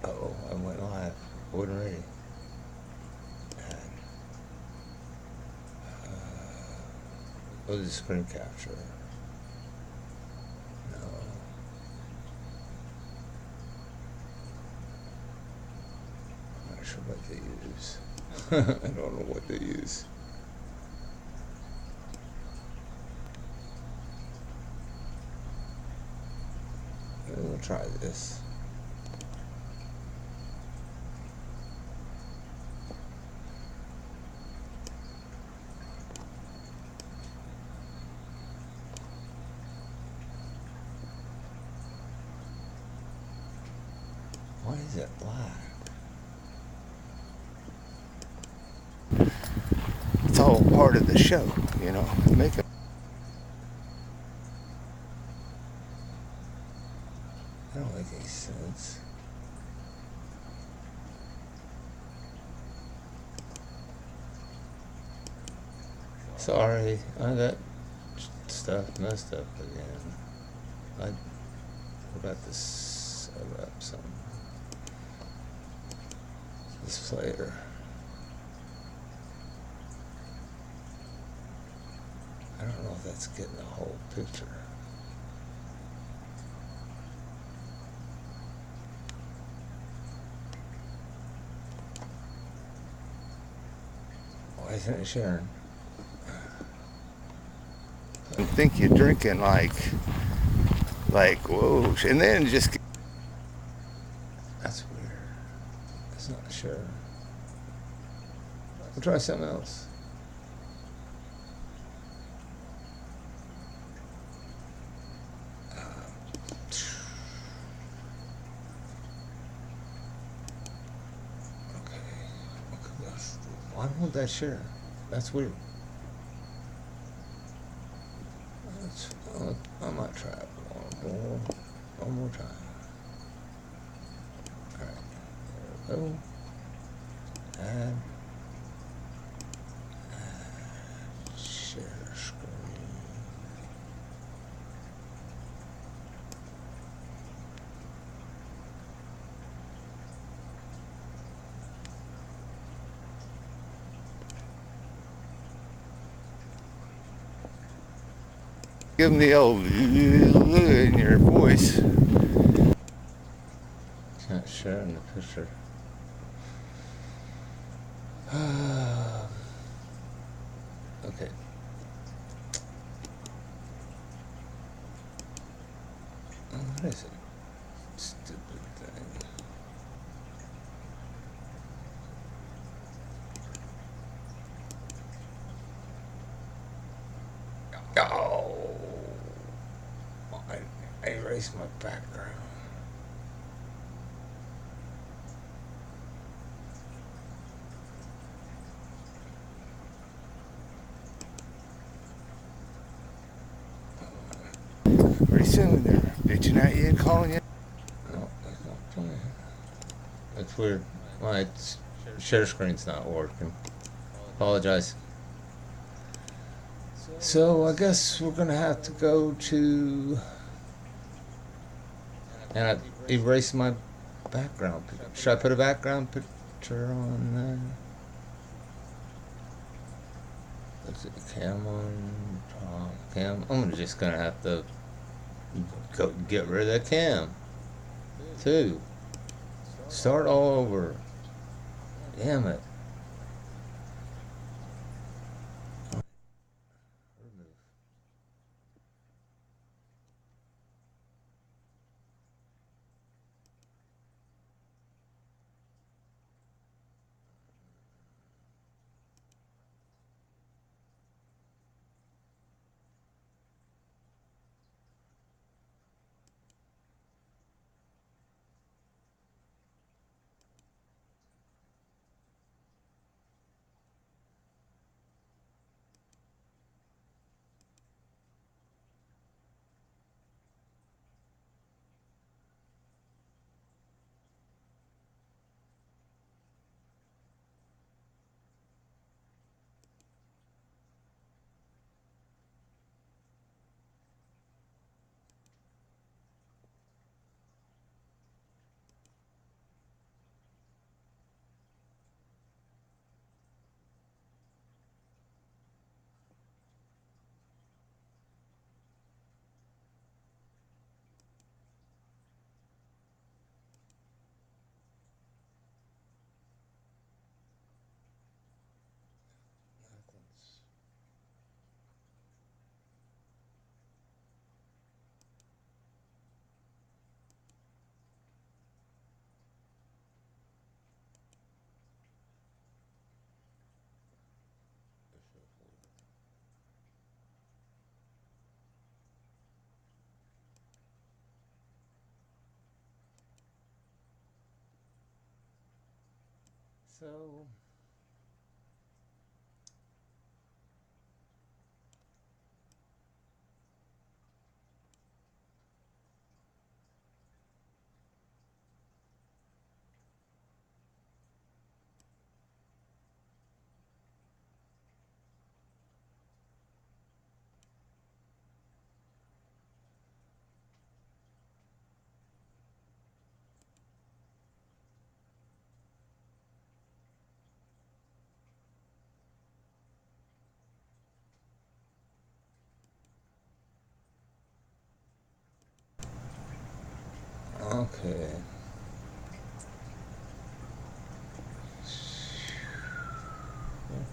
Oh, I went live. I wasn't ready. And, oh, the screen capture. No. I'm not sure what they use. I don't know what they use. We'll try this. Why is it black? It's all part of the show, you know. Make it. That don't make any sense. Sorry, I got stuff messed up again. I forgot to set up some this player. I don't know if that's getting the whole picture. Why isn't it sharing? I think you're drinking like whoa, and then just. That's weird. It's not sure. We'll try something else. Okay. Why won't that share? That's weird. I might try it one more time. All right. There we go. Add. Share screen. Give them the old in your voice. It's not sharing the picture. Okay. What is it? Stupid thing. Oh, I erased my background. Pretty soon they're bitching at you and calling you. No, that's not playing. That's weird. My share screen's not working. Apologize. So I guess we're gonna have to go to, and I erased my background picture. Should I put a background picture on there? Let's see, cam on top, cam. I'm just gonna have to go get rid of that cam too. Start all over. Damn it. So okay.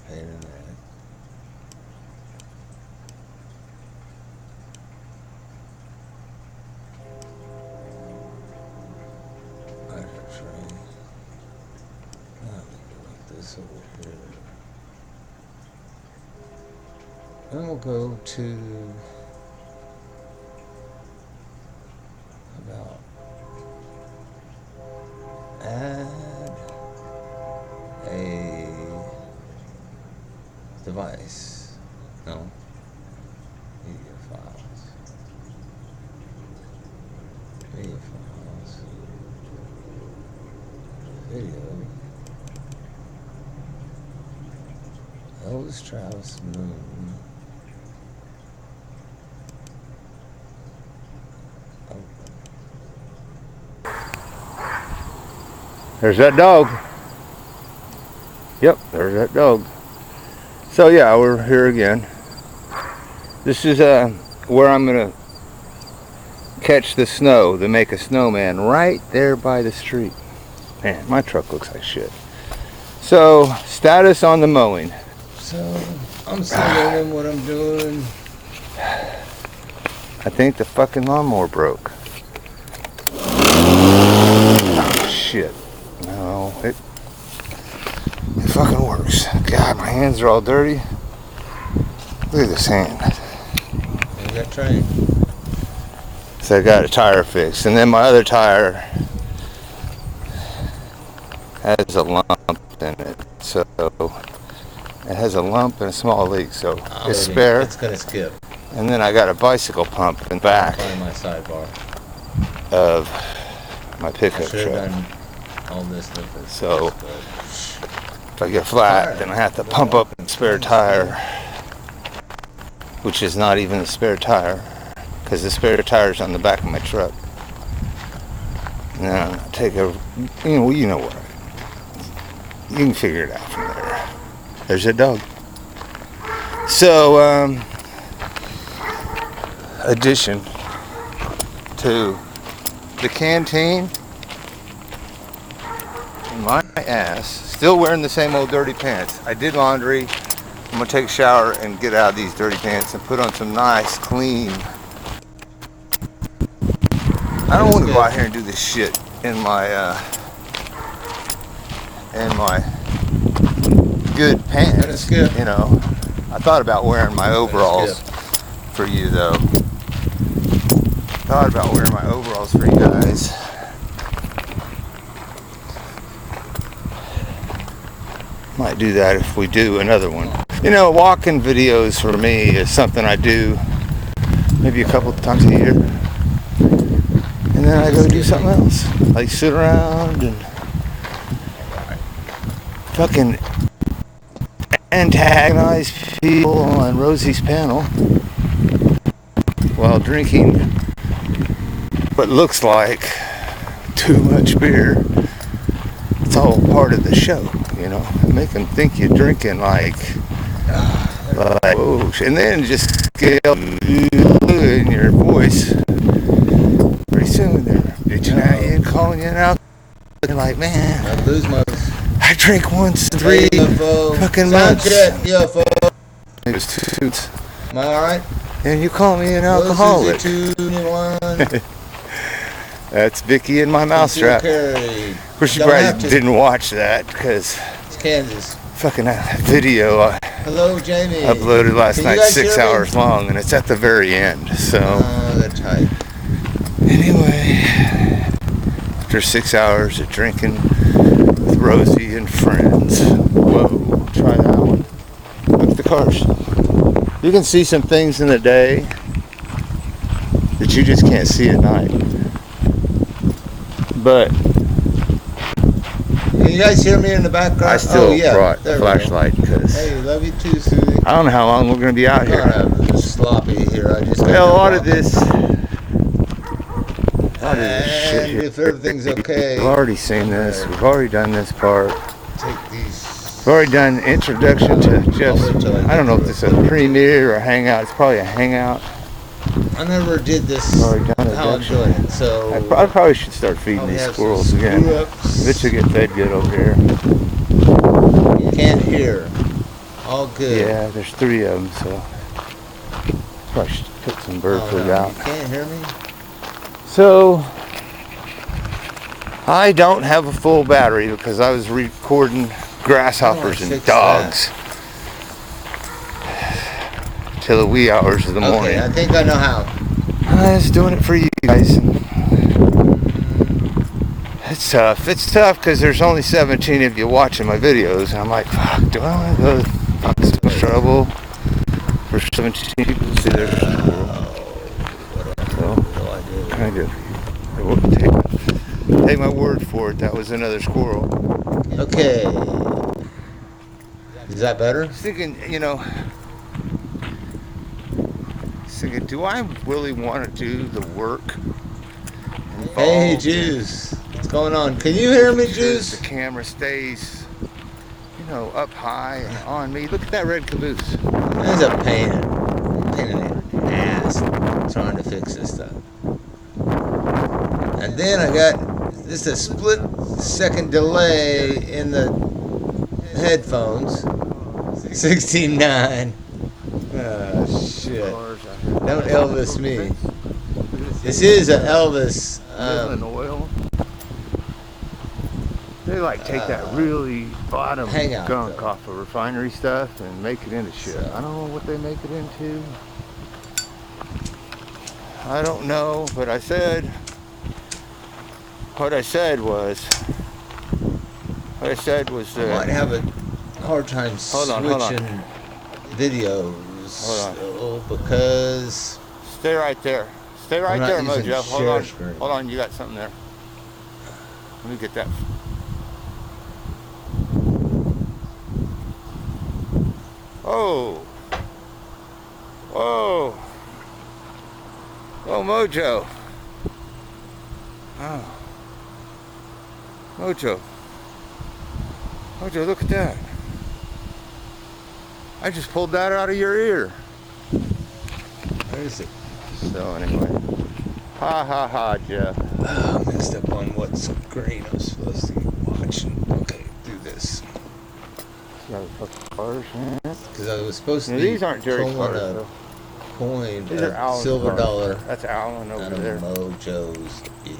Pain in the neck. There's a train. Now we go like this over here. Then we'll go to about add a device. No. Media files. Media files. Video. Elvis Travis Moon. There's that dog. Yep, there's that dog. So yeah, we're here again. This is where I'm gonna catch the snow to make a snowman right there by the street. Man, my truck looks like shit. So, status on the mowing. So, I'm still learning what I'm doing. I think the fucking lawnmower broke. Oh shit. No, it fucking works. God, my hands are all dirty. Look at this hand. You got train. So I got a tire fixed, and then my other tire has a lump in it. So it has a lump and a small leak, so it's spare. It's gonna skip. And then I got a bicycle pump in the back Find my sidebar. of my pickup Should have truck. done all this different. So if I get flat, then I have to pump up a spare tire, which is not even a spare tire, because the spare tire's on the back of my truck. And then I take a, you know what? You can figure it out from there. There's a dog. So, addition to the canteen, my ass, still wearing the same old dirty pants. I did laundry. I'm gonna take a shower and get out of these dirty pants and put on some nice, clean. I don't want to go out here and do this shit in my good pants. You know, I thought about wearing my overalls for you though. Thought about wearing my overalls for you guys. Might do that if we do another one. You know, walking videos for me is something I do maybe a couple times a year. And then I go do something else. Like sit around and fucking antagonize people on Rosie's panel while drinking what looks like too much beer. It's all part of the show, you know. Make them think you're drinking like oh, and then just scale in your voice. Pretty soon they're bitching at you and calling you out. You're like, man, I lose my. I drink once in 3 fucking months. UFO. It was 2. Am I alright? And you call me an alcoholic. Alcoholic. That's Vicky and my mousetrap. Of course, you probably didn't watch that because it's Kansas. Fucking video I Hello, Jamie. uploaded last night, 6 hours long, and it's at the very end. So that's tight. Anyway, after 6 hours of drinking with Rosie and Friends. Whoa, try that one. Look at the cars. You can see some things in the day that you just can't see at night. But can you guys hear me in the background? I still brought a flashlight because hey, love you too, Susie. I don't know how long we're going to be out here. I'm sloppy here. I just Well, a lot of this and shit. if everything's okay, We've already seen this. We've already done this part. take these. We've already done the introduction to Jefferson. I don't know if this is a premiere or a hangout. It's probably a hangout. I never did this. How I'm doing it, so I probably should start feeding these squirrels again. This will get fed good over here. You can't hear. All good. Yeah, there's 3 of them, so probably should put some bird food out. You can't hear me? So I don't have a full battery because I was recording grasshoppers and dogs till the wee hours of the morning. Okay, I think I know how. I was doing it for you guys. It's tough. It's tough because there's only 17 of you watching my videos, and I'm like, fuck, do I want to go fuck some trouble for 17 people to see their squirrel? So, kind of. Take my word for it. That was another squirrel. Okay. Is that better? I was thinking, do I really want to do the work? Hey, Juice. What's going on? Can you hear me, Juice? The camera stays, up high and on me. Look at that red caboose. That's a pain in the ass trying to fix this stuff. And then I got this a split-second delay in the headphones. 16.9. Oh, shit. Don't Elvis me. This is an Elvis. Oil. They take that really bottom gunk off of refinery stuff and make it into shit. I don't know what they make it into. I don't know, but what I said was I might have a hard time switching videos. Because stay right there. Stay right there, Mojo. Hold on, you got something there. Let me get that. Oh, Mojo. Oh, Mojo, look at that. I just pulled that out of your ear. Where is it? So anyway, ha, Jeff. I messed up on what screen I'm supposed to be watching. Okay, do this. Because I was supposed to be these aren't Jerry's cars, a coin, these are Alan's silver cars. dollar. That's Alan over there. Mojo's ear.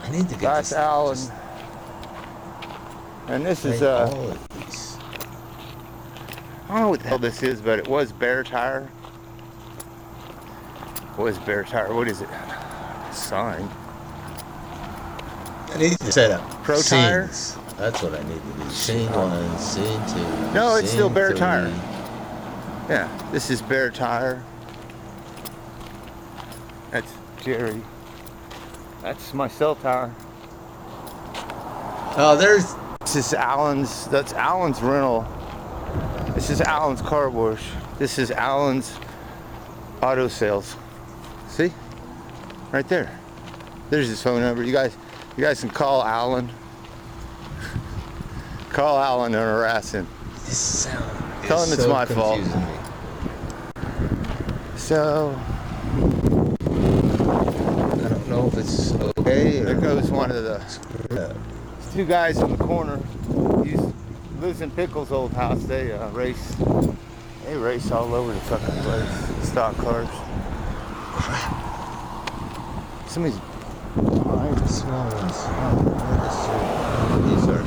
I need to get That's this. Alan. And this is all of these. I don't know what the hell this is, but it was Bear Tire. What is Bear Tire? What is it? Sign. I need to set up Pro Tire. That's what I need to do. Scene 1, scene 2. No, it's still Bear 3. Tire. Yeah, this is Bear Tire. That's Jerry. That's my cell tower. Oh, this is Alan's. That's Alan's rental. This is Alan's car wash. This is Alan's auto sales. See? Right there. There's his phone number. You guys can call Alan. Call Alan and harass him. This sound Tell him it's my fault. Me. So I don't know if it's okay. There goes one of the two guys in the corner. He lives in Pickle's old house. They race all over the fucking place. Stock cars. Somebody's behind the small ones.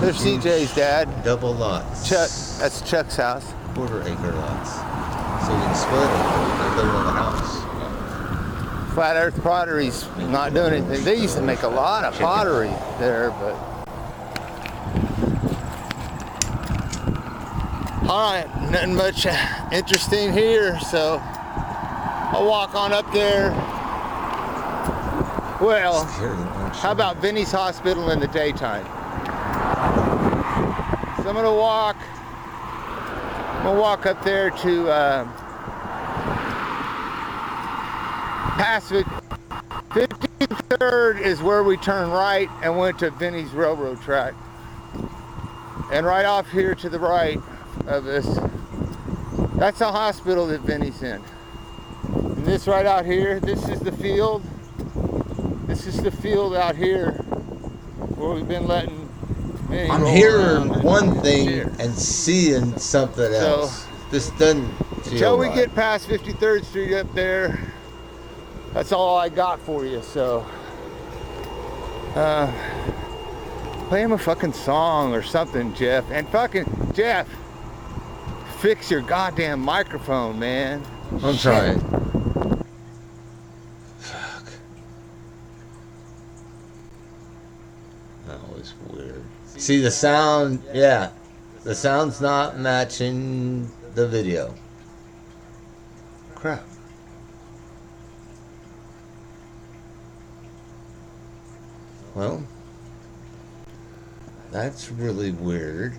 There's CJ's dad. Double lots. That's Chuck's house. Quarter-acre lots. So you can split it and build another house. Flat Earth Pottery's not doing anything. They used to make a lot of pottery there, but. Alright, nothing much interesting here, so I'll walk on up there. Well, how about Vinnie's Hospital in the daytime? So I'm gonna walk up there to past 53rd is where we turn right and went to Vinnie's railroad track. And right off here to the right of us, that's the hospital that Vinnie's in. And this right out here, this is the field. This is the field out here where we've been letting Vinnie I'm roll hearing around one thing here. and seeing something else. This doesn't feel Until we right. get past 53rd Street up there, that's all I got for you. So play him a fucking song or something, Jeff. And fucking Jeff, fix your goddamn microphone, man. I'm trying. Fuck. That was weird. See the sound? Yeah. The sound's not matching the video. Crap. Well, that's really weird.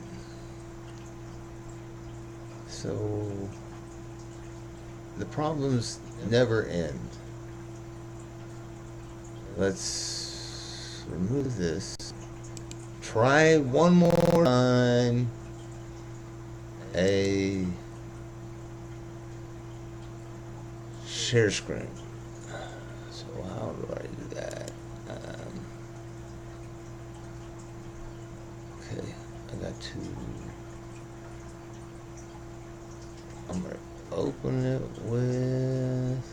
So, the problems never end. Let's remove this. Try one more time a share screen. So how do I do that? Okay, I got to. I'm gonna open it with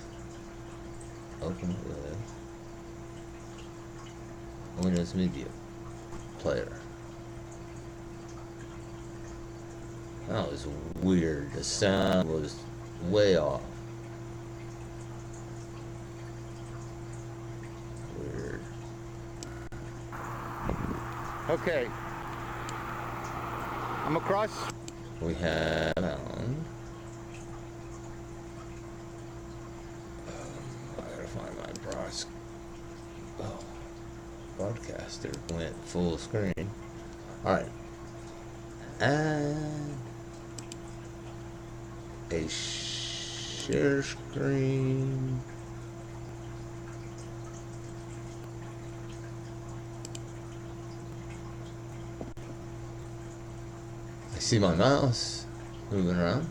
Windows Media Player. That was weird. The sound was way off. Weird. Okay. I'm across. We have found. I gotta find my broadcaster. Went full screen. Alright. And a share screen. I see my mouse moving around.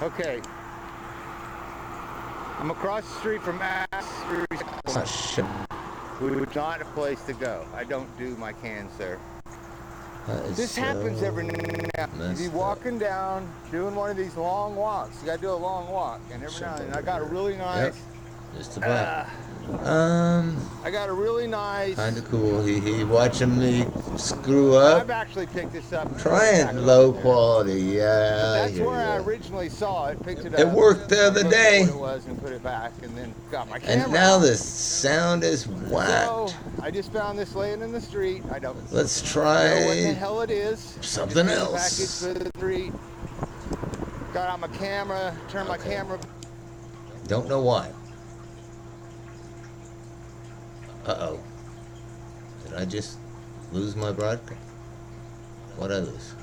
Okay. I'm across the street from Mass. Oh, shit. Not a place to go. I don't do my cans there. This So happens every now and then. You be walking down, doing one of these long walks. You gotta do a long walk, and every now and then I got a really nice. Yep. Just about. I got a really nice. Kind of cool. He watching me screw up. I've actually picked this up. Trying low quality. Yeah. That's where I originally saw it. Picked it up. It worked the other day. What it was and put it back, and then got my camera. And now out. the sound is whacked. So I just found this laying in the street. I don't. Let's know what the try hell it is. something Just else. package for the street. Got out my camera. Turned my camera. Don't know why. Uh-oh. Did I just lose my broadcast? What I lose?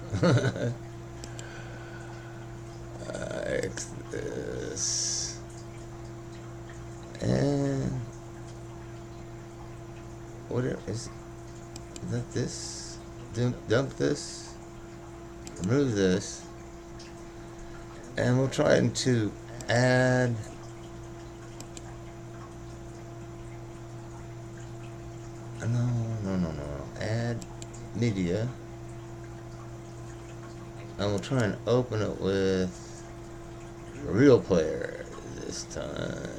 X this. And what is that this? Dump this. Remove this. And we'll try to add no. Add media. And we'll try and open it with a real player this time.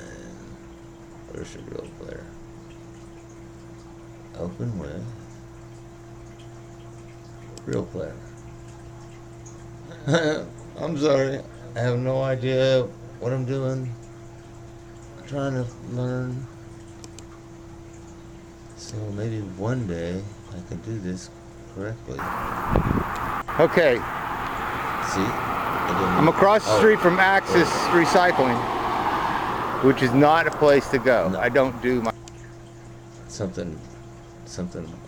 Where's the real player? Open with. Real clear. I'm sorry. I have no idea what I'm doing. I'm trying to learn. So maybe one day I can do this correctly. Okay. See? I'm across the street from Axis Recycling, which is not a place to go. No. I don't do my... Something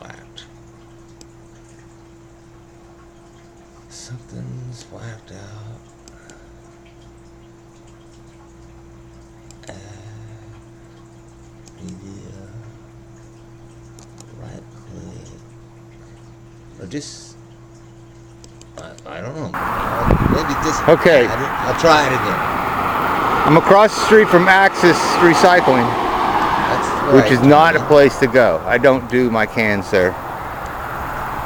whacked. Something's whacked out. Add media. Right click. Or just I don't know. Maybe just Okay. I'll try it again. I'm across the street from Axis Recycling, which is not a place to go. I don't do my cans there.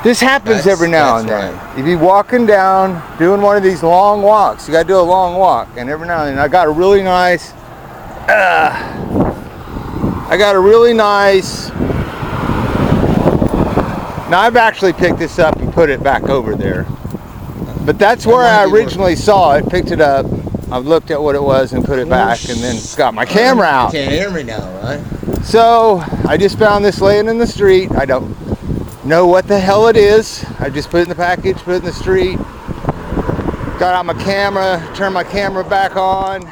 This happens every now and then. Right. You be walking down, doing one of these long walks. You gotta do a long walk, and every now and then I got a really nice. Now I've actually picked this up and put it back over there. But that's where I originally saw it. Picked it up. I've looked at what it was and put it back, and then got my camera out. You can't hear me now, right? So I just found this laying in the street. I don't know what the hell it is. I just put it in the package, put it in the street. Got out my camera, turned my camera back on.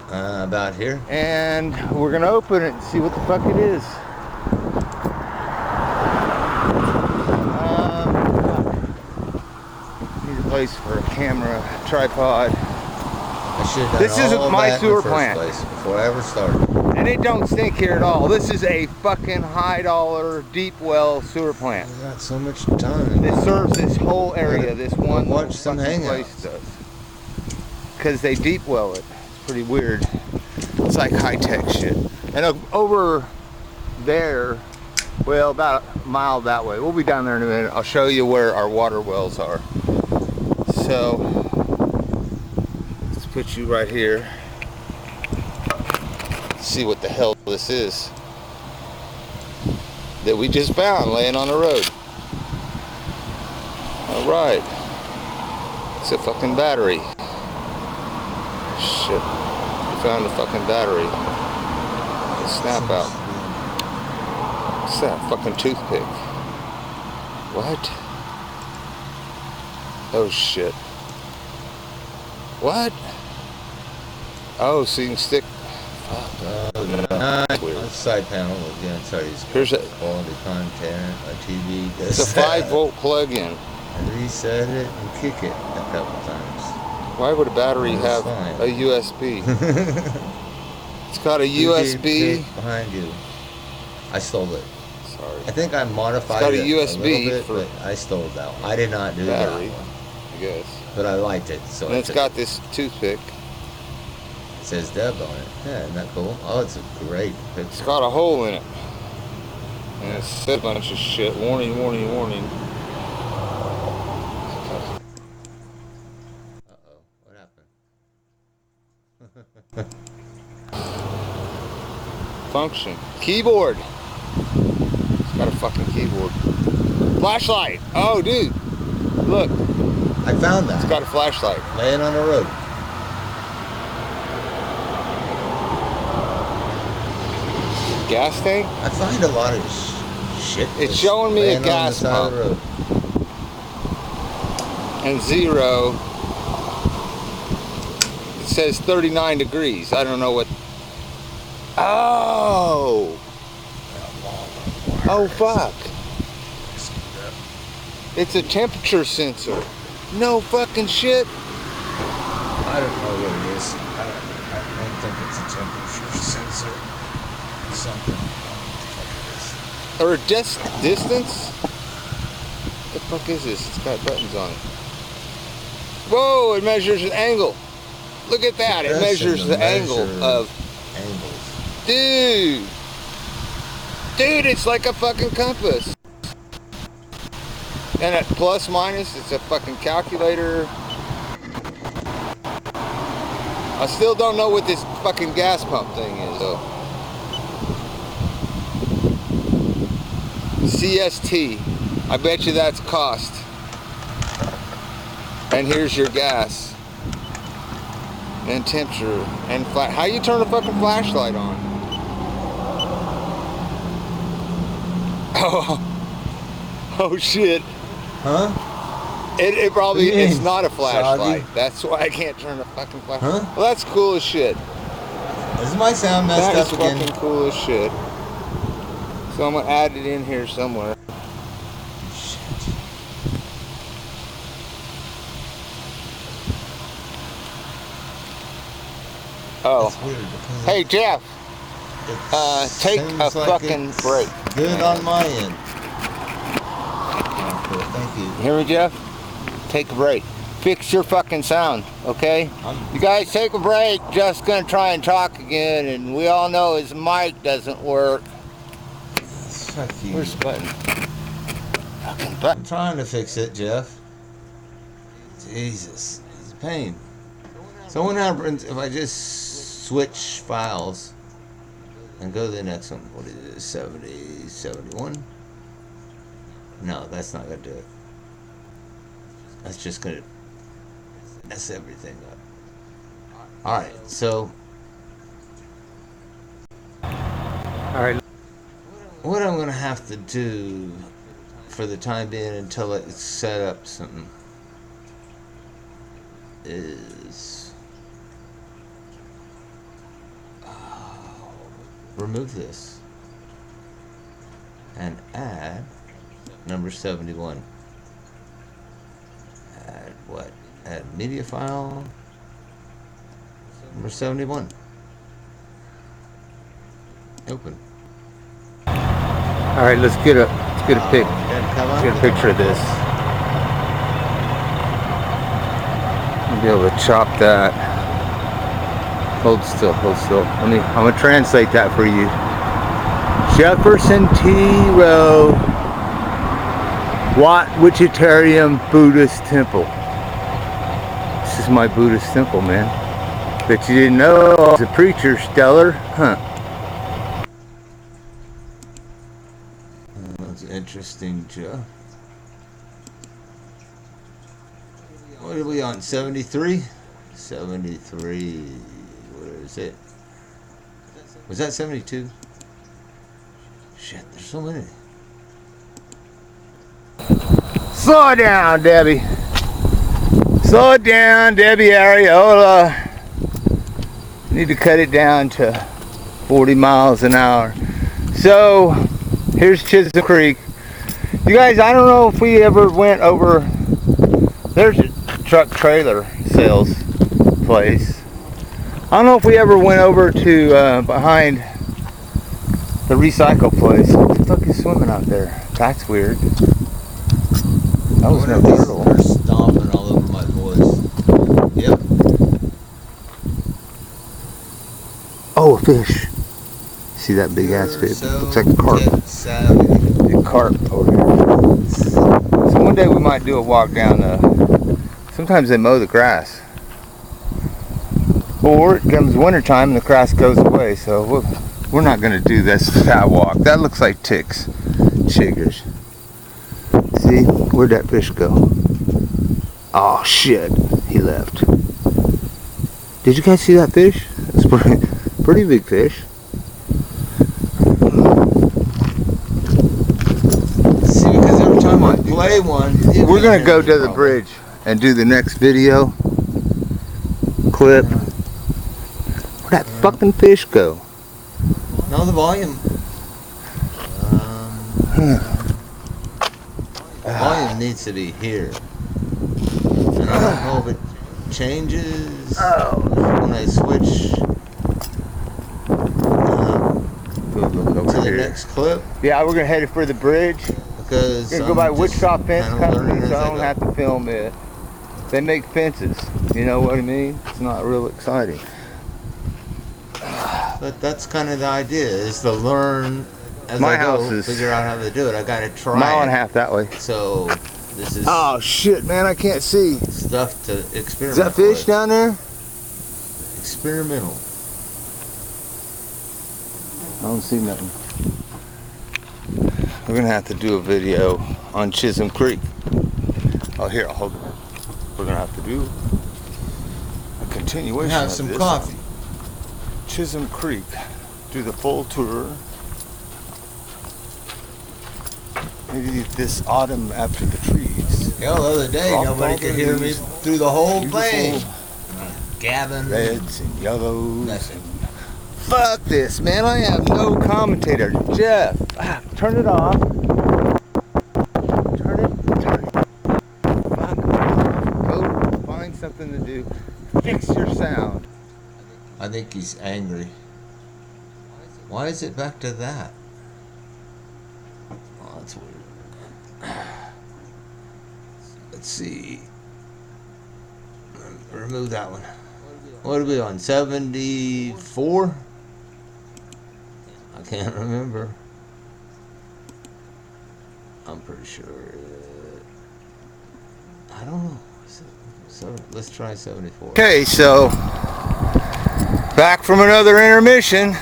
About here. And we're gonna open it and see what the fuck it is. Need a place for a camera, tripod. I should have done This is all my that sewer in the first plant. place before I ever started. And it don't stink here at all. This is a fucking high dollar deep well sewer plant. I got so much time. This serves this whole area, this one Watch some fucking hangouts. place does. Because they deep well it. It's pretty weird. It's like high tech shit. And over there, well, about a mile that way. We'll be down there in a minute. I'll show you where our water wells are. So, let's put you right here. See what the hell this is that we just found laying on the road. All right, it's a fucking battery. Shit, we found a fucking battery. A snap out. What's that? Fucking toothpick. What? Oh shit. What? Oh, so you can stick. Nice. Side panel again. Sorry, Here's a quality content. A TV. It's a 5-volt plug-in. And reset it and kick it a couple times. Why would a battery That's have fine. a USB? It's got a USB. Behind you. I stole it. Sorry. I think I modified It's got a it USB a little bit, for but I stole that one. I did not do battery, that one. I guess. But I liked it, so And I it's took got it. this toothpick. It says Deb on it. Yeah, isn't that cool? Oh, it's a great It's picture. got a hole in it. And it said a bunch of shit. Warning, warning, warning. Uh-oh, what happened? Function. Keyboard. It's got a fucking keyboard. Flashlight. Oh, dude. Look. I found that. It's got a flashlight. Laying on the road. Gas tank? I find a lot of shit. It's that's showing me a laying on the gas side of the pump. road. And 0. It says 39 degrees. I don't know what. Oh! Oh, fuck. It's a temperature sensor. No fucking shit. I don't know what it is. I don't think it's a temperature sensor. Something. Or distance? What the fuck is this? It's got buttons on it. Whoa, it measures an angle. Look at that. It measures the angle of. Angles. Dude. Dude, it's like a fucking compass. And at plus minus, it's a fucking calculator. I still don't know what this fucking gas pump thing is, though. CST. I bet you that's cost. And here's your gas. And temperature. And how you turn a fucking flashlight on? Oh shit. Huh? It probably, What do you it's mean? not a flashlight. Soggy? That's why I can't turn the fucking flashlight. Huh? Well, that's cool as shit. Is my sound messed That is up again? fucking cool as shit. So I'm gonna add it in here somewhere. Shit. Oh. That's weird because Hey Jeff, it take a seems like fucking it's break. Good on my end. Okay, thank you. You hear me, Jeff? Take a break. Fix your fucking sound, okay? You guys take a break. Jeff's gonna try and talk again, and we all know his mic doesn't work. Fuck you. Where's the button? Fucking I'm button. trying to fix it, Jeff. Jesus, it's a pain. So what happens if I just switch files and go to the next one? What is it? 70, 71? No, that's not gonna do it. That's just gonna mess everything up. Alright, so Alright. what I'm gonna have to do for the time being until it's set up something is remove this and add number 71. Add what? Add media file number 71. Open. Alright, let's get a picture of this. I'll be able to chop that. Hold still, hold still. I'm gonna translate that for you. Jefferson T. Rowe, Wichitarian Buddhist Temple. This is my Buddhist temple, man. Bet you didn't know I was a preacher, Stellar, huh? That's interesting, Joe. What are we on? 73? 73. Where is it? Was that 72? Shit, there's so many. Slow it down, Debbie. Slow it down, Debbie Ariola. Need to cut it down to 40 miles an hour. So, here's Chisholm Creek. You guys, I don't know if we ever went over. There's a truck trailer sales place. I don't know if we ever went over to behind the recycle place. What the fuck is swimming out there? That's weird. That was no turtle. They're stomping all over my voice. Yep. Oh, a fish. See that big ass fish? So Looks like a carp. savvy. Big carp over here. So one day we might do a walk down the. Sometimes they mow the grass. Or it comes wintertime and the grass goes away. So we're not going to do that walk. That looks like ticks. Chiggers. See? Where'd that fish go? Oh shit. He left. Did you guys see that fish? It's pretty big fish. See, because every time I play one, We're gonna go to the bridge and do the next video clip. Where'd that fucking fish go? No, the volume. Volume needs to be here. And I don't know if it changes when I switch to the next clip. Yeah, we're gonna head for the bridge. Because We're gonna go by Wichita Fence Company, so I don't to have to film it. They make fences. You know what I mean? It's not real exciting. But that's kind of the idea, is to learn as My I go, house is figure out how to do it. I gotta try mile and a it. half that way. So this is Oh shit, man! I can't see. stuff to experiment Is that fish with. down there? Experimental. I don't see nothing. We're gonna have to do a video on Chisholm Creek. Oh, here, I'll hold it. we're gonna have to do a continuation Have of some this coffee. on Chisholm Creek. Do the full tour. Maybe this autumn after the trees. Hell, the other day, Drop nobody all could the hear me leaves. through the whole Beautiful thing. Gabbing. reds and yellows. Nothing. Fuck this, man. I have no commentator. Jeff, turn it off. Turn it. Fuck off. Go find something to do. Fix your sound. I think he's angry. Why is it back to that? Oh, that's weird. Let's see. Remove that one. What are we on? 74? I can't remember. I'm pretty sure. I don't know. So let's try 74. Okay, so back from another intermission.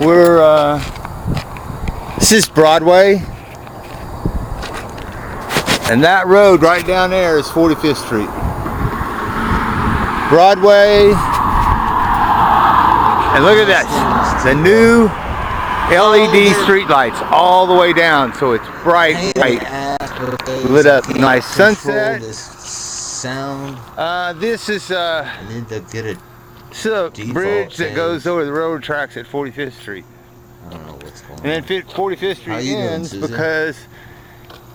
We're this is Broadway, and that road right down there is 45th Street. Broadway, and look at that, the new LED street lights all the way down, so it's bright, lit up, nice sunset. This sound. This is I need to get it. it's a bridge that change. goes over the railroad tracks at 45th Street. I don't know what's going on. And then 45th Street How you doing, ends Susan? because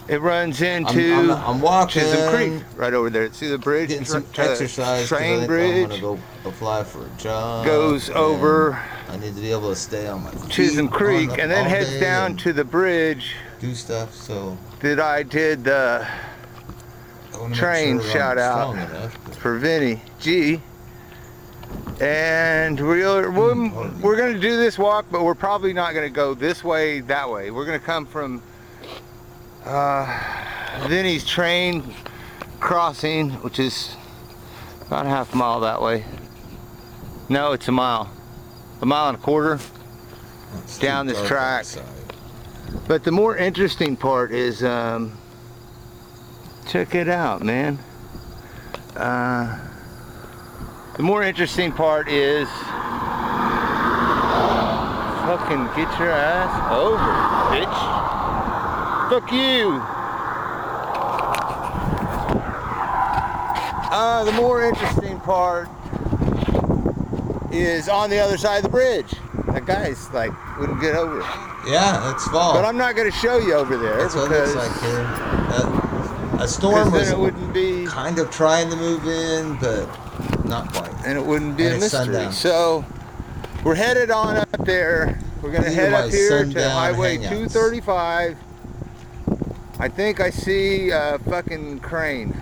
it runs into I'm walking. Chisholm Creek right over there. See the bridge? Getting some exercise. 'Cause I Train think bridge I'm gonna go apply for a job. goes and over I need to be able to stay on my feet Chisholm Creek all and then heads day down and to the bridge do stuff. So that I did I wanna make train sure shout I'm out strong enough, but for Vinny G. And we're going to do this walk, but we're probably not going to go this way, that way. We're going to come from Vinny's train crossing, which is about a half mile that way. No, it's a mile and a quarter it's down too this dark track. outside. But the more interesting part is, check it out, man. The more interesting part is, fucking get your ass over, bitch. Fuck you. The more interesting part is on the other side of the bridge. That guy's like, wouldn't get over it. Yeah, it's fall. But I'm not going to show you over there That's what it because looks like here. A storm then was it wouldn't be, kind of trying to move in, but not quite. and it wouldn't be And a it's mystery. sundown. So we're headed on up there. We're going to These are head my up here to sundown Highway hangouts. 235. I think I see a fucking crane.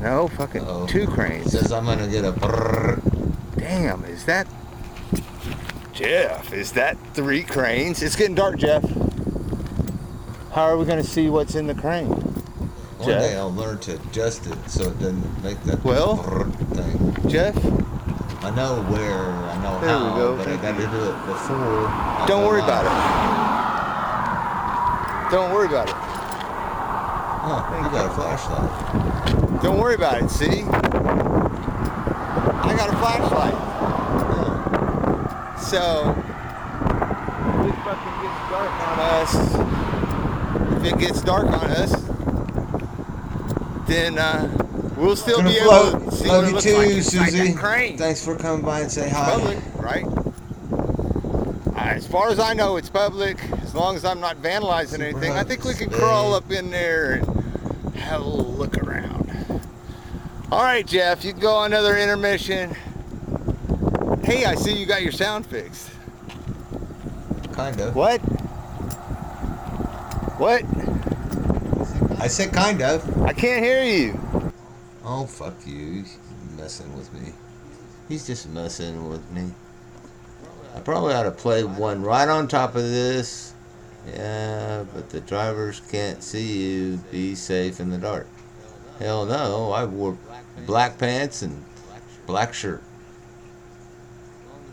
No, fucking Uh-oh. two It cranes. says I'm gonna get a brrr. Damn, is that Jeff? Is that 3 cranes? It's getting dark, Jeff. How are we going to see what's in the crane? One Jeff? day I'll learn to adjust it so it doesn't make that Well, brrr thing. Jeff, I know where, I know There we how, go. but I got to do it before. I don't go worry live. about it. Don't worry about it. Huh, you got a flashlight. Don't worry about it, see? I got a flashlight. Yeah. So, if it fucking gets dark on us, if it gets dark on us, then we'll still Gonna be able float. to see Love what it you looks too, like inside Susie. that crane. Thanks for coming by and say hi. Public, right? As far as I know, it's public. As long as I'm not vandalizing Super anything, I think we can space. crawl up in there and have a little look around. All right, Jeff, you can go on another intermission. Hey, I see you got your sound fixed. Kind of. What? What? I said kind of. I can't hear you. Oh, fuck you. He's messing with me. He's just messing with me. I probably ought to play one right on top of this. Yeah, but the drivers can't see you. Be safe in the dark. Hell no, I wore black pants and black shirt.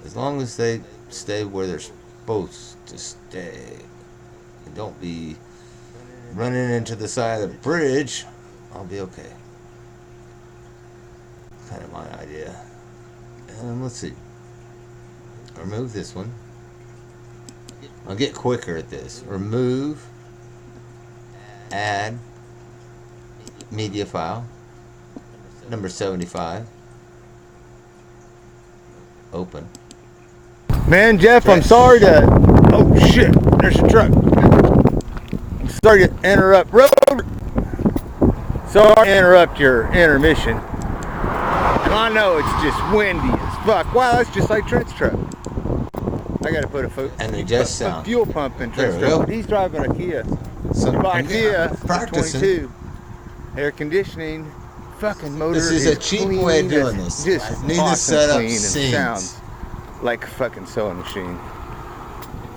As long as they stay where they're supposed to stay. And don't be running into the side of the bridge I'll be okay. Kind of my idea. And let's see. Remove this one. I'll get quicker at this. Remove. Add. Media file. Number 75. Open. Man, Jeff, I'm sorry to... Oh, shit. There's a truck. I'm sorry to interrupt. Road. Sorry to interrupt your intermission. And I know it's just windy as fuck. Wow, that's just like Trent's truck. I gotta put a fuel pump in Trent's truck. But he's driving a Kia. Kia 22. Air conditioning. Fucking motor. This is a cheap way of doing this. Just need to set up scenes. Sounds like a fucking sewing machine.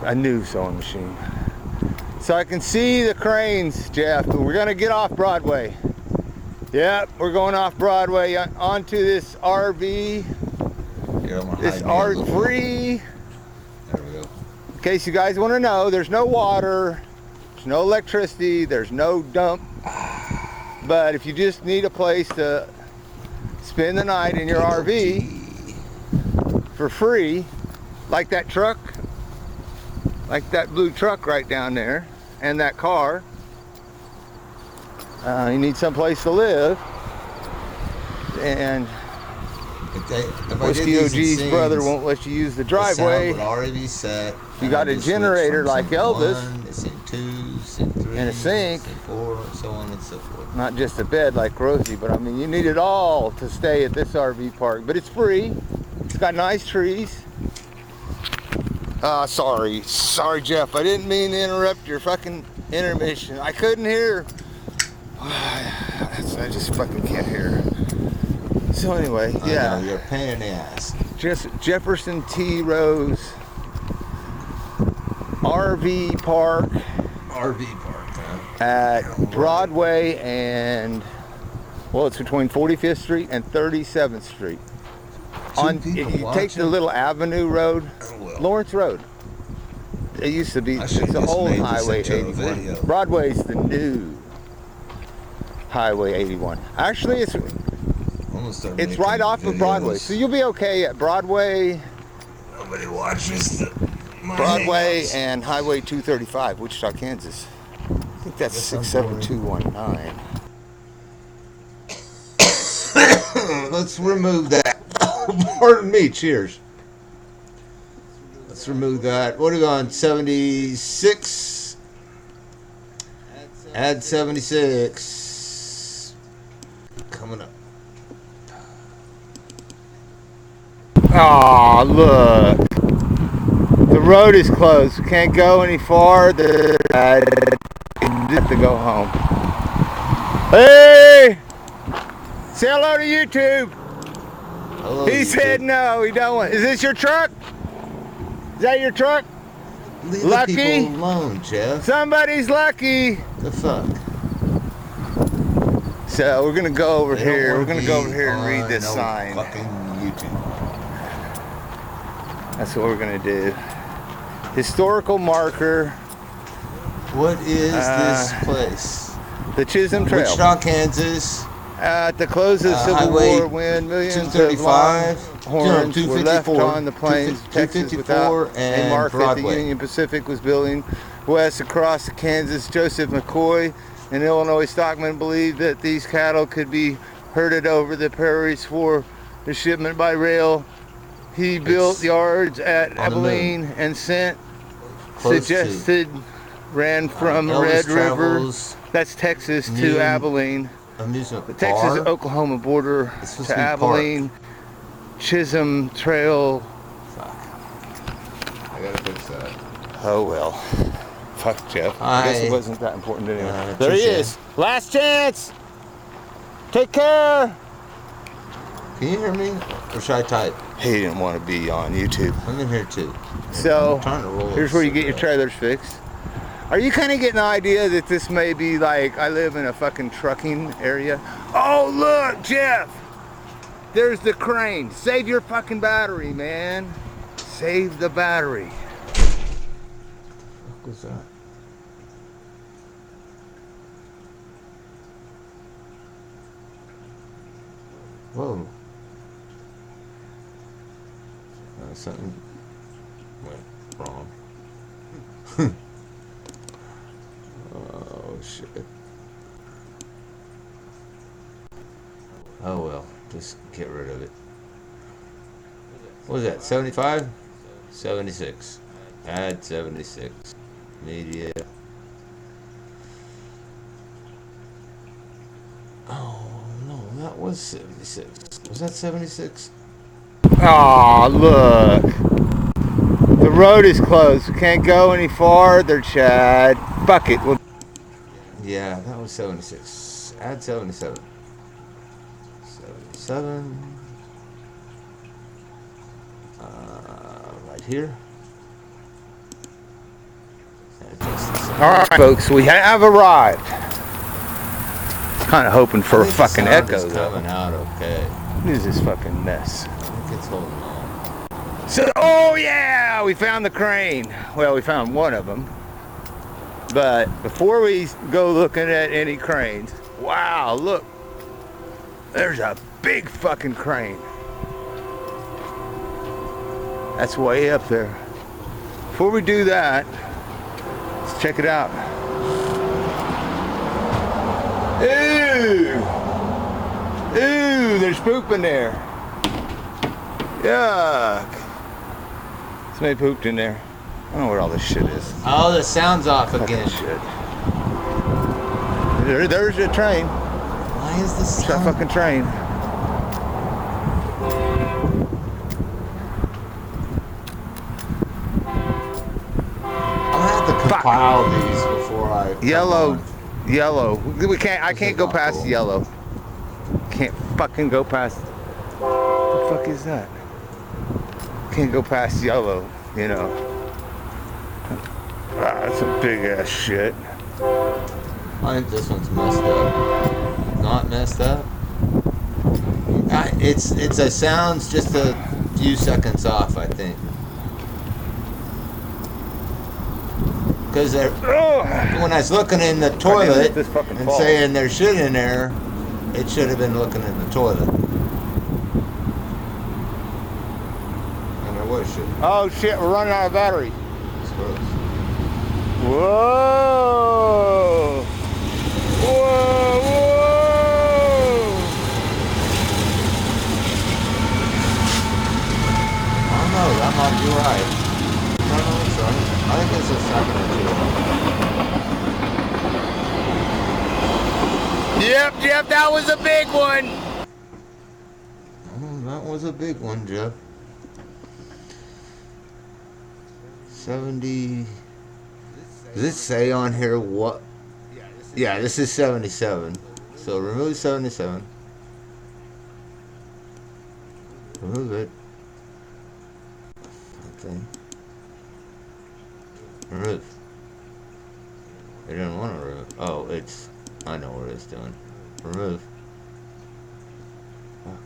A new sewing machine. So I can see the cranes, Jeff. We're gonna get off Broadway. Yep, we're going off Broadway onto this RV. This R3. There we go. In case you guys want to know, there's no water, there's no electricity, there's no dump. But if you just need a place to spend the night in your RV for free, like that truck, like that blue truck right down there, and that car, you need someplace to live. And Whiskey OG's brother won't let you use the driveway. The sound would already be set. You got a generator like Elvis. It's in 2, it's in 3, and a sink. it's in 4, so on and so forth. Not just a bed like Rosie, but I mean, you need it all to stay at this RV park. But it's free. It's got nice trees. Sorry, Jeff. I didn't mean to interrupt your fucking intermission. I couldn't hear. I just fucking can't hear. So anyway, yeah. I know, you're a pain in the ass. Jefferson T. Rose RV Park. At Broadway and, well, it's between 45th Street and 37th Street. You take the little Avenue Road, Lawrence Road. It used to be, it's the old Highway 81. Broadway's the new Highway 81. Actually, it's right off of Broadway, so you'll be okay at Broadway. Nobody watches Broadway and Highway 235, Wichita, Kansas. I think that's 67219. Let's remove that. Pardon me, cheers. Let's remove that. What are we on? 76. Add 76. Coming up. Oh, look. The road is closed. We can't go any farther. I have to go home. Hey! Say hello to YouTube. Hello, He said no, he don't want. Is this your truck? Is that your truck? Leave Lucky? the people alone, Jeff. Somebody's lucky. The fuck? So we're gonna go over here. We're gonna go over here and on read this no sign. Fucking YouTube. That's what we're gonna do. Historical marker. What is this place? The Chisholm Trail. Wichita, Kansas. At the close of the Civil Highway War, when millions of 235, horns were left 254, on the plains of Texas without a and market, Broadway. the Union Pacific was building west across the Kansas. Joseph McCoy, an Illinois stockman, believed that these cattle could be herded over the prairies for the shipment by rail. He built yards at Abilene and sent suggested ran from Elvis Red River, Travels, that's Texas, to Abilene. Amusement The Texas-Oklahoma border to Abilene, Chisholm Trail. Fuck. I gotta fix that. Oh well. Fuck Jeff. I guess it wasn't that important anyway. There he is. Last chance. Take care. Can you hear me? Or should I type? He didn't want to be on YouTube. I'm in here too. So, I'm trying to roll here's where you get your trailers fixed. Are you kind of getting the idea that this may be like, I live in a fucking trucking area? Oh, look, Jeff! There's the crane. Save your fucking battery, man. Save the battery. What's that? Whoa. Something went wrong. Oh, shit. Oh, well. Just get rid of it. What was that? 75? 76. Add 76. Media. Oh, no. That was 76. Was that 76? Aw, look. The road is closed. We can't go any farther, Chad. Fuck it. Yeah, that was 76. Add 77. 77. Right here. Alright, folks, we have arrived. Kind of hoping for a fucking echo, though. Coming out okay. What is this fucking mess? I think it's holding on. So, oh yeah, we found the crane. Well, we found one of them. But before we go looking at any cranes, wow, look. There's a big fucking crane. That's way up there. Before we do that, let's check it out. Ooh! Ooh, there's poop in there. Yuck. Somebody pooped in there. I don't know where all this shit is. Oh, the sound's off again. Shit. There's the train. Why is this That fucking train. I'll have to compile these before I. Yellow. We can't. I can't go past yellow. Can't fucking go past. What the fuck is that? Can't go past yellow. You know. Ah, that's a big ass shit. I think this one's messed up. Not messed up. It's a sound's just a few seconds off, I think. Because when I was looking in the toilet and saying there's shit in there, it should have been looking in the toilet. And there was shit. Oh shit, we're running out of battery. It's gross. Whoa! Whoa! Whoa! Oh no, that might be right. No, it's right. I think it's a second or two. Yep, that was a big one. Oh, that was a big one, Jeff. 70. Does it say on here what? Yeah, this is 77. So remove 77. Remove it. Okay. Remove. It didn't want to remove. Oh, it's. I know what it's doing. Remove. Fuck.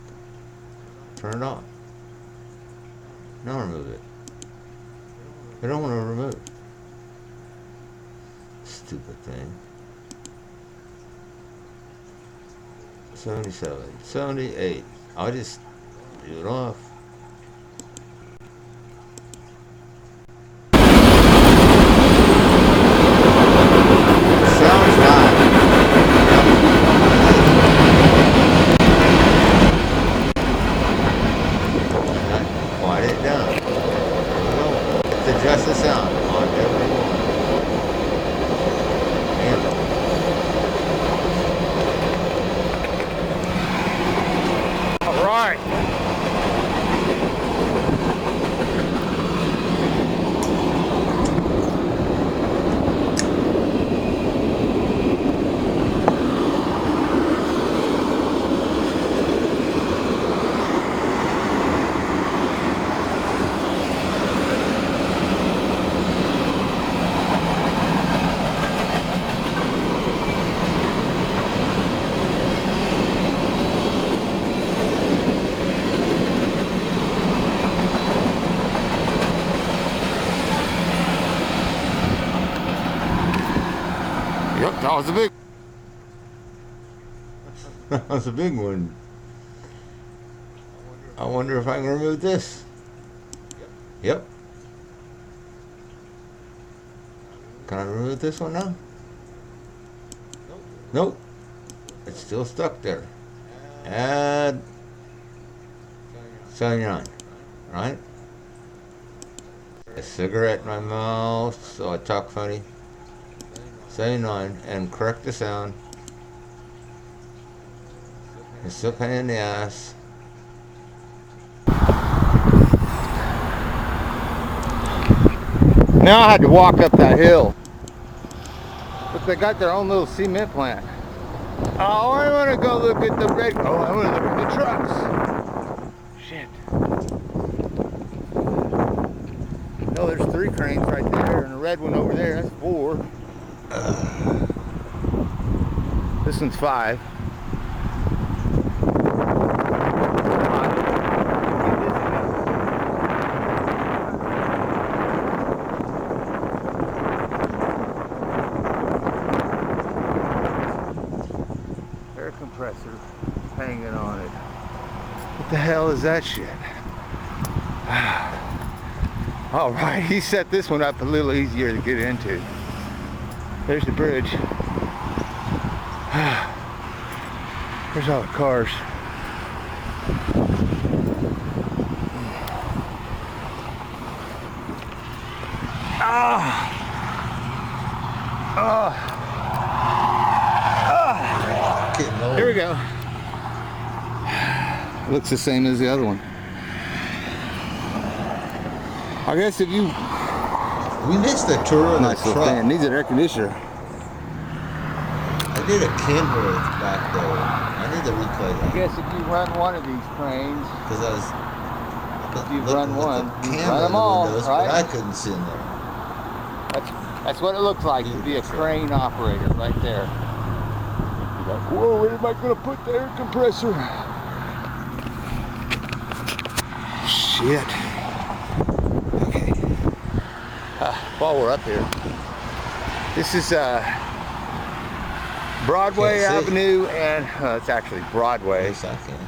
Turn it off. Now remove it. I don't want to remove. Stupid thing. 77. 78. I'll just do it off. Sounds not. Quiet it down. No, it's adjust the sound on every one. All right. Yep, that was a big. That was a big one. I wonder if I can remove this. Yep. Can I remove this one now? Nope. It's still stuck there. Add 79. Right? A cigarette in my mouth, so I talk funny. 79, and correct the sound. It's still pain in the ass. Now I had to walk up that hill. But they got their own little cement plant. Oh, I want to go look at the red. Oh, I want to look at the trucks. Shit. No, there's 3 cranes right there, and a red one over there. That's 4. This one's 5. Air compressor hanging on it. What the hell is that shit? All right, he set this one up a little easier to get into. There's the bridge. There's all the cars. Here we go. Looks the same as the other one. I guess if you... We missed the tour of the Nice little truck. fan. Needs an air conditioner. I did a Kenworth back there. I need to replay I that. guess if you run one of these cranes, Because I was if you looking run at one, the you camera run them all, windows, right? but I couldn't see in there. That's what it looks like to be a crane operator right there. You're like, whoa, where am I going to put the air compressor? Shit. Okay. While we're up here, this is Broadway Can't see. Avenue, and it's actually Broadway. Yes, I can.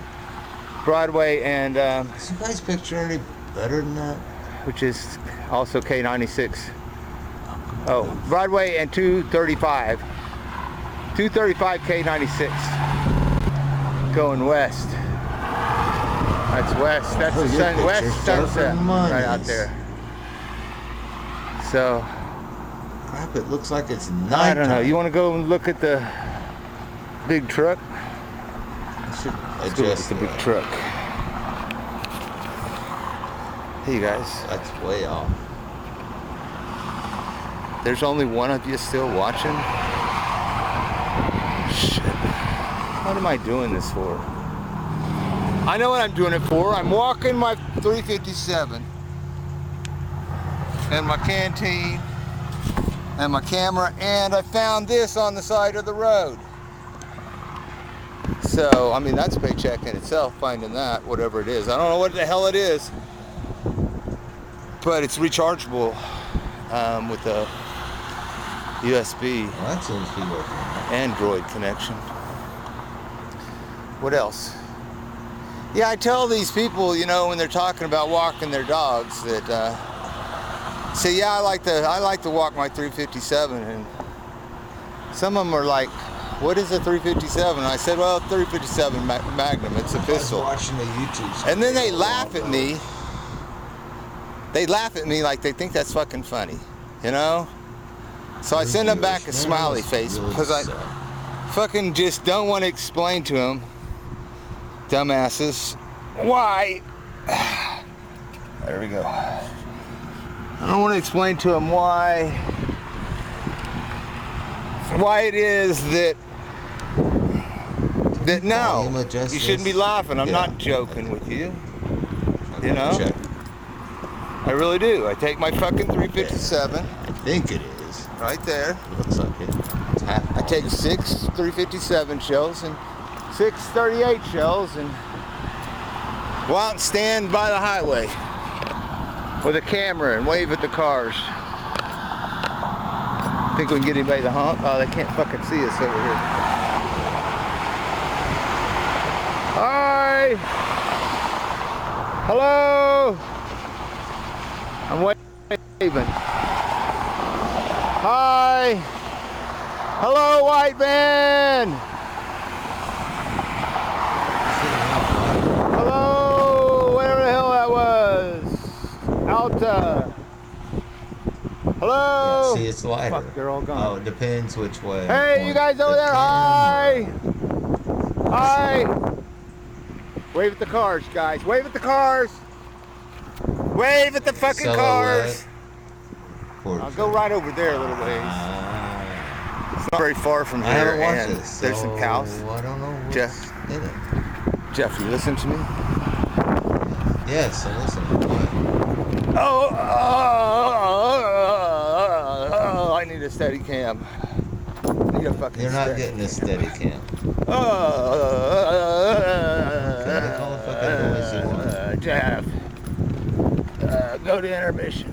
Broadway and Is you guys picture any better than that? which is also K96. Oh, Broadway and 235. 235 K96. Going west. That's west. That's the sun, west sunset right out there. So, Crap, it looks like it's nighttime. I don't know. You want to go and look at the big truck? I should Let's go look adjust at the big that. truck. Hey, you guys. That's way off. There's only one of you still watching? Shit. What am I doing this for? I know what I'm doing it for. I'm walking my 357 and my canteen and my camera, and I found this on the side of the road. So, I mean, that's a paycheck in itself, finding that, whatever it is. I don't know what the hell it is, but it's rechargeable with a USB Well, that seems to be working. Android connection. What else? Yeah, I tell these people, you know, when they're talking about walking their dogs, that say, yeah, I like to walk my 357, and some of them are like, what is a 357? And I said, well, 357 Magnum, it's a pistol. I was watching the YouTube. And then they laugh at me. They laugh at me like they think that's fucking funny, you know? So I send them back a smiley face because I fucking just don't want to explain to them, dumbasses, why. There we go. I don't want to explain to them why it is that no, you shouldn't be laughing. I'm not joking with you. You know? I really do. I take my fucking 357. I think it is. Right there. Looks like it. It's half. I take 6 357 shells and 6 38 shells and go out and stand by the highway with a camera and wave at the cars. Think we can get anybody to honk? Oh, they can't fucking see us over here. Hi! Hello. I'm waving. Hi. Hello, white man. Hello, whatever the hell that was. Alta. Hello. Yeah, see, it's lighter. Fuck, they're all gone. Oh, it depends which way. Hey, you guys over there. Hi. Hi. Wave at the cars, guys. Wave at the cars. Wave at the fucking cars. I'll go right over there a little ways. It's not very far from here. I haven't watched and this, there's some cows. I don't know what's Jeff. in it. Jeff, you listen to me? Yes, I listen. What? I need a steady cam. I need a fucking You're not getting a steady cam. Call the fucking noise you want. Jeff. Go to intermission.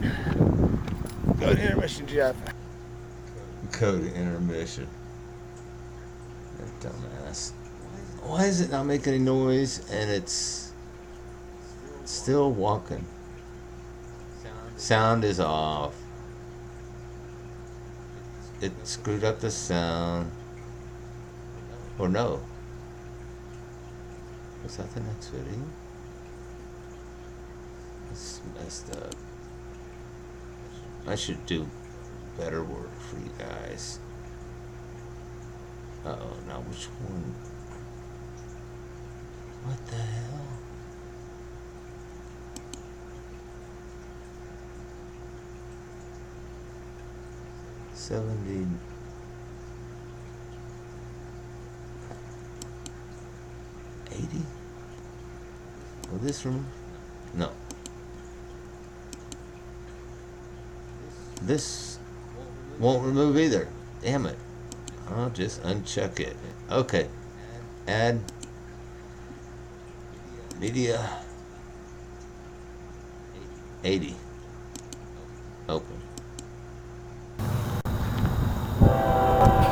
Go to intermission, Jeff. Go to intermission. That dumbass. Why is it not making any noise and it's still walking? Sound is off. It screwed up the sound. Or no. Was that the next video? It's messed up. I should do better work for you guys. Uh-oh, now which one? What the hell? $70. $80? Will this room? No. This won't remove either. Damn it. I'll just uncheck it. Okay. Add media 80. Open.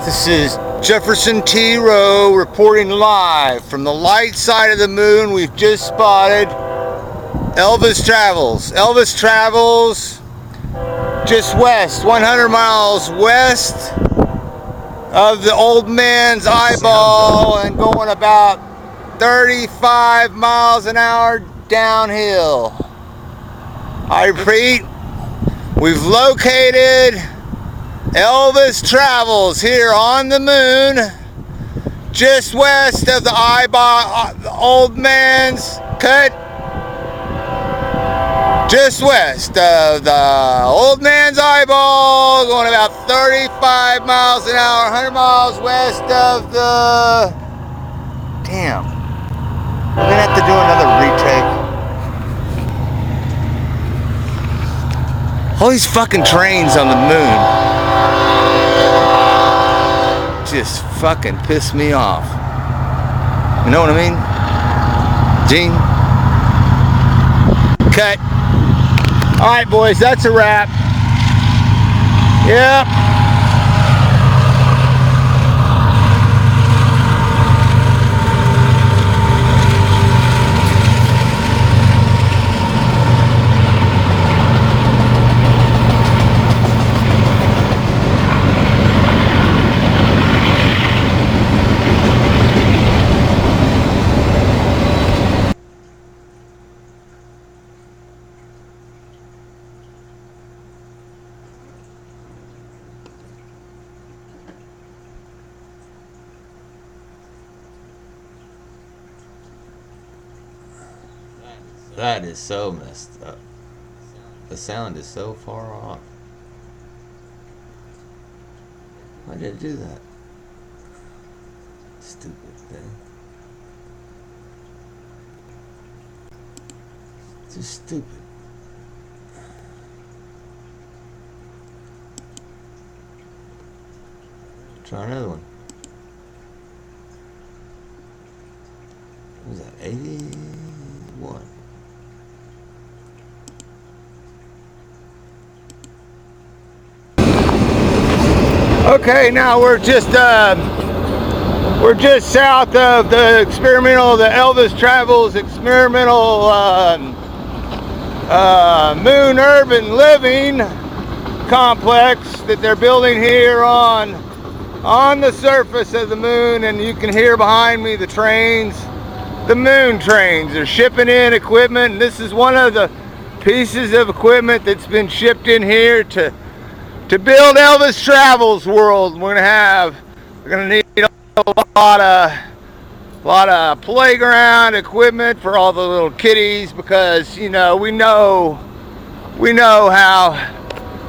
This is Jefferson T. Rowe reporting live from the light side of the moon. We've just spotted Elvis Travels. Elvis Travels just west, 100 miles west of the old man's eyeball and going about 35 miles an hour downhill. I repeat, we've located Elvis Travels here on the moon, just west of the eyeball, the old man's cut, just west of the old man's eyeball, going about 35 miles an hour, 100 miles west of the, damn, we're gonna have to do another retake. All these fucking trains on the moon just fucking piss me off. You know what I mean? Gene? Cut. Alright boys, that's a wrap. Yep. That is so messed up. The sound is so far off. Why did it do that? Stupid thing. Just stupid. Try another one. What was that? 81. Okay, now we're just south of the Elvis Travels experimental Moon Urban Living complex that they're building here on the surface of the moon. And you can hear behind me the trains, the moon trains. They're shipping in equipment, and this is one of the pieces of equipment that's been shipped in here to build Elvis Travels World. We're gonna need a lot of playground equipment for all the little kiddies, because we know how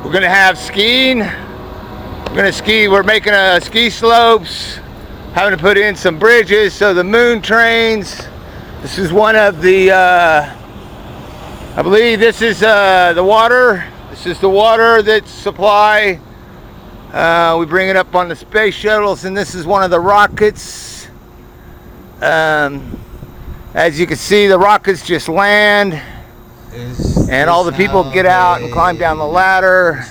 we're gonna have skiing. We're gonna ski. We're making ski slopes, having to put in some bridges. So the moon trains. This is one of the. I believe this is the water. This is the water that supply. We bring it up on the space shuttles, and this is one of the rockets. As you can see, the rockets just land, and all the people get out and climb down the ladder.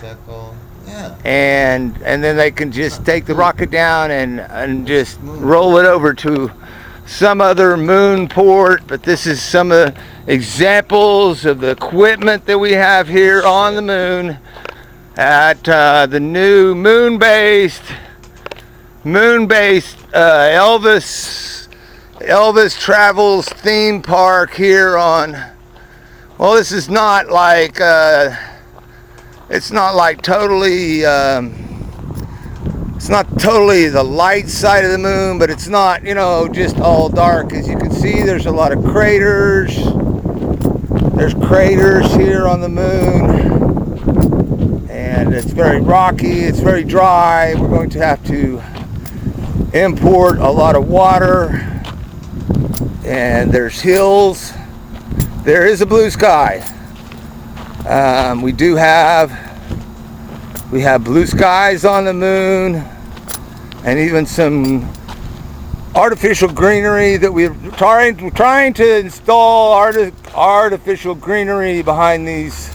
Yeah. And then they can just take the rocket down and just roll it over to some other moon port. But this is some of the examples of the equipment that we have here on the moon at the new moon-based Elvis Travels theme park here on. Well, this is not like it's not like totally. It's not totally the light side of the moon, but it's not, just all dark. As you can see, there's a lot of craters. There's craters here on the moon, and it's very rocky. It's very dry. We're going to have to import a lot of water, and there's hills. There is a blue sky. We have blue skies on the moon, and even some artificial greenery that we're trying to install artificial greenery behind these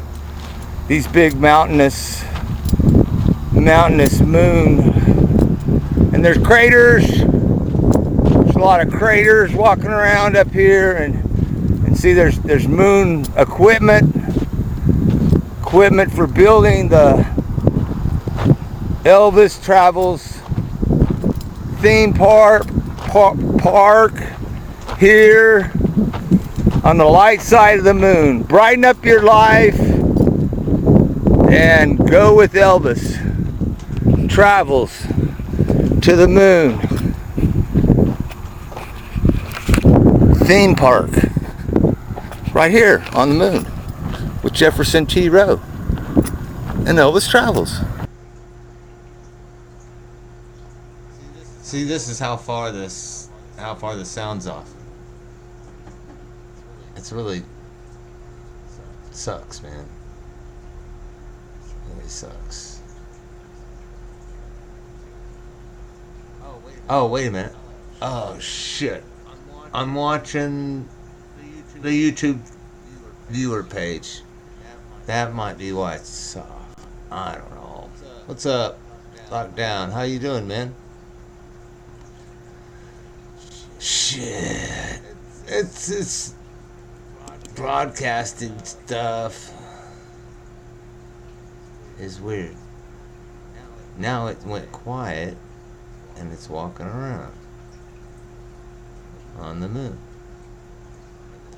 big mountainous moon. And there's craters. There's a lot of craters walking around up here, and see there's moon equipment for building the Elvis Travels theme park here on the light side of the moon. Brighten up your life and go with Elvis Travels to the moon theme park right here on the moon with Jefferson T. Rowe and Elvis Travels. See, this is how far the sound's off. It's really sucks, man. It really sucks. Oh, wait a minute. Oh, shit. I'm watching the YouTube viewer page. That might be why it's soft. I don't know. What's up, Lockdown? How you doing, man? Shit. It's broadcasting stuff is weird. Now it went quiet, and it's walking around on the moon,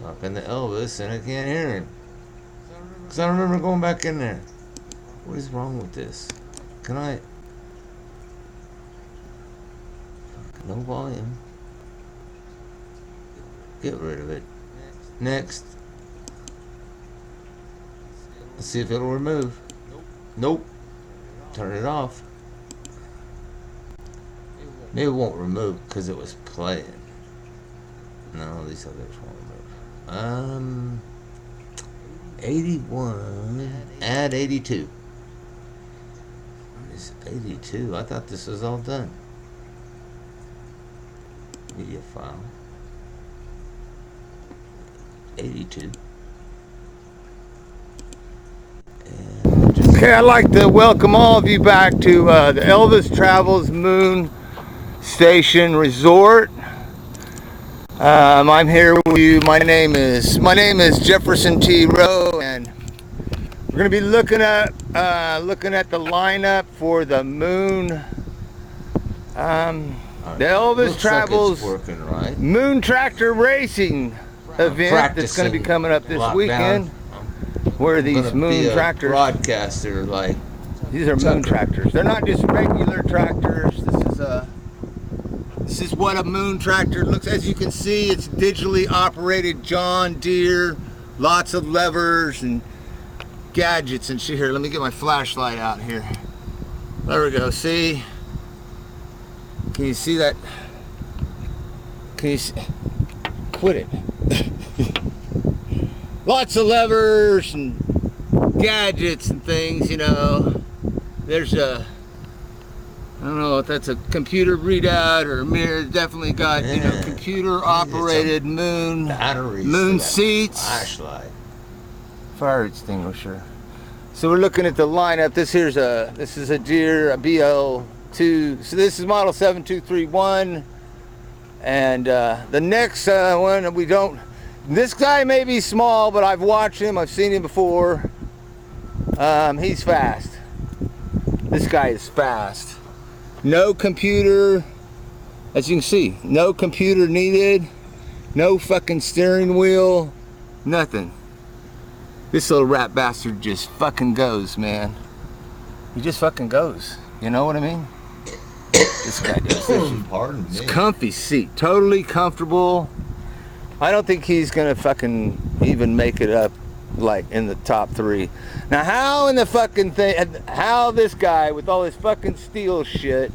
talking to Elvis, and I can't hear him. Because I remember going back in there. What is wrong with this? Can I... No volume. Get rid of it. Next. Let's see if it'll remove. Nope. Turn it off. Maybe it won't remove because it was playing. No, these others won't remove. 81. Add 82. It's 82. I thought this was all done. Media file. 82. Okay, I'd like to welcome all of you back to the Elvis Travels Moon Station Resort. I'm here with you. My name is Jefferson T. Rowe, and we're gonna be looking at the lineup for the Moon. The Elvis Travels working right. Moon Tractor Racing event that's going to be coming up this weekend. Where these Moon Tractors? Broadcaster, like these are Moon Tractors. They're not just regular tractors. This is what a Moon Tractor looks. As you can see, it's digitally operated John Deere. Lots of levers and gadgets and shit. Here, let me get my flashlight out here. There we go. See? Can you see that? Can you see? Quit it. Lots of levers and gadgets and things, you know. There's I don't know if that's a computer readout or a mirror. Definitely got, you know, computer operated moon seats. Flashlight. Fire extinguisher. So we're looking at the lineup. This is a Deere, a BL2. So this is model 7231. And the next one, we don't, this guy may be small, but I've watched him, I've seen him before. He's fast. This guy is fast. No computer, as you can see, no computer needed, no fucking steering wheel, nothing. This little rat bastard just fucking goes, man. He just fucking goes. You know what I mean? This guy does. Pardon me. It's a comfy seat, totally comfortable. I don't think he's gonna fucking even make it up like in the top 3. Now how in the fucking thing, how this guy with all his fucking steel shit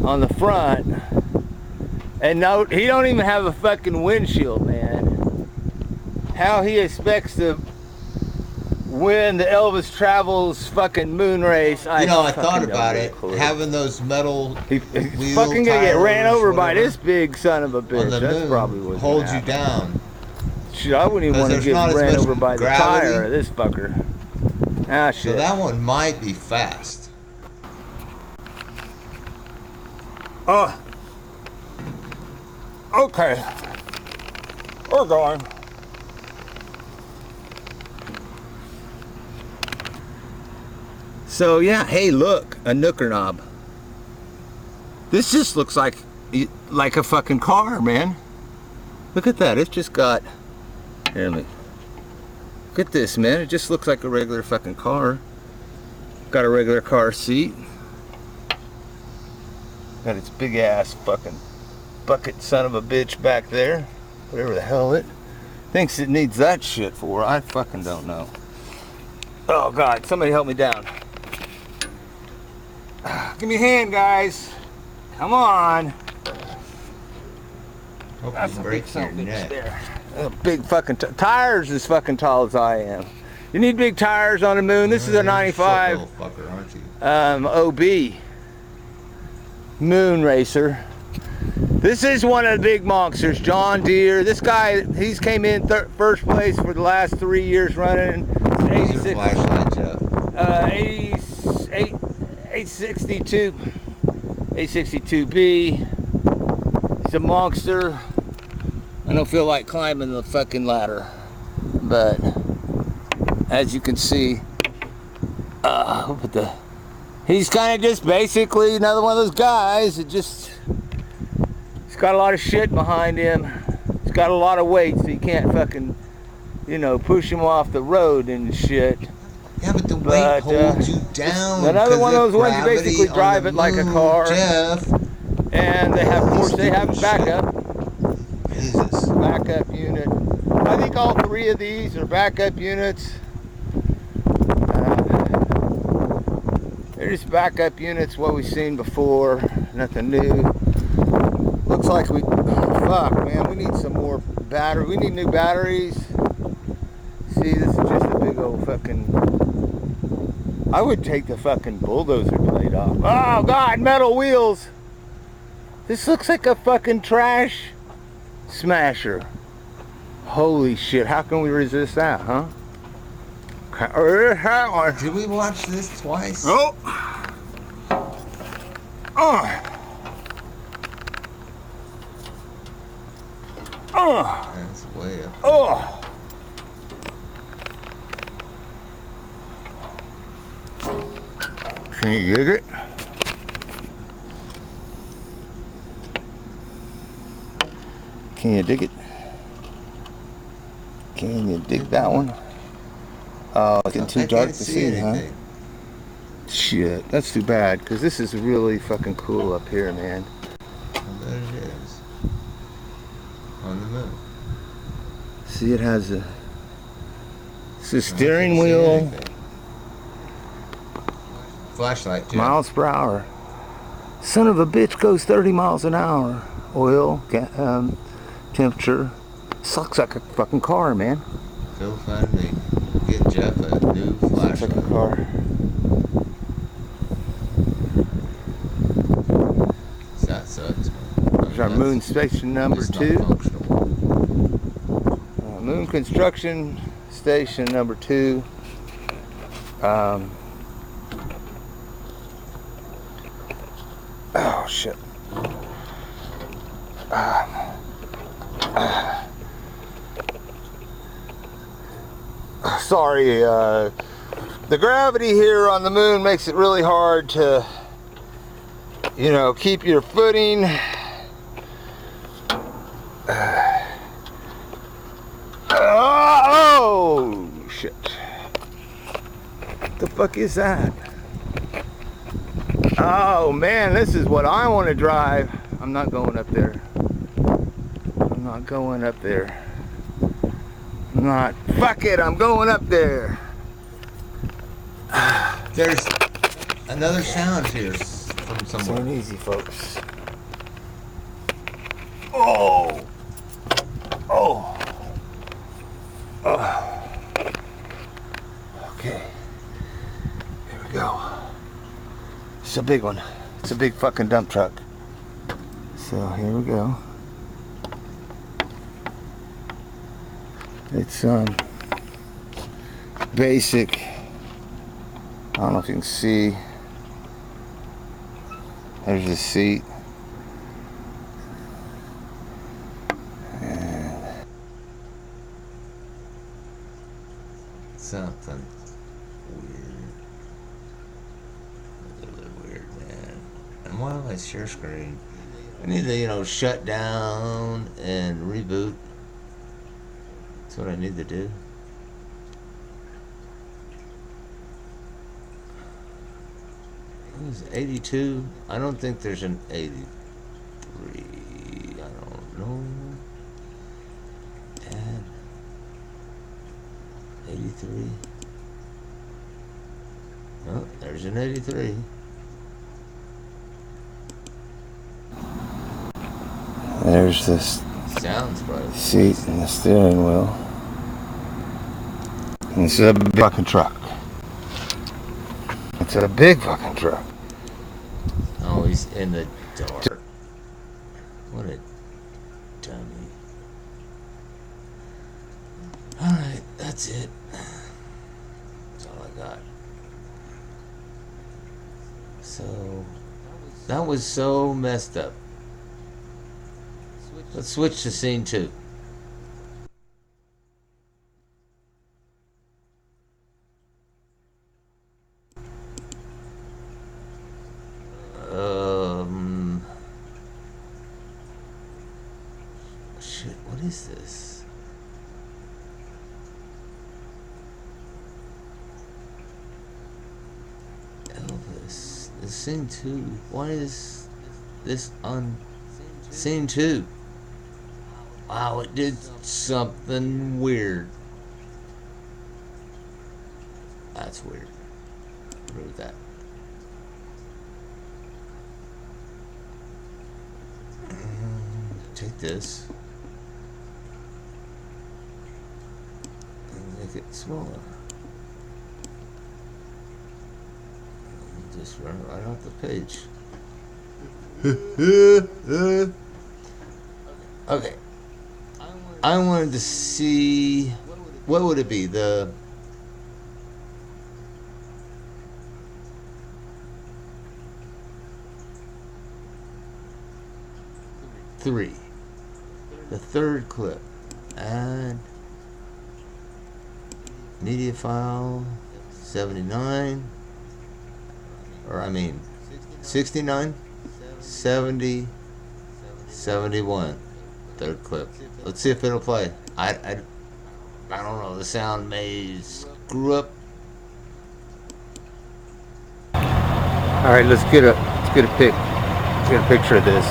on the front, and no, he don't even have a fucking windshield, man. How he expects to win the Elvis Travels fucking moon race. You know, I thought about it, having those metal he's fucking gonna get ran over by this big son of a bitch. That's probably what's holds you down. Shit, I wouldn't even want to get ran over by the tire of this fucker. Ah, shit. So that one might be fast. Okay. We're going. So yeah, hey, look, a nooker knob. This just looks like a fucking car, man. Look at that. It's just got. Here, let me. Look at this, man. It just looks like a regular fucking car. Got a regular car seat. Got its big ass fucking bucket son of a bitch back there. Whatever the hell it thinks it needs that shit for. I fucking don't know. Oh God, somebody help me down. Give me a hand, guys. Come on. That's a big son of a bitch there. A big fucking tires as fucking tall as I am. You need big tires on the moon. This is a 95 fucker, aren't you? OB moon racer. This is one of the big monsters, John Deere. This guy, he's came in first place for the last 3 years running. 86, flashlight, Jeff. 862B. He's a monster. I don't feel like climbing the fucking ladder, but as you can see, he's kind of just basically another one of those guys that just, he's got a lot of shit behind him. He's got a lot of weight, so you can't fucking, you know, push him off the road and shit. Yeah, but the weight holds you down. Another one of those ones you basically drive it like a car. Jeff. And they have, of course, they have backup. Jesus. Backup unit. I think all 3 of these are backup units. They're just backup units, what we've seen before. Nothing new. Looks like fuck, man, we need some more battery. We need new batteries. See, this is just a big old fucking. I would take the fucking bulldozer blade off. Oh God, metal wheels. This looks like a fucking trash smasher. Holy shit, how can we resist that, huh? Did we watch this twice? Oh. That's way up. Oh! Can you dig it? Can you dig it? Can you dig that one? Oh, it's getting too dark to see, huh? Shit, that's too bad, because this is really fucking cool up here, man. I bet it is. On the moon. See, it has a steering wheel. Flashlight, too. Miles per hour. Son of a bitch goes 30 miles an hour. Oil, temperature. Sucks like a fucking car, man. Phil found me. Get Jeff a new flashlight. Sucks like a car. That sucks, man. There's our moon station number 2. Moon construction station number 2. Oh shit. Sorry, the gravity here on the moon makes it really hard to, you know, keep your footing. Oh shit. What the fuck is that? Oh man, this is what I want to drive. I'm not going up there. I'm not going up there. I'm not. Fuck it, I'm going up there. There's another sound here from somewhere. This ain't easy, folks. Oh. Oh. Oh. Okay. Here we go. It's a big one. It's a big fucking dump truck. So here we go. It's basic. I don't know if you can see. There's the seat. And something weird. Really weird, man. And why am I share screen? I need to, you know, shut down and reboot. That's what I need to do. It was 82. I don't think there's an 83. I don't know. And 83. Oh, there's an 83. there's this Sounds bright. seat and the steering wheel. And this is a big fucking truck. It's a big fucking truck. Oh, he's in the dark. What a dummy. Alright, that's it. That's all I got. So, that was so messed up. Let's switch to scene 2. Shit, what is this? Elvis. It's scene 2. Why is this on scene 2? Wow, it did something weird. That's weird. Remove that. Take this and make it smaller. And just run it right off the page. Okay. I wanted to see, what would it be? The the third clip. Add media file 79, or I mean 69, 70, 71. Third clip. Let's see if it'll play. I don't know. The sound may screw up. All right, let's get a picture of this.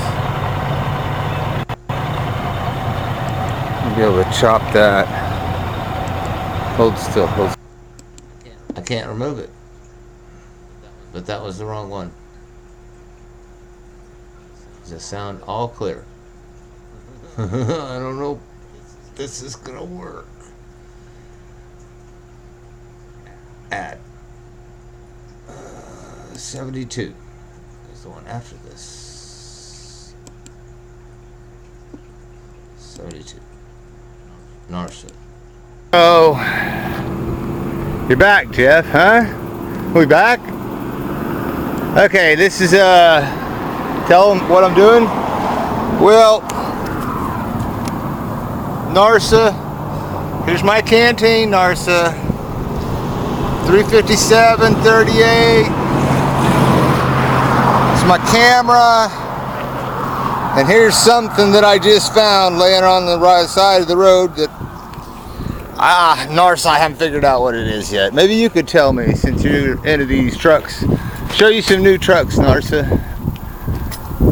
Be able to chop that. Hold still. I can't remove it, but that was the wrong one. Does it sound all clear? I don't know if this is gonna work. Add 72 is the one after this. 72. Narsa. Oh, you're back, Jeff, huh? We back? Okay, this is tell them what I'm doing. Well, Narsa, here's my canteen, Narsa. 357, 38. It's my camera. And here's something that I just found laying on the right side of the road that, Narsa, I haven't figured out what it is yet. Maybe you could tell me since you're into these trucks. Show you some new trucks, Narsa.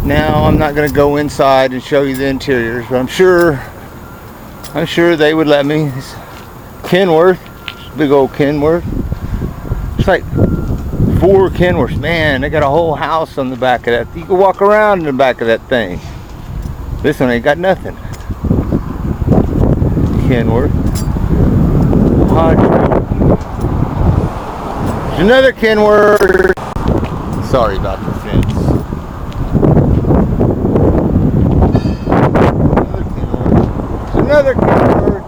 Now, I'm not going to go inside and show you the interiors, but I'm sure they would let me. It's Kenworth, big old Kenworth. It's like 4 Kenworths. Man, they got a whole house on the back of that. You can walk around in the back of that thing. This one ain't got nothing. Kenworth. There's another Kenworth. Sorry about the fence. Another Kenworth.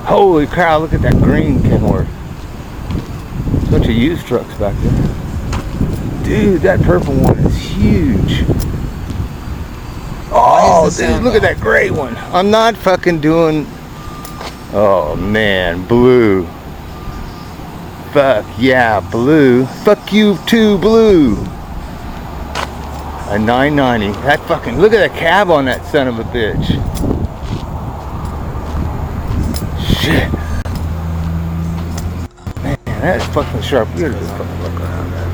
Holy cow, look at that green Kenworth. Bunch of used trucks back there. Dude, that purple one is huge. Oh, dude, look at that gray one. I'm not fucking doing... Oh, man, blue. Fuck, yeah, blue. Fuck you too, blue. A 990. That fucking... Look at the cab on that son of a bitch. Shit. Man, that's fucking sharp. Look at this fucking look around that.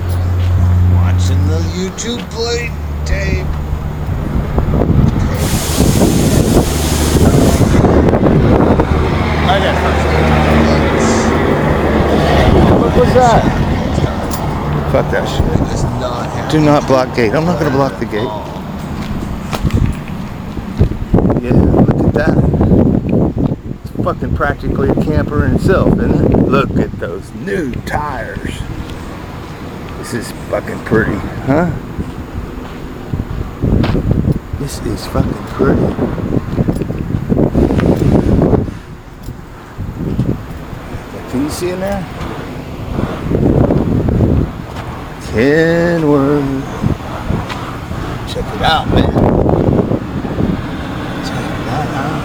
Watching the YouTube play tape. I got something. Look, what's that? Fuck that shit. Do not block gate. I'm not gonna block the gate. Yeah, look at that. It's fucking practically a camper in itself, isn't it? Look at those new tires. This is fucking pretty, huh? This is fucking pretty. Can you see in there? Kenworth. Check it out, man. Check that out.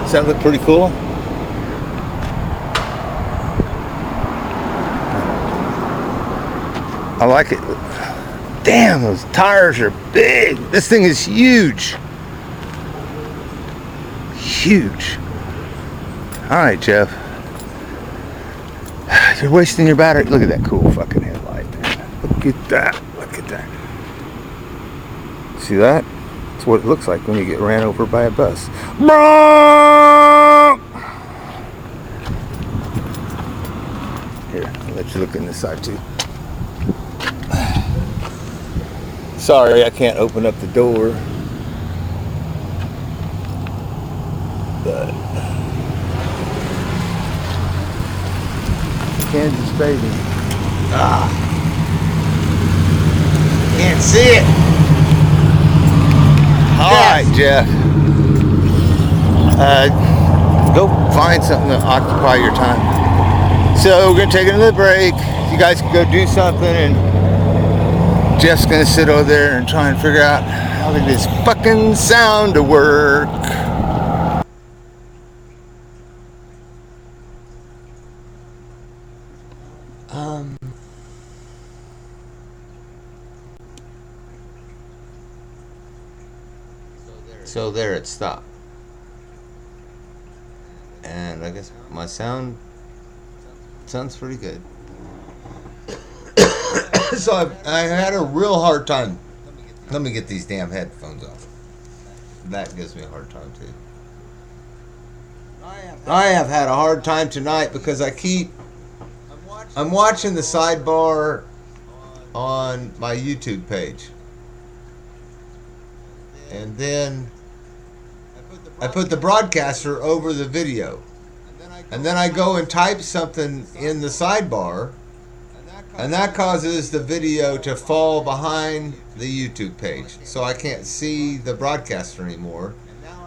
Does that look pretty cool? I like it. Damn, those tires are big. This thing is huge. Huge. All right, Jeff. You're wasting your battery. Look at that cool fucking headlight, man. Look at that. Look at that. See that? That's what it looks like when you get ran over by a bus. Here, I'll let you look in this side too. Sorry, I can't open up the door. But Kansas baby. Can't see it. All right, Jeff. Go find something to occupy your time. So we're gonna take another break. You guys can go do something and Jeff's gonna sit over there and try and figure out how to get this fucking sound to work. So there it stopped. And I guess my sound sounds pretty good. So I had a real hard time. Let me get these damn headphones off. That gives me a hard time too. I have had a hard time tonight because I'm watching the sidebar on my YouTube page. And then I put the broadcaster over the video. And then I go and type something in the sidebar, and that causes the video to fall behind the YouTube page. So I can't see the broadcaster anymore.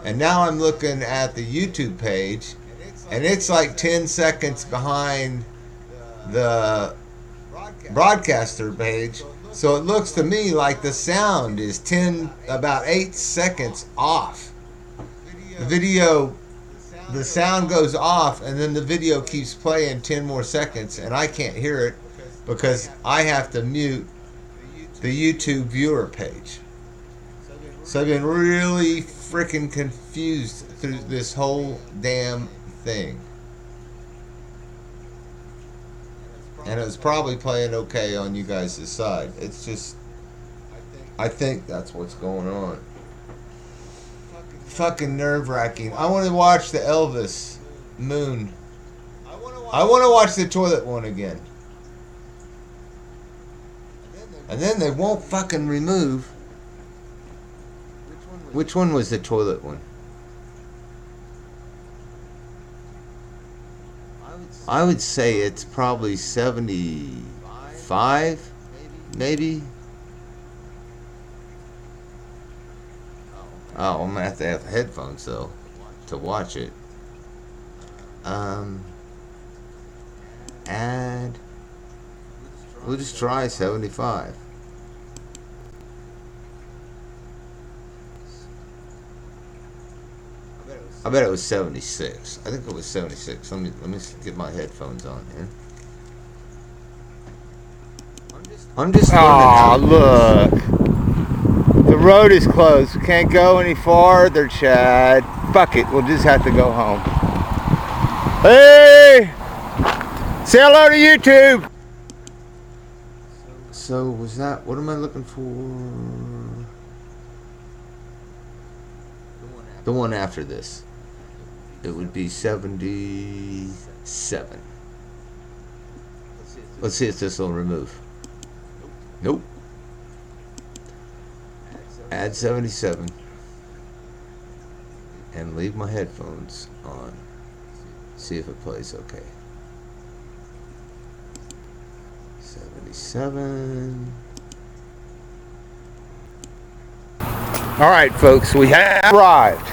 And now I'm looking at the YouTube page, and it's like 10 seconds behind the broadcaster page. So it looks to me like the sound is about 8 seconds off. The sound goes off, and then the video keeps playing 10 more seconds, and I can't hear it because I have to mute the YouTube viewer page. So I've been really freaking confused through this whole damn thing. And it was probably playing okay on you guys' side. It's just, I think that's what's going on. Fucking nerve-wracking. I want to watch the Elvis Moon. I want to watch the toilet one again. And then they won't fucking remove. Which one was the toilet one? I would say it's probably 75, maybe. Oh, I'm gonna have to have headphones though to watch it. Add. We'll just try 75. I bet it was 76. I think it was 76. Let me get my headphones on here. I'm just Oh, look. The road is closed. We can't go any farther, Chad. Fuck it. We'll just have to go home. Hey! Say hello to YouTube! So, was that... What am I looking for? The one after this. It would be 77. Let's see if this will remove. Nope. Add 77. And leave my headphones on. See if it plays okay. 77. Alright, folks, we have arrived.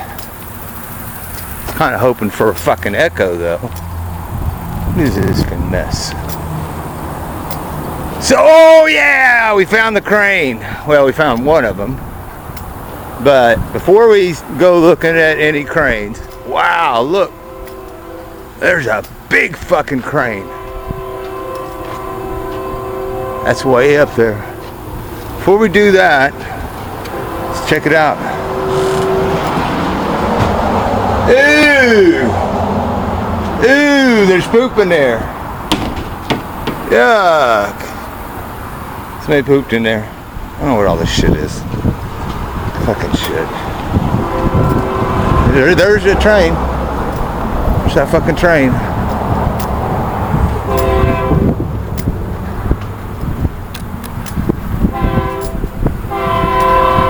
Kind of hoping for a fucking echo, though. This is a mess. So, oh yeah, we found the crane. Well, we found one of them. But before we go looking at any cranes, wow, look. There's a big fucking crane. That's way up there. Before we do that, let's check it out. Ooh! Ooh, there's poop in there. Yuck. Somebody pooped in there. I don't know where all this shit is. Fucking shit. There's a train. There's that fucking train.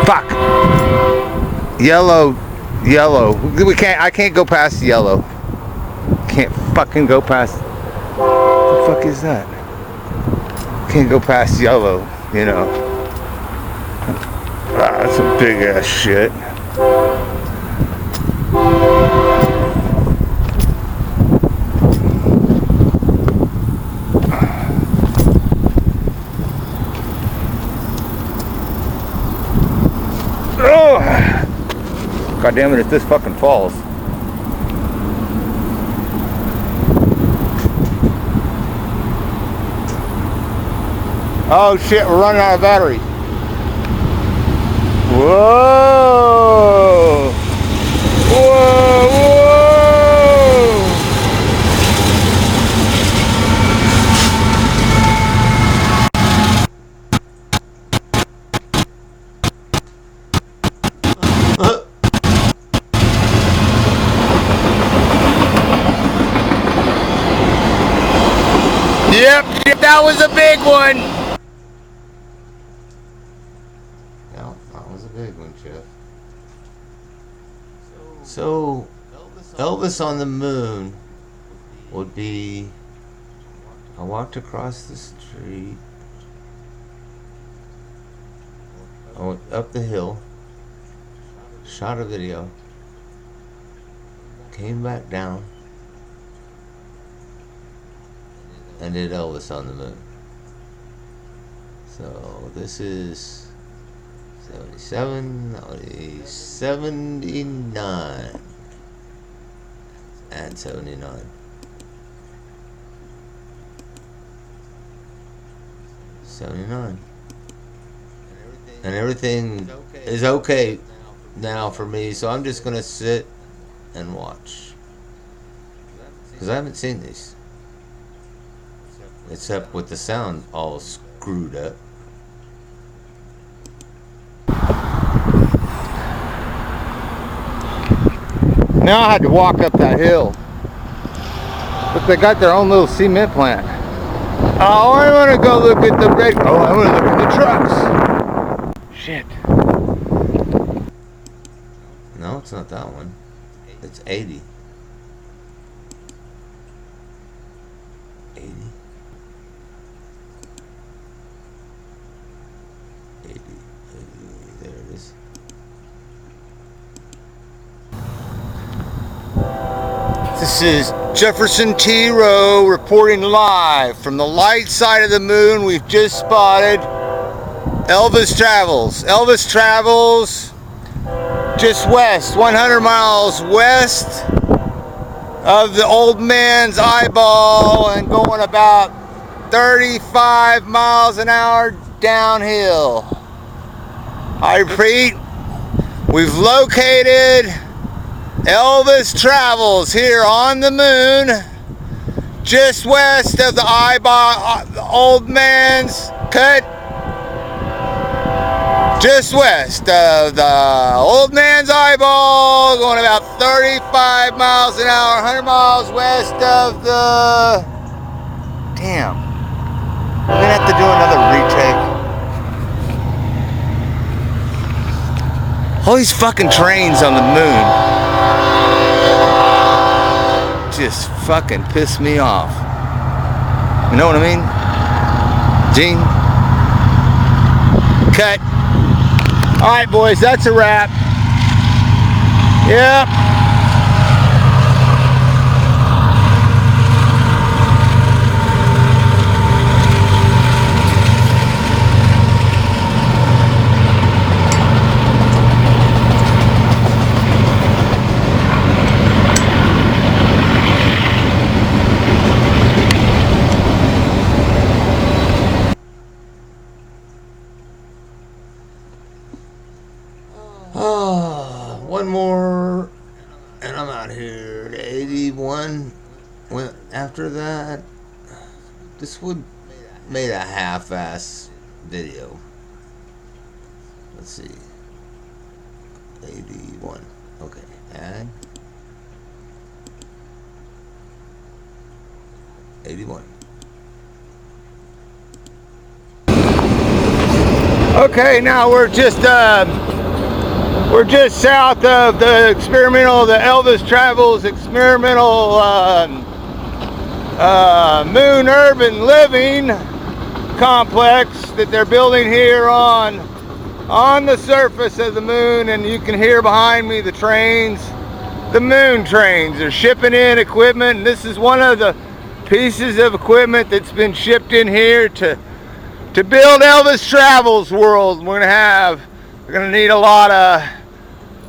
Fuck. Yellow. I can't go past yellow. Can't fucking go past. What the fuck is that? Can't go past yellow, you know. That's some big ass shit. God damn it, if this fucking falls. Oh shit, we're running out of battery. Whoa! Whoa! Whoa! Yep, that was a big one. No, that was a big one, Jeff. So, Elvis on the moon would be, I walked across the street, I went up the hill, shot a video, came back down, and did Elvis on the moon. So this is 77, 79, and 79. And everything is okay now for me, so I'm just gonna sit and watch, because I haven't seen these, except with the sound all screwed up. Now I had to walk up that hill. But they got their own little cement plant. Oh, I want to go look at the red. Oh, I want to look at the trucks. Shit. No, it's not that one. It's 80. 80. 80. 80. There it is. This is Jefferson T. Rowe reporting live from the light side of the moon. We've just spotted Elvis Travels. Elvis Travels just west, 100 miles west of the old man's eyeball and going about 35 miles an hour downhill. I repeat, we've located Elvis Travels here on the moon, just west of the eyeball, the old man's cut, just west of the old man's eyeball, going about 35 miles an hour, 100 miles west of the, damn, we're gonna have to do another retake. All these fucking trains on the moon just fucking piss me off. You know what I mean? Gene? Cut. Alright boys, that's a wrap. Yep. One more, and I'm out here. 81 went after that. This would made a half-ass video. Let's see. 81. Okay, add 81. Okay, now we're just south of the Elvis Travels experimental moon urban living complex that they're building here on the surface of the moon, and you can hear behind me the trains, the moon trains. They're shipping in equipment, and this is one of the pieces of equipment that's been shipped in here to build Elvis Travels World. We're gonna need a lot of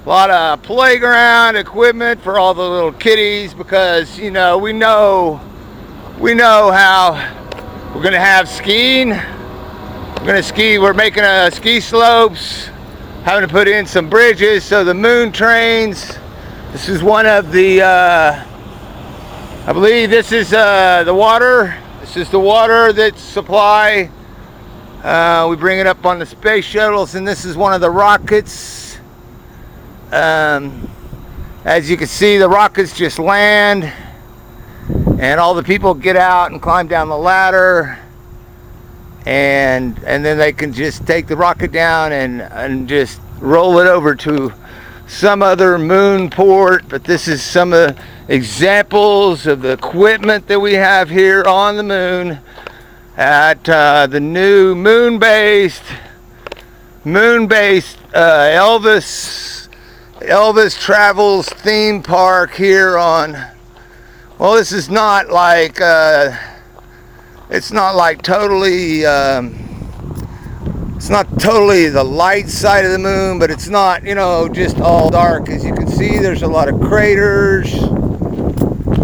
A lot of playground equipment for all the little kiddies, because you know we know how we're gonna have skiing. We're gonna ski. We're making ski slopes, having to put in some bridges. So the moon trains. This is one of the. I believe this is the water. This is the water that supply. We bring it up on the space shuttles, and this is one of the rockets. As you can see, the rockets just land, and all the people get out and climb down the ladder, and then they can just take the rocket down and just roll it over to some other moon port. But this is some of the examples of the equipment that we have here on the moon at the new moon-based Elvis Travels theme park here on. Well, this is not like it's not like totally it's not totally the light side of the moon, but it's not, you know, just all dark. As you can see, there's a lot of craters.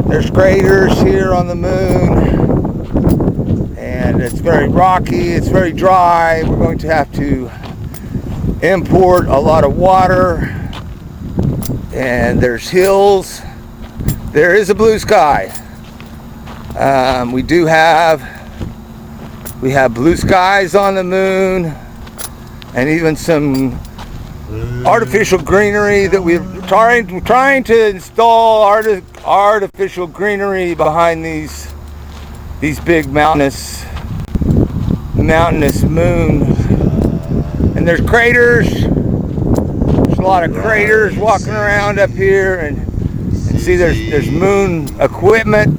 There's craters here on the moon, and it's very rocky, it's very dry. We're going to have to import a lot of water, and there's hills. There is a blue sky. We have blue skies on the moon, and even some artificial greenery that we're trying to install artificial greenery behind these big mountainous moon. And there's craters. There's a lot of craters walking around up here, and see there's moon equipment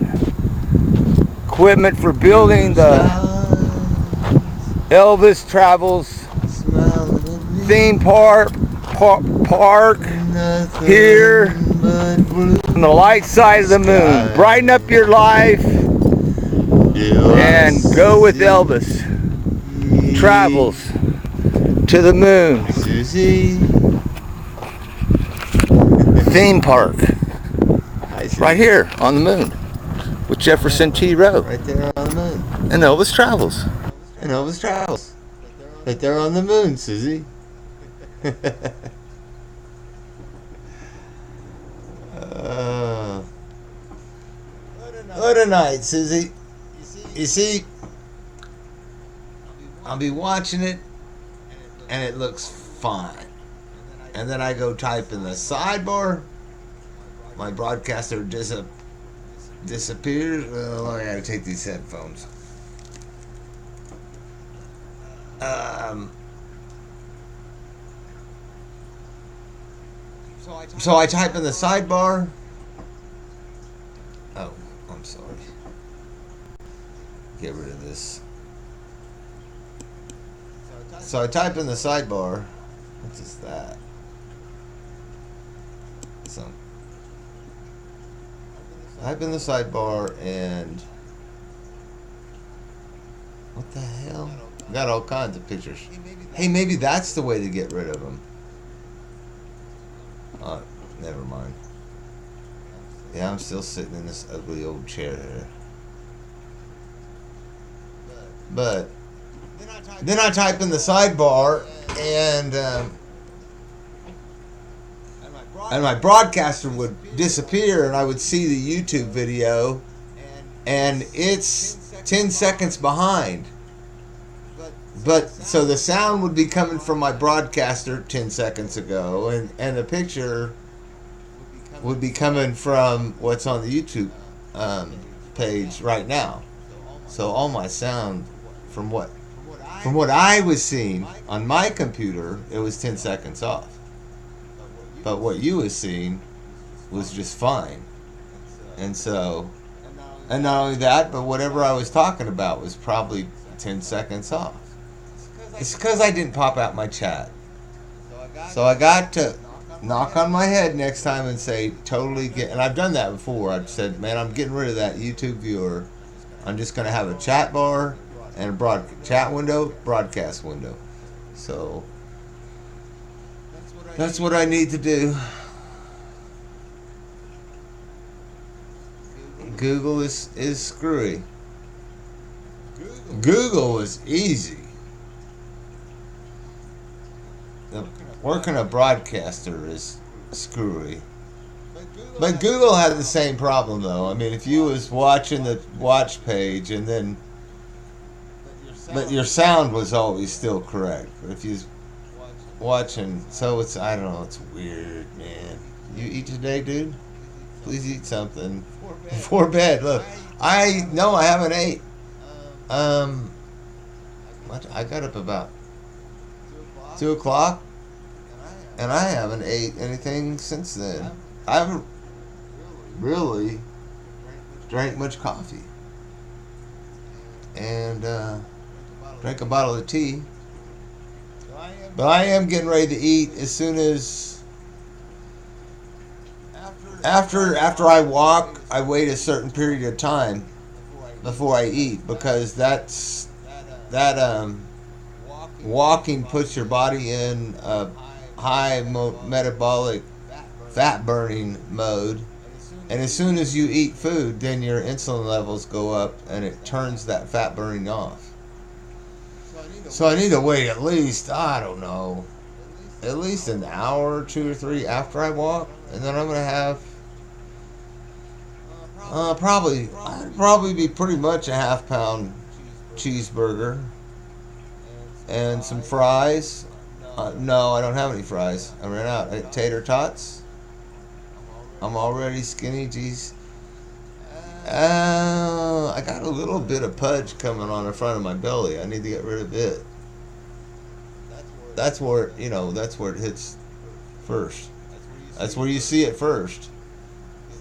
for building the Elvis Travels theme park here on the light side of the moon. Brighten up your life and go with Elvis Travels to the moon theme park, right here on the moon with Jefferson T. Rowe. Right there on the moon. And Elvis Travels. And Elvis Travels. Right there on the moon, Susie. What a night, Susie. You see, I'll be watching it, and it looks fine. And then I go type in the sidebar. My broadcaster disappears. Well, I gotta take these headphones. So I type in the sidebar. Oh, I'm sorry. Get rid of this. So I type in the sidebar. What is that? So type in the sidebar, and what the hell? Got all kinds of pictures. Hey, maybe that's the way to get rid of them. Oh, never mind. Yeah, I'm still sitting in this ugly old chair here. But then I type in the sidebar, and my broadcaster would disappear, and I would see the YouTube video, and it's 10 seconds behind. But so the sound would be coming from my broadcaster 10 seconds ago, and the picture would be coming from what's on the YouTube page right now. So all my sound from what I was seeing on my computer, it was 10 seconds off. But what you was seeing was just fine. And so, and not only that, but whatever I was talking about was probably 10 seconds off. It's because I didn't pop out my chat. So I got to knock on my head next time and say, totally get, and I've done that before. I've said, man, I'm getting rid of that YouTube viewer. I'm just going to have a chat bar and a chat window, broadcast window. So That's what I need to do. Google is screwy. Google is easy. The, working a broadcaster is screwy. But Google had the same problem though. I mean, if you was watching the watch page and then, but your sound was always still correct. But if you was watching, so it's I don't know, it's weird, man. You eat today, dude? Please eat something before bed. Look, I no, I haven't ate. Um, I got up about 2 o'clock, and I haven't ate anything since then. I haven't really drank much coffee, and drank a bottle of tea. But I am getting ready to eat as soon as after I walk. I wait a certain period of time before I eat because that walking puts your body in a high metabolic fat burning mode, and as soon as you eat food, then your insulin levels go up and it turns that fat burning off. So I need to wait at least, I don't know, at least an hour or 2 or 3 after I walk, and then I'm gonna have I'd probably be pretty much a half-pound cheeseburger and some fries. No, I don't have any fries. I ran out. I had tater tots. I'm already skinny. Geez. I got a little bit of pudge coming on the front of my belly. I need to get rid of it. That's where that's where it hits first. That's where you see it first,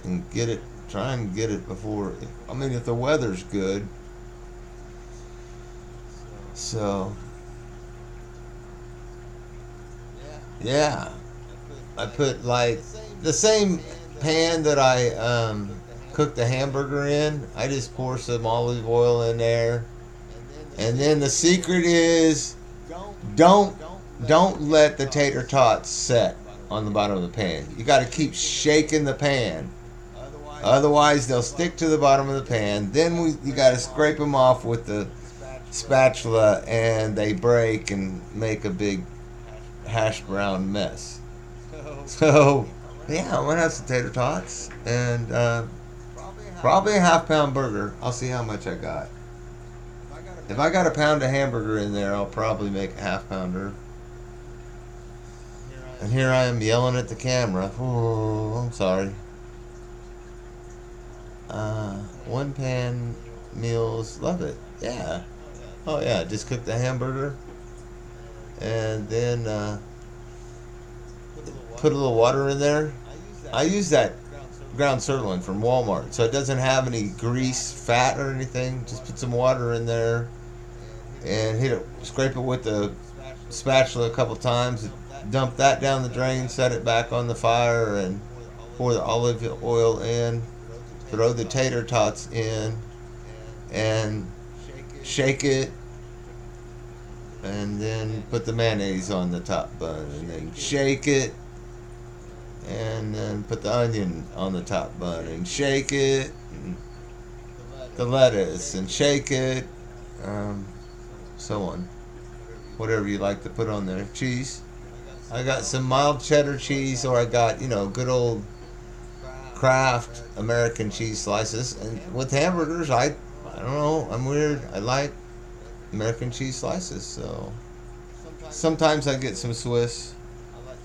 and get it. Try and get it before. I mean, if the weather's good. So yeah, I put like the same pan that I cooked the hamburger in. I just pour some olive oil in there, and then the secret is don't don't let the tater tots set on the bottom of the pan. You got to keep shaking the pan. Otherwise, they'll stick to the bottom of the pan. Then you got to scrape them off with the spatula, and they break and make a big hash brown mess. So, yeah, I'm gonna have some tater tots and probably a half-pound burger. I'll see how much I got. If I got a pound of hamburger in there, I'll probably make a half-pounder. And here I am yelling at the camera. Oh, I'm sorry. One pan meals, love it. Yeah. Oh yeah, just cook the hamburger and then put a little water in there. I use that ground sirloin from Walmart, so it doesn't have any grease, fat, or anything. Just put some water in there and scrape it with the spatula a couple times. Dump that down the drain, set it back on the fire, and pour the olive oil in. Throw the tater tots in and shake it, and then put the mayonnaise on the top bun, and then shake it, and then put the onion on the top bun, and shake it, and the lettuce, and shake it, so on. Whatever you like to put on there. Cheese. I got some mild cheddar cheese, or I got, good old Kraft American cheese slices. And with hamburgers, I don't know, I'm weird. I like American cheese slices, so sometimes I get some Swiss.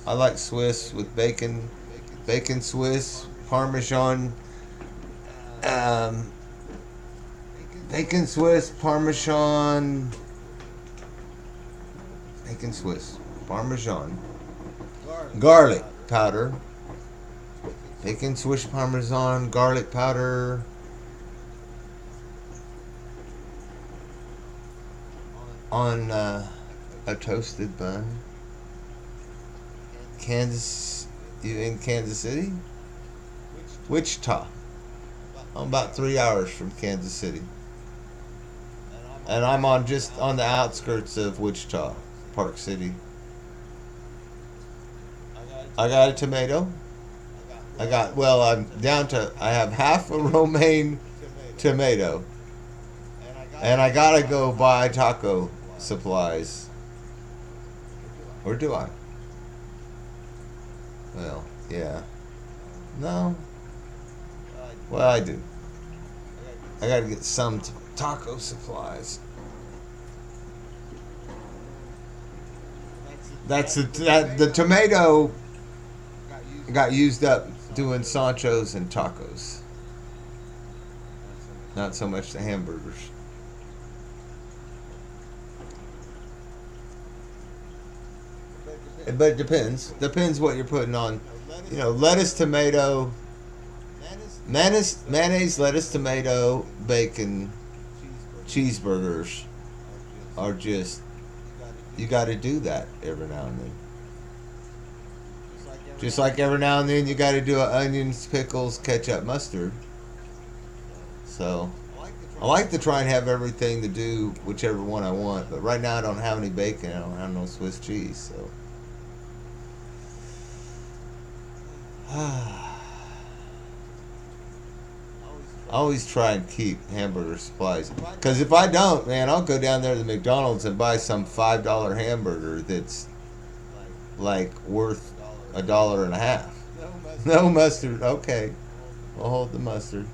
I like Swiss with bacon, Swiss, Parmesan, bacon Swiss, Parmesan, bacon Swiss, Parmesan, garlic powder, bacon Swiss Parmesan, garlic powder, on a toasted bun. You in Kansas City? Wichita. I'm about 3 hours from Kansas City. And I'm just on the outskirts of Wichita, Park City. I got a tomato. Well, I'm down to, I have half a romaine tomato. And I gotta go buy taco supplies. Or do I? Well, yeah. No. Well, I do. I gotta get some taco supplies. The tomato got used up doing Sanchos and tacos. Not so much the hamburgers. But it depends. Depends what you're putting on. You know, lettuce, tomato, mayonnaise, lettuce, tomato, bacon, cheeseburgers are just, you got to do that every now and then. Just like every now and then you got to do onions, pickles, ketchup, mustard. So I like to try and have everything to do whichever one I want. But right now I don't have any bacon. I don't have no Swiss cheese. So I always try and keep hamburger supplies. Because if I don't, man, I'll go down there to the McDonald's and buy some $5 hamburger that's like worth $1.50. No mustard. Okay, we'll hold the mustard.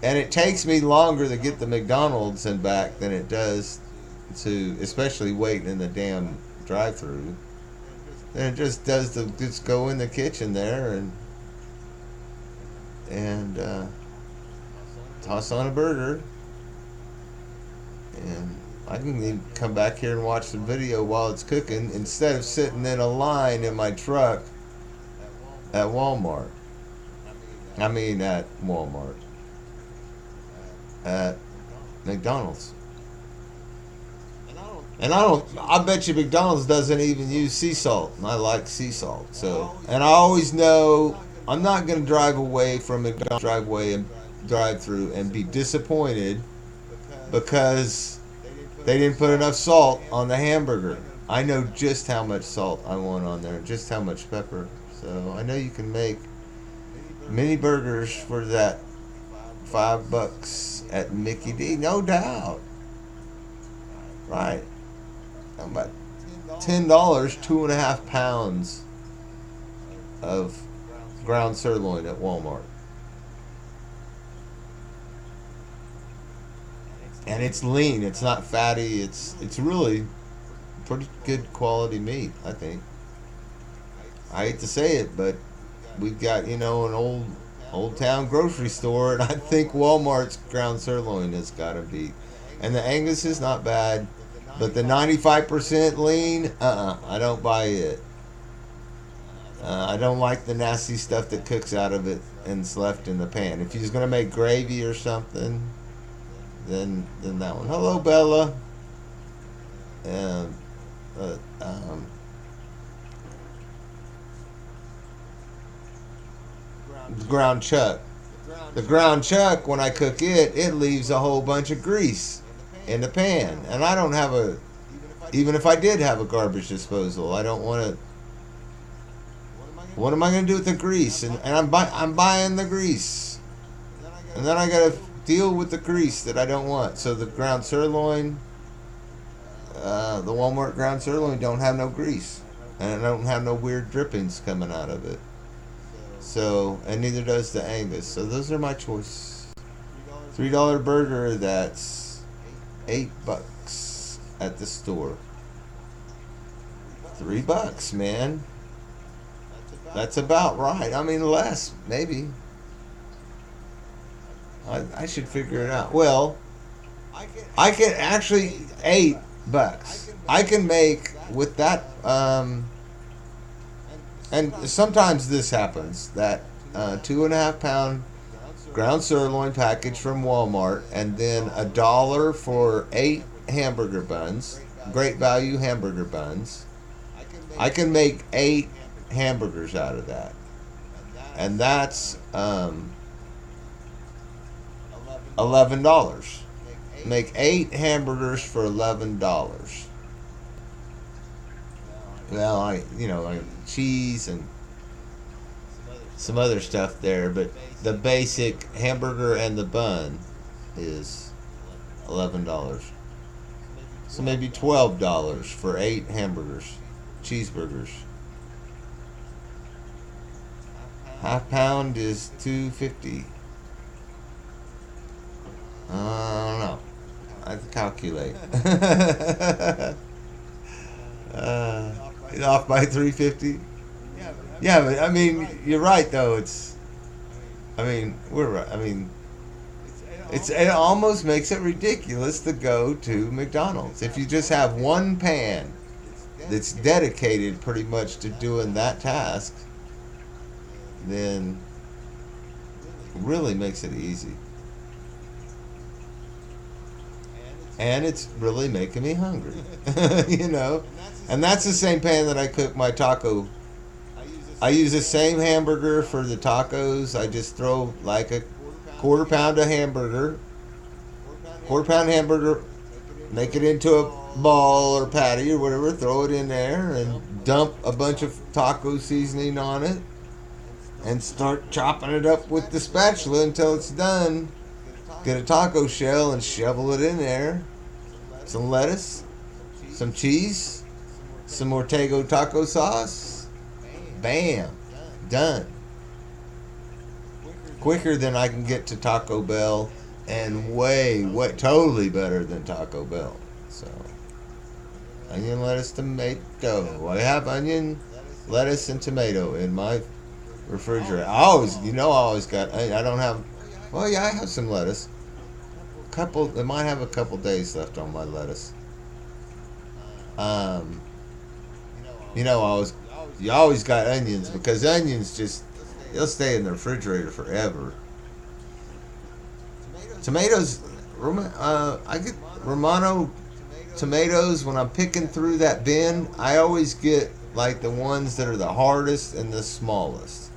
And it takes me longer to get the McDonald's and back than it does to, especially waiting in the damn drive-through. Then it just does to just go in the kitchen there and toss on a burger, and I can even come back here and watch the video while it's cooking instead of sitting in a line in my truck at Walmart. I mean at Walmart. At McDonald's. And I bet you McDonald's doesn't even use sea salt. And I like sea salt. So, and I always know I'm not going to drive away from McDonald's driveway and drive through and be disappointed because they didn't put enough salt on the hamburger. I know just how much salt I want on there, just how much pepper. So I know you can make mini burgers for that $5 at Mickey D, no doubt. Right. About $10, 2.5 pounds of ground sirloin at Walmart. And it's lean, it's not fatty, it's really pretty good quality meat, I think. I hate to say it, but we've got, an old town grocery store, and I think Walmart's ground sirloin has got to beat. And the Angus is not bad, but the 95% lean, I don't buy it. I don't like the nasty stuff that cooks out of it and's left in the pan. If you're gonna make gravy or something, then that one. Hello, Bella. And ground chuck. The ground chuck, when I cook it, it leaves a whole bunch of grease in the pan, and I don't have even if I did have a garbage disposal, I don't want to. What am I going to do with the grease? And I'm buying the grease, and then I got to deal with the grease that I don't want. So the ground sirloin, the Walmart ground sirloin, don't have no grease, and I don't have no weird drippings coming out of it. So, and neither does the Angus. So those are my choice. $3 burger, that's $8 at the store. $3, man. That's about right. I mean, less, maybe. I should figure it out. Well, I can actually $8. I can make with that, and sometimes this happens, that 2.5 pound ground sirloin package from Walmart, and then $1 for 8 hamburger buns, great value hamburger buns. I can make 8 hamburgers out of that, and that's $11. Make 8 hamburgers for $11. well, cheese and some other stuff there, but the basic hamburger and the bun is $11. So maybe $12 for 8 cheeseburgers. Half pound is $2.50. I don't know. I have to calculate. uh, Off by 350. Yeah, but I mean, you're right though. We're right. It almost makes it ridiculous to go to McDonald's if you just have one pan that's dedicated pretty much to doing that task. Then really makes it easy. And it's really making me hungry. you know? And that's the same pan that I cook my taco. I use the same hamburger for the tacos. I just throw like a quarter pound hamburger, make it into a ball or patty or whatever, throw it in there and dump a bunch of taco seasoning on it and start chopping it up with the spatula until it's done. Get a taco shell and shovel it in there. Some lettuce, some cheese, some Ortego taco sauce. Bam. Done. Quicker than I can get to Taco Bell and way, totally better than Taco Bell. So, onion, lettuce, tomato. I have onion, lettuce, and tomato in my refrigerator. I always got, I don't have, well, yeah, I have some lettuce. I might have a couple days left on my lettuce. You always got onions because onions they'll stay in the refrigerator forever. Tomatoes, I get Romano tomatoes when I'm picking through that bin. I always get like the ones that are the hardest and the smallest.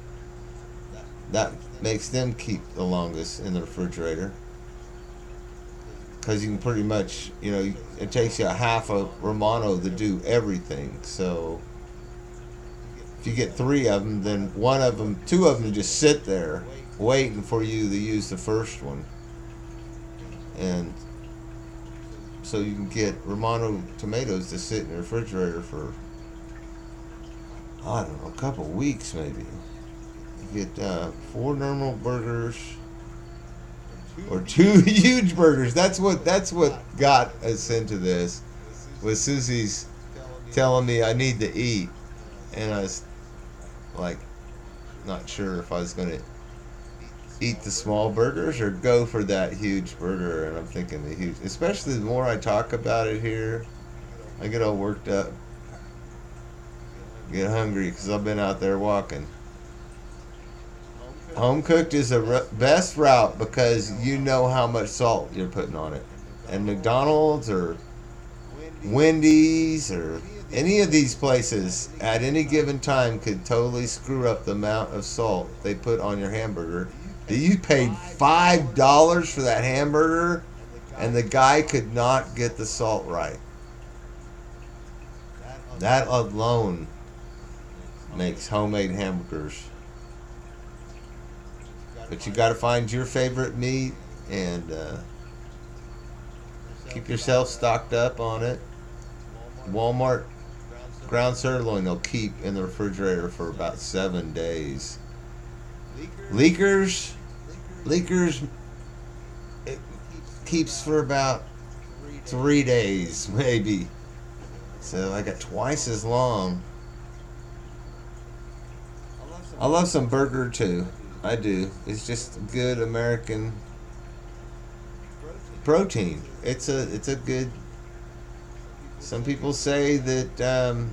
That makes them keep the longest in the refrigerator. Because you can pretty much, it takes you a half a Romano to do everything. So if you get 3 of them, then 2 of them just sit there waiting for you to use the first one. And so you can get Romano tomatoes to sit in the refrigerator for, I don't know, a couple weeks maybe. You get 4 normal burgers or 2 huge burgers. That's what got us into this. Was Susie's telling me I need to eat, and I was like, not sure if I was gonna eat the small burgers or go for that huge burger. And I'm thinking the huge, especially the more I talk about it here, I get all worked up, get hungry because I've been out there walking. Home cooked is the best route because you know how much salt you're putting on it. And McDonald's or Wendy's or any of these places at any given time could totally screw up the amount of salt they put on your hamburger. You paid $5 for that hamburger and the guy could not get the salt right. That alone makes homemade hamburgers. But you got to find your favorite meat and keep yourself stocked up on it. Walmart ground sirloin they'll keep in the refrigerator for about 7 days. Leakers, it keeps for about 3 days maybe. So I got twice as long. I love some burger too. I do. It's just good American protein. It's a good. Some people say that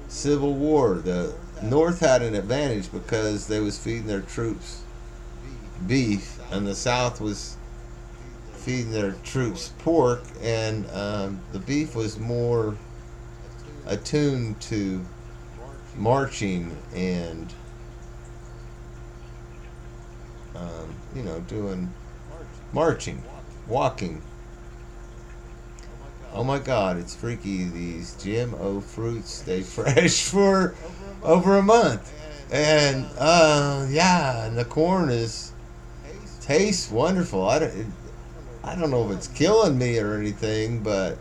Civil War, the North had an advantage because they was feeding their troops beef, and the South was feeding their troops pork, and the beef was more attuned to marching and doing marching, walking. Oh my God, it's freaky. These GMO fruits stay fresh for over a month. And yeah, and the corn is tastes wonderful. I don't know if it's killing me or anything, but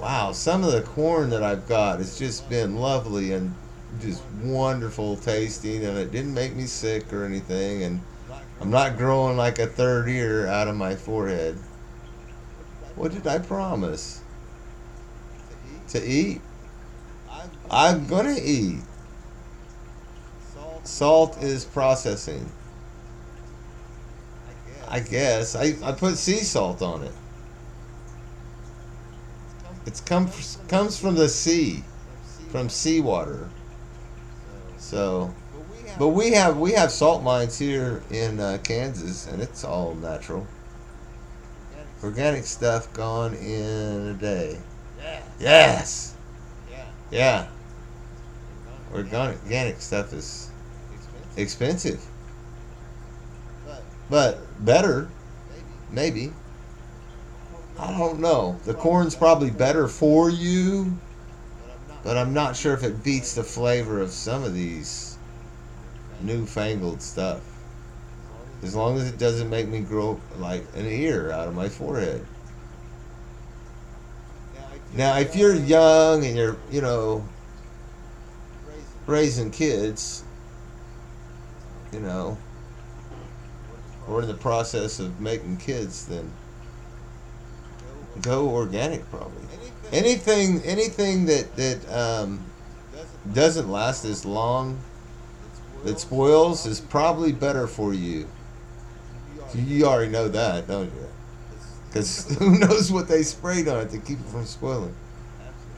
wow, some of the corn that I've got has just been lovely and just wonderful tasting, and it didn't make me sick or anything, and I'm not growing like a third ear out of my forehead. What did I promise? To eat? I'm gonna eat. Salt is processing. I guess. I put sea salt on it. Comes from the sea, from seawater. So, but we have salt mines here in Kansas, and it's all natural. Organic stuff gone in a day. Yes. Yeah. Organic stuff is expensive, but better, maybe. I don't know. The corn's probably better for you, but I'm not sure if it beats the flavor of some of these newfangled stuff. As long as it doesn't make me grow like an ear out of my forehead. Now, if you're young and you're, raising kids, you know, or in the process of making kids, then go organic probably. Anything that doesn't last as long, that spoils, is probably better for you. You already know that, don't you? Because who knows what they sprayed on it to keep it from spoiling.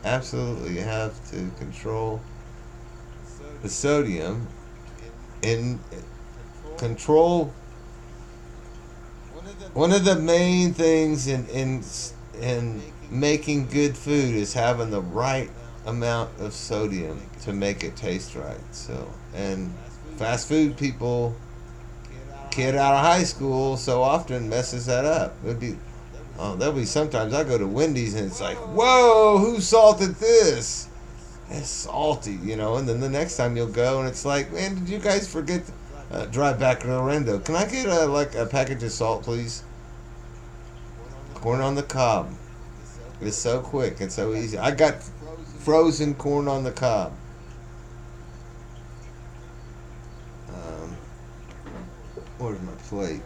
Absolutely, you have to control the sodium and control. One of the main things in making good food is having the right amount of sodium to make it taste right. So, and fast food people, kid out of high school, so often messes that up. There'll be sometimes I go to Wendy's and it's like, whoa, who salted this? It's salty, and then the next time you'll go and it's like, man, did you guys forget drive back to Orlando? Can I get a package of salt, please? Corn on the cob. It's so quick and so easy. I got frozen corn on the cob. Where's my plate?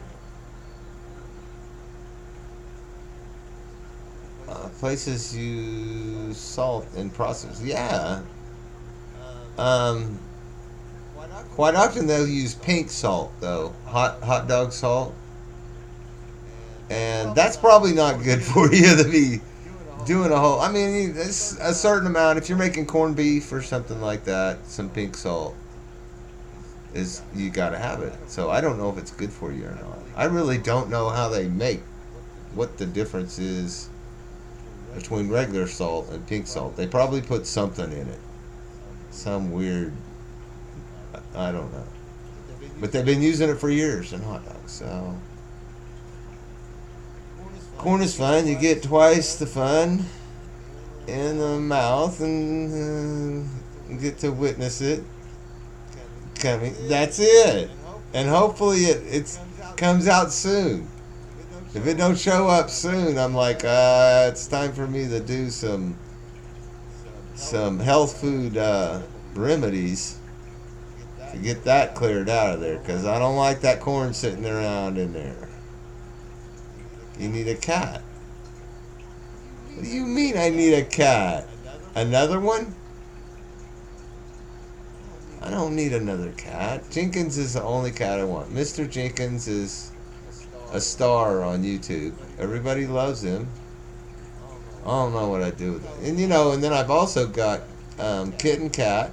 Places use salt in process. Yeah. Um, Quite often they'll use pink salt though, hot dog salt, and that's probably not good for you to be doing a whole. I mean, it's a certain amount. If you're making corned beef or something like that, some pink salt is you got to have it. So I don't know if it's good for you or not. I really don't know how they make, what the difference is between regular salt and pink salt. They probably put something in it, some weird. I don't know, but they've been using it for years in hot dogs. So corn is fun. You get twice the fun in the mouth and get to witness it coming. That's it, and hopefully it comes out soon. If it don't show up soon, I'm like, it's time for me to do some health food remedies to get that cleared out of there, because I don't like that corn sitting around in there. You need a cat. What do you mean I need a cat? Another one? I don't need another cat. Jenkins is the only cat I want. Mr. Jenkins is a star on YouTube. Everybody loves him. I don't know what I do with it. And and then I've also got Kitten Cat,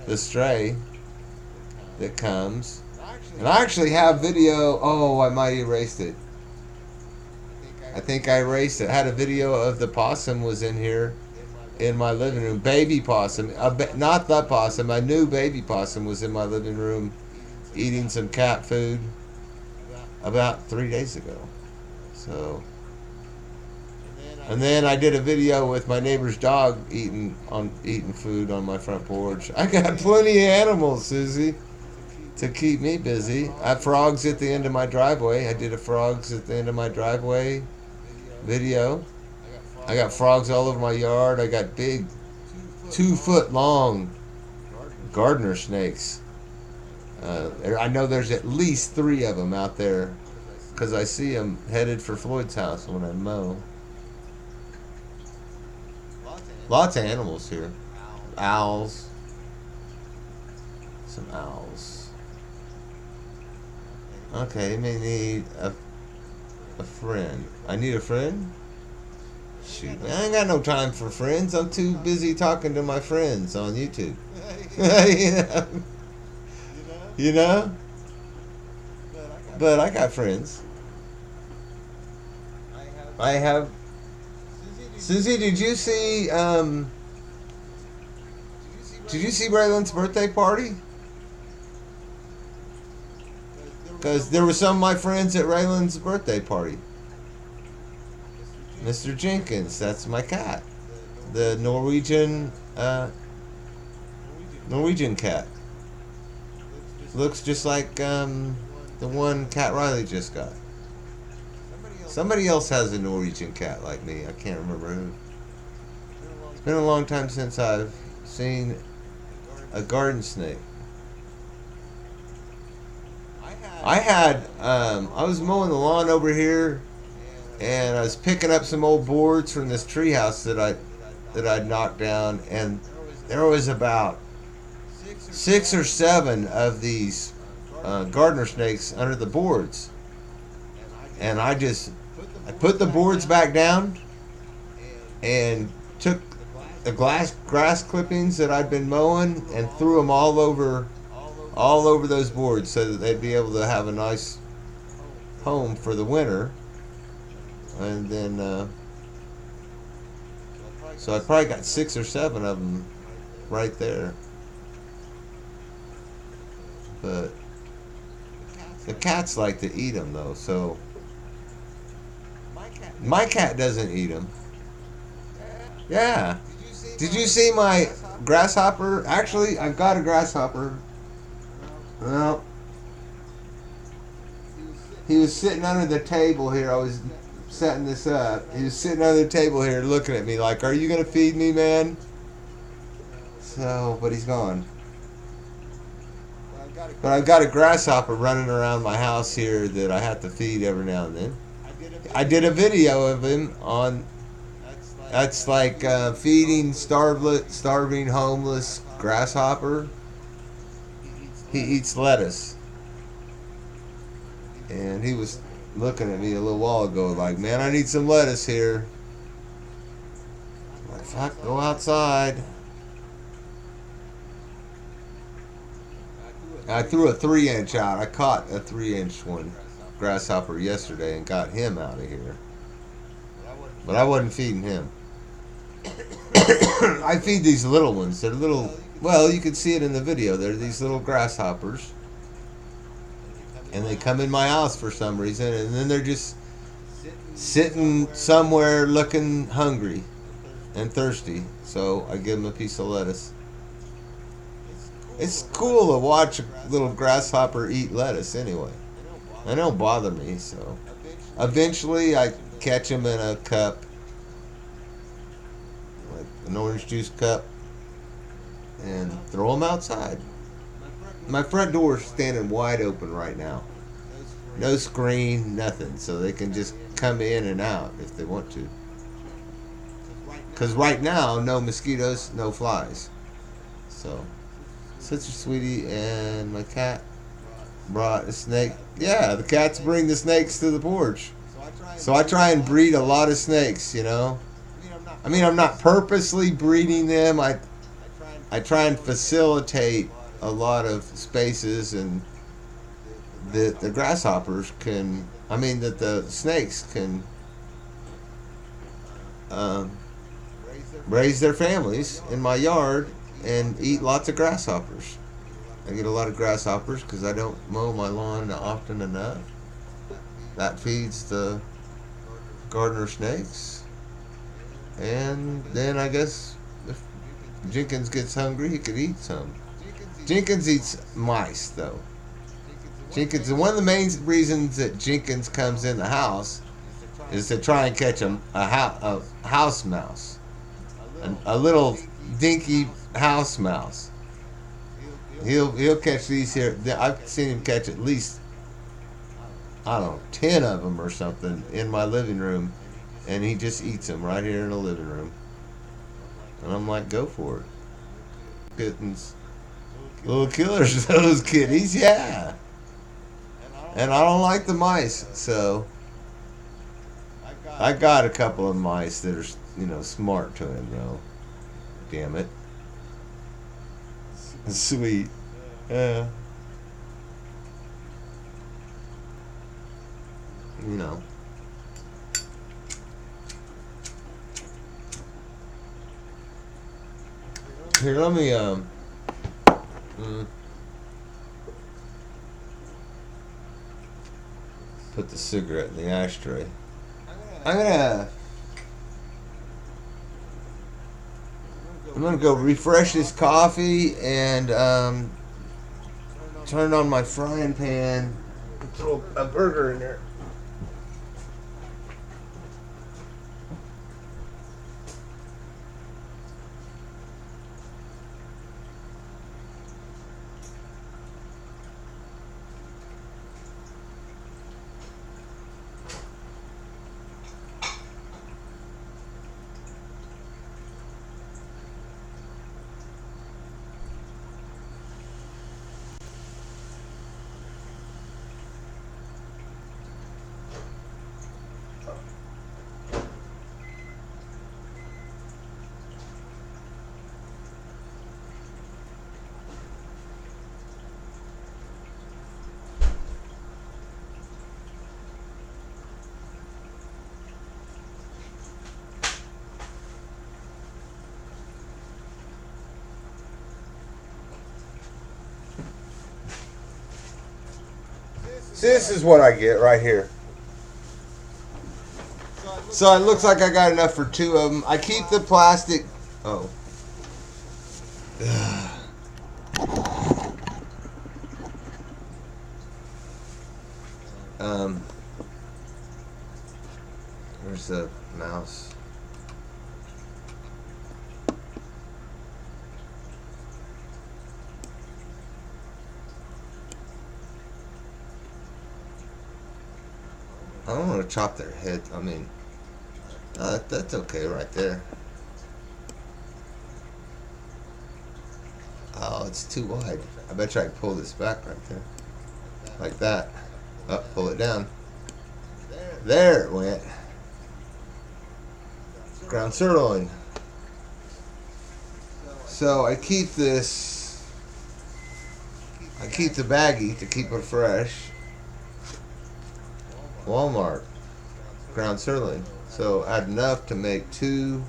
the stray that comes. And I actually have video. Oh, I might erased it. I think I erased it. I had a video of the possum was in here in my living room. Baby possum. Not the possum. A new baby possum was in my living room eating some cat food about 3 days ago. So, And then I did a video with my neighbor's dog eating food on my front porch. I got plenty of animals, Susie, to keep me busy. I have frogs at the end of my driveway. I did a frogs at the end of my driveway video. I got frogs all over my yard. I got big 2 foot long gardener snakes. I know there's at least 3 of them out there because I see them headed for Floyd's house when I mow. Lots of animals here. Owls. Some owls. Okay, may need a friend. I need a friend? Shoot, I ain't got no time for friends. I'm too busy talking to my friends on YouTube. you know? You know? But I got friends. I have. Susie, did you see Raylan's birthday party? Because there were some of my friends at Raylan's birthday party. Mr. Jenkins, that's my cat. The Norwegian cat. Looks just like the one Cat Riley just got. Somebody else has a Norwegian cat like me. I can't remember who. It's been a long time since I've seen a garden snake. I was mowing the lawn over here, and I was picking up some old boards from this treehouse that I'd knocked down, and there was about 6 or 7 of these gardener snakes under the boards, and I put the boards back down and took the grass clippings that I'd been mowing and threw them all over those boards so that they'd be able to have a nice home for the winter. And then so I probably got 6 or 7 of them right there. But the cats like to eat them though, so my cat doesn't eat them. Yeah. Did you see my grasshopper? Actually, I've got a grasshopper. Well, he was sitting under the table here. I was setting this up. He was sitting under the table here looking at me like, "Are you going to feed me, man?" So, but he's gone. But I've got a grasshopper running around my house here that I have to feed every now and then. I did a video of him on. That's like feeding starving homeless grasshopper. He eats lettuce, and he was looking at me a little while ago like, "Man, I need some lettuce here." I'm like, "Fuck, go outside." I threw a 3-inch out. I caught a 3-inch one grasshopper yesterday and got him out of here. But I wasn't feeding him. I feed these little ones. They're little, well, you can see it in the video. They're these little grasshoppers. And they come in my house for some reason, and then they're just sitting somewhere looking hungry and thirsty. So I give them a piece of lettuce. It's cool to watch a little grasshopper eat lettuce anyway. They don't bother me, so. Eventually I catch them in a cup, like an orange juice cup, and throw them outside. My front door is standing wide open right now. No screen, nothing, so they can just come in and out if they want to. Because right now, no mosquitoes, no flies. So, such a sweetie, and my cat brought a snake. Yeah, the cats bring the snakes to the porch. So I try and breed a lot of snakes, you know. I mean, I'm not purposely breeding them. I try and facilitate a lot of spaces, and that the grasshoppers can, I mean, that the snakes can raise their families in my yard and eat lots of grasshoppers. I get a lot of grasshoppers because I don't mow my lawn often enough. That feeds the gardener snakes. And then I guess if Jenkins gets hungry, he could eat some. Jenkins eats mice, though. Jenkins, and one of the main reasons that Jenkins comes in the house is to try and catch a house mouse, a little dinky house mouse. He'll catch these here. I've seen him catch at least, I don't know, 10 of them or something in my living room, and he just eats them right here in the living room. And I'm like, go for it, kittens, little killers, those kitties, yeah. And I don't like the mice, so I got a couple of mice that are, smart to him though. Damn it, sweet. Yeah, you know. Here, let me mm, put the cigarette in the ashtray. I'm gonna I'm gonna go refresh this coffee and turn on my frying pan. Throw a burger in there. See, this is what I get right here. So it looks like I got enough for two of them. I keep the plastic. Oh. um. Where's the mouse? I don't want to chop their head. I mean, that's okay right there. Oh, it's too wide. I bet you I can pull this back right there. Like that. Oh, pull it down. There it went. Ground sirloin. So I keep this. I keep the baggie to keep it fresh. Walmart. Ground sirloin. So I had enough to make two.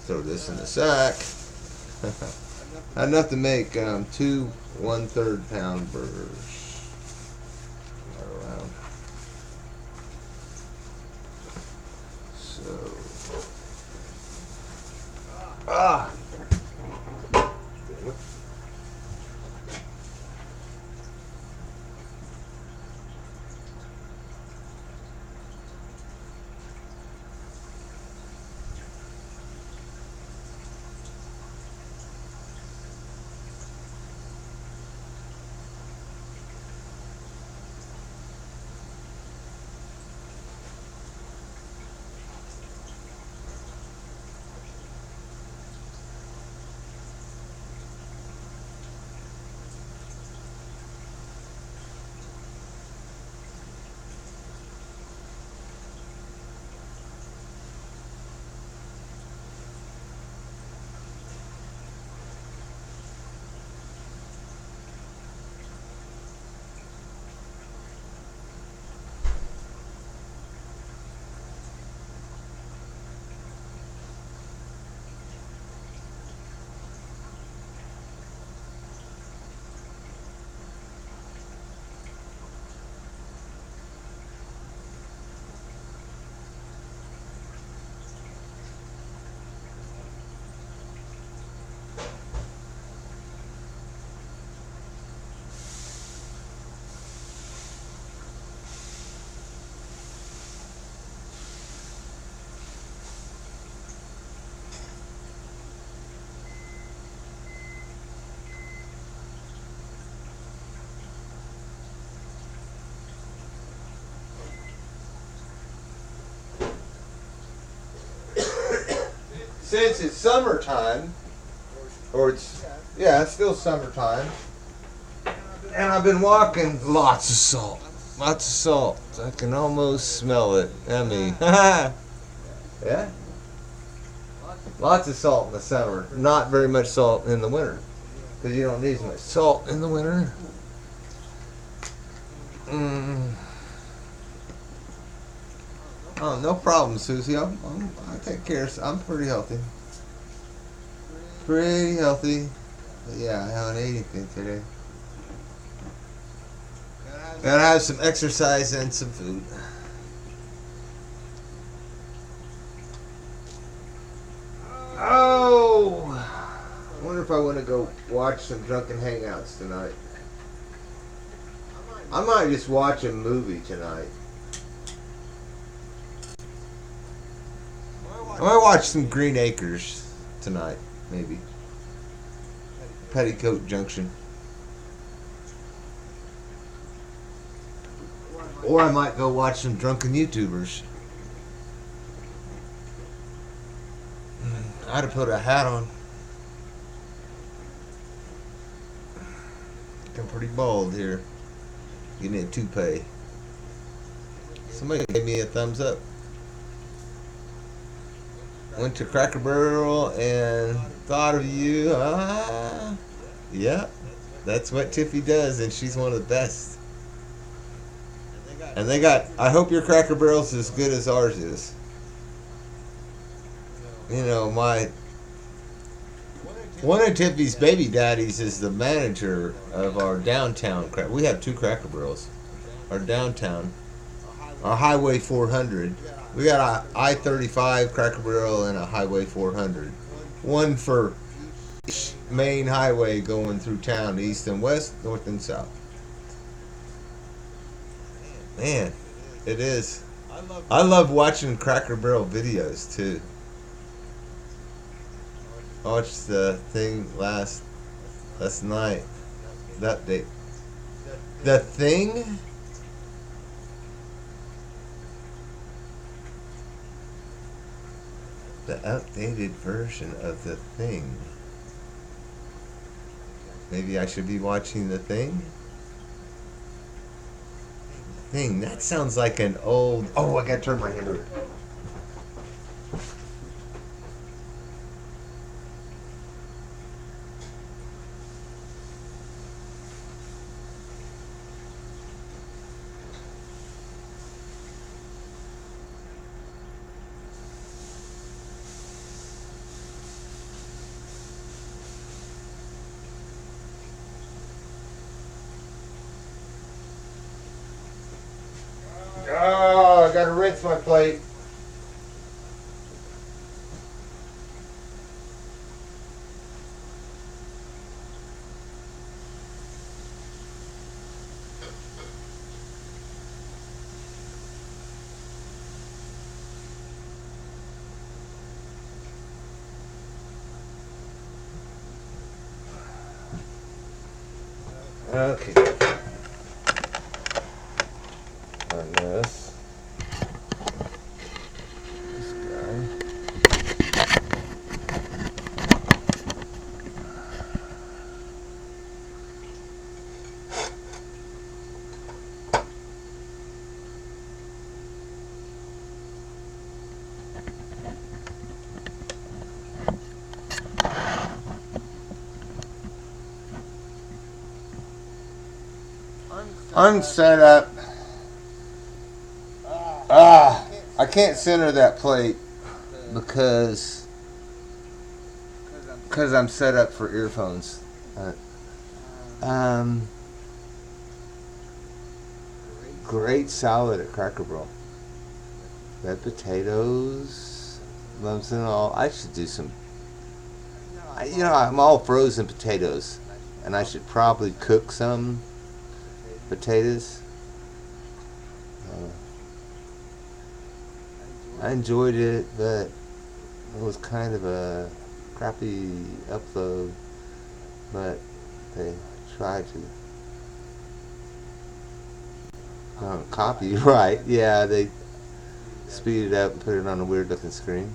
Throw this in the sack. I had enough to make two 1/3 pound burgers. Right around. So. Ah! since it's summertime, or it's still summertime, and I've been walking, lots of salt. Lots of salt. I can almost smell it. I mean, yeah. Lots of salt in the summer. Not very much salt in the winter. Because you don't need as much salt in the winter. Oh, no problem, Susie. I take care of. I'm pretty healthy. Pretty healthy. But yeah, I haven't ate anything today. Gotta have some exercise and some food. Oh! I wonder if I want to go watch some drunken hangouts tonight. I might just watch a movie tonight. I might watch some Green Acres tonight, maybe. Petticoat Junction. Or I might go watch some drunken YouTubers. I'd have put a hat on. I'm pretty bald here. Give me a toupee. Somebody gave me a thumbs up. Went to Cracker Barrel and thought of you. Yeah, that's what Tiffy does, and she's one of the best. And they got, I hope your Cracker Barrel's as good as ours is. You know, one of Tiffy's baby daddies is the manager of our downtown. We have 2 Cracker Barrels. Our downtown, our Highway 400. We got a I-35 Cracker Barrel and a Highway 400. One for each main highway going through town, east and west, north and south. Man, it is. I love watching Cracker Barrel videos too. I watched the thing last night. The update. The Thing? The updated version of The Thing. Maybe I should be watching The Thing? Thing. That sounds like an old... Oh, I gotta turn my hand over. Oh, I gotta rinse my plate. Okay. On this. This guy. Unset up. I can't center that plate because I'm set up for earphones. Great salad at Cracker Barrel. Red potatoes, lumps and all. I should do some. I'm all frozen potatoes, and I should probably cook some potatoes. I enjoyed it, but it was kind of a crappy upload. But they tried to copy, right? Yeah, they speed it up and put it on a weird looking screen.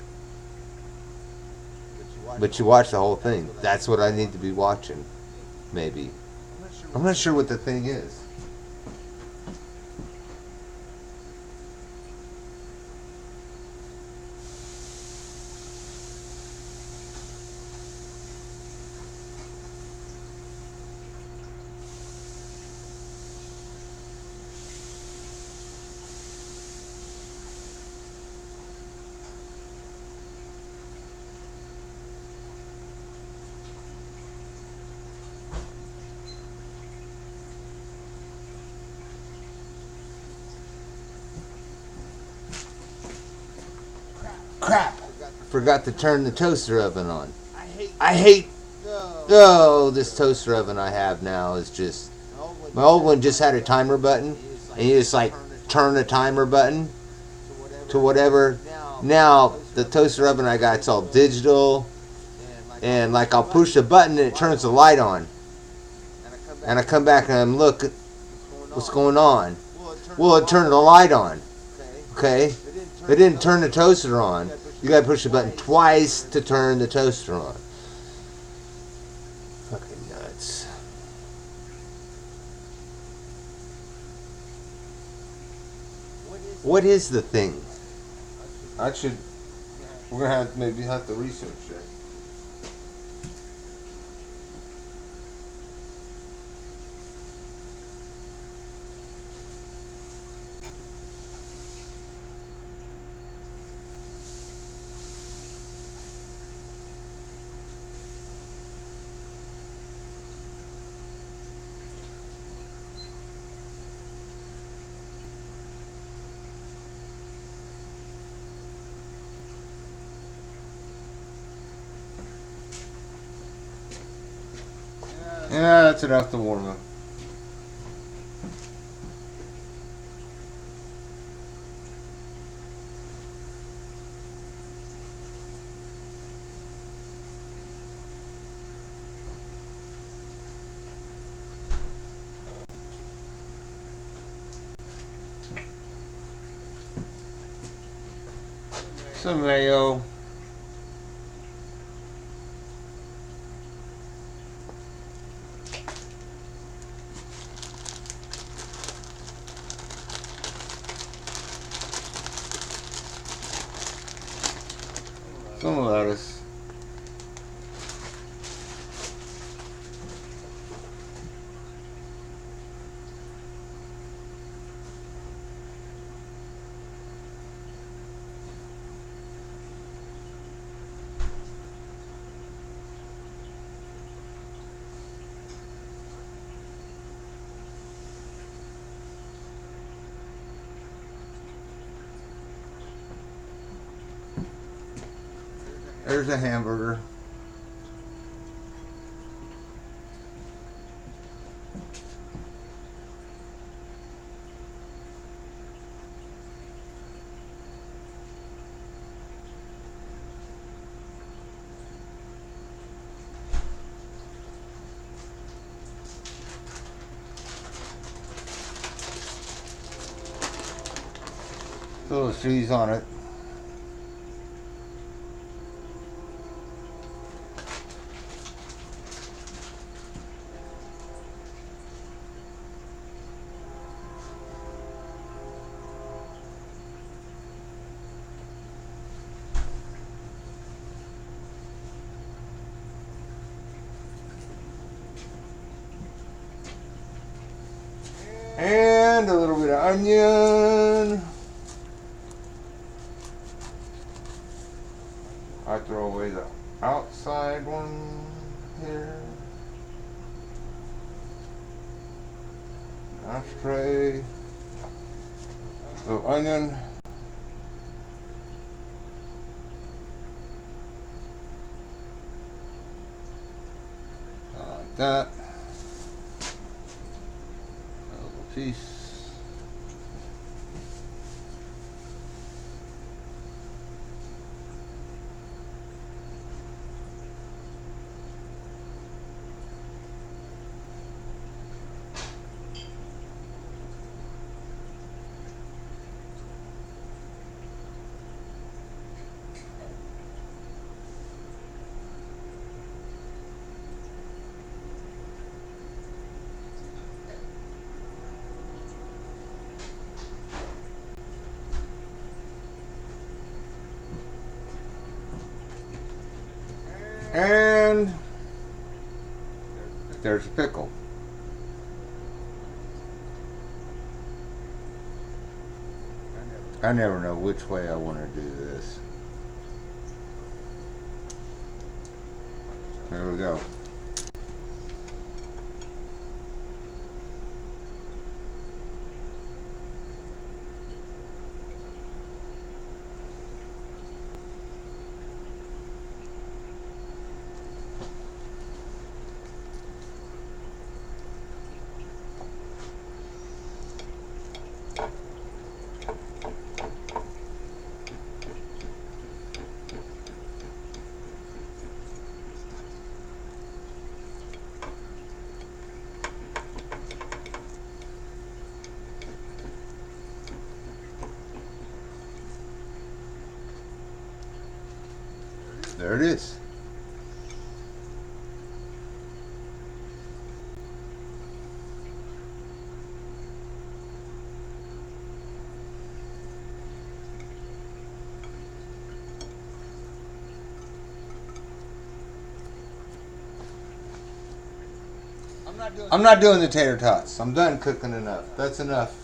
But you watch the whole thing. That's what I need to be watching. Maybe. I'm not sure what the thing is. Crap! Forgot to turn the toaster oven on. I hate. Oh, this toaster oven I have now is just. My old one just had a timer button, and you just like turn the timer button to whatever. Now the toaster oven I got, it's all digital, and like I'll push a button and it turns the light on, and I come back and I'm look, what's going on? Well, it turned the light on. Okay, it didn't turn the toaster on. You gotta push the button twice to turn the toaster on. Fucking nuts. What is the thing? We're gonna maybe have to research that. Yeah, that's enough to warm up. Some mayo. Some lettuce. There's a hamburger. A little cheese on it. And a little bit of onion. I throw away the outside one here. Ashtray. Little onion. Like that. A little piece. And there's a pickle. I never know which way I want to do this. There we go. There it is. I'm not doing the tater tots. I'm done cooking enough. That's enough.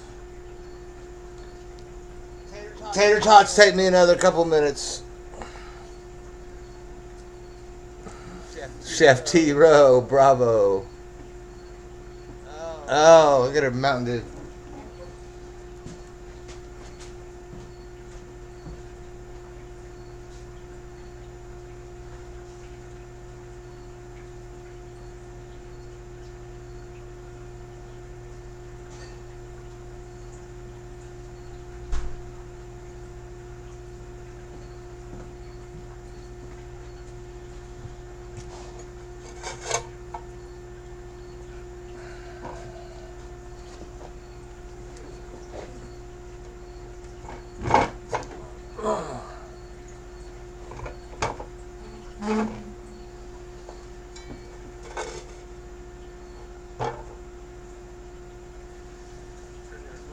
Tater tots take me another couple minutes. Chef T. Rowe, bravo. Oh, look at a Mountain Dew.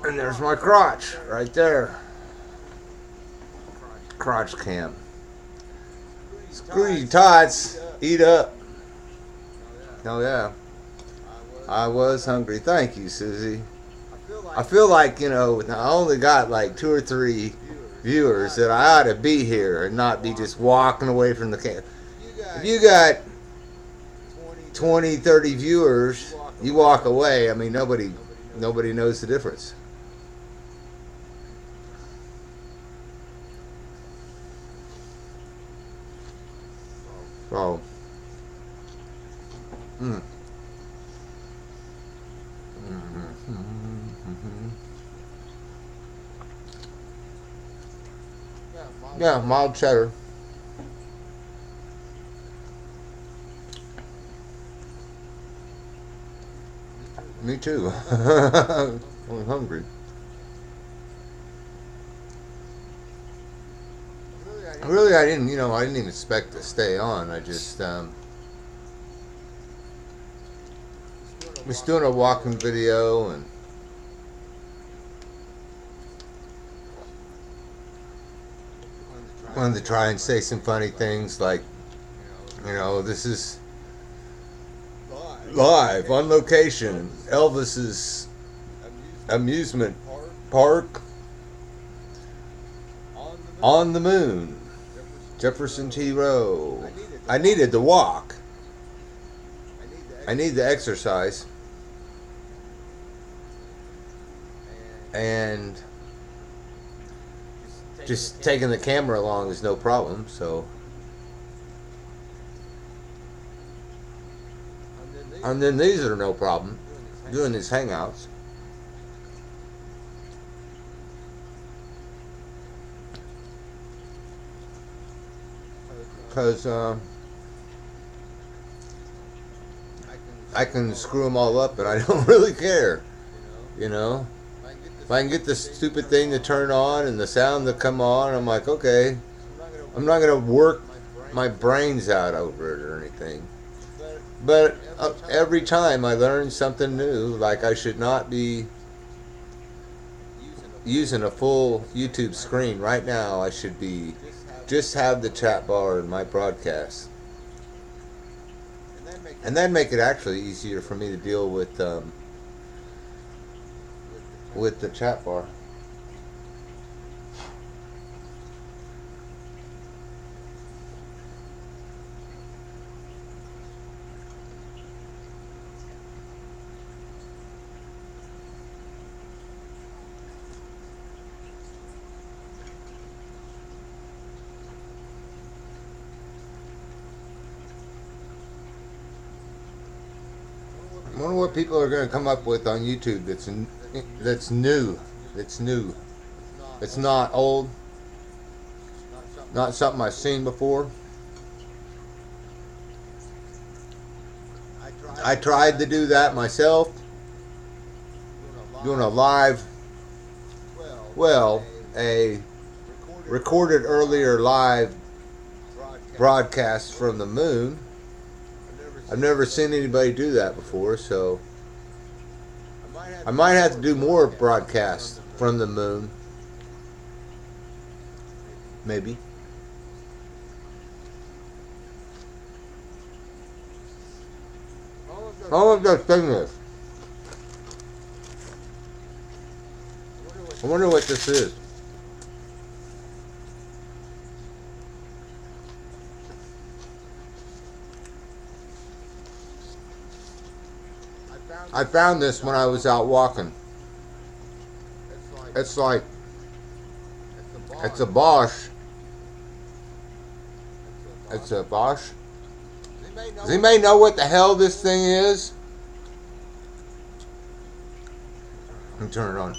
And there's my crotch right there. Crotch cam. Screw you, tots. Eat up. Oh, yeah. I was hungry. Thank you, Susie. I feel like, I only got like 2 or 3 viewers that I ought to be here and not be just walking away from the camera. If you got 20, 30 viewers, you walk away. I mean, nobody knows the difference. Oh. Mm. Yeah, mild cheddar. Me too. I'm hungry. Really, I didn't even expect to stay on. I just was doing a walking video and wanted to try and say some funny things like, this is live on location, Elvis's amusement park on the moon, Jefferson T. Rowe. I needed to walk. I need the exercise. And just taking the camera along is no problem, so. And then these are no problem, doing these hangouts. Because I can screw them all up and I don't really care, If I can get this stupid thing to turn on and the sound to come on, I'm like, okay, I'm not going to work my brains out over it or anything. But every time I learn something new, like I should not be using a full YouTube screen right now. I should be just have the chat bar in my broadcast. And that'd make it actually easier for me to deal with the chat bar. I wonder what people are going to come up with on YouTube that's new. That's new. It's not old. Not something I've seen before. I tried to do that myself, doing a live, well, a recorded earlier live broadcast from the moon. I've never seen anybody do that before, so I might have to do more broadcasts from the moon. Maybe. All of that thing is. I wonder what this is. I found this when I was out walking. It's like, it's a Bosch. It's a Bosch. Does anybody know what the hell this thing is? Let me turn it on.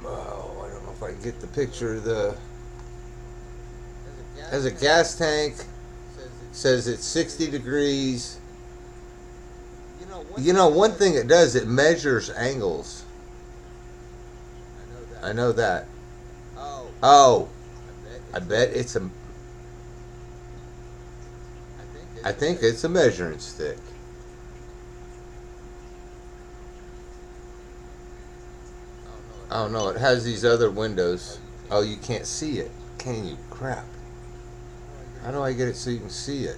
Oh, I don't know if I can get the picture of the... Has a gas tank. Says it's 60 degrees. You know, one thing it does, it measures angles. I know that. Oh, I bet it's a... I think it's a measuring stick. Oh no, it has these other windows. Oh, you can't see it, can you? Crap. How do I get it so you can see it?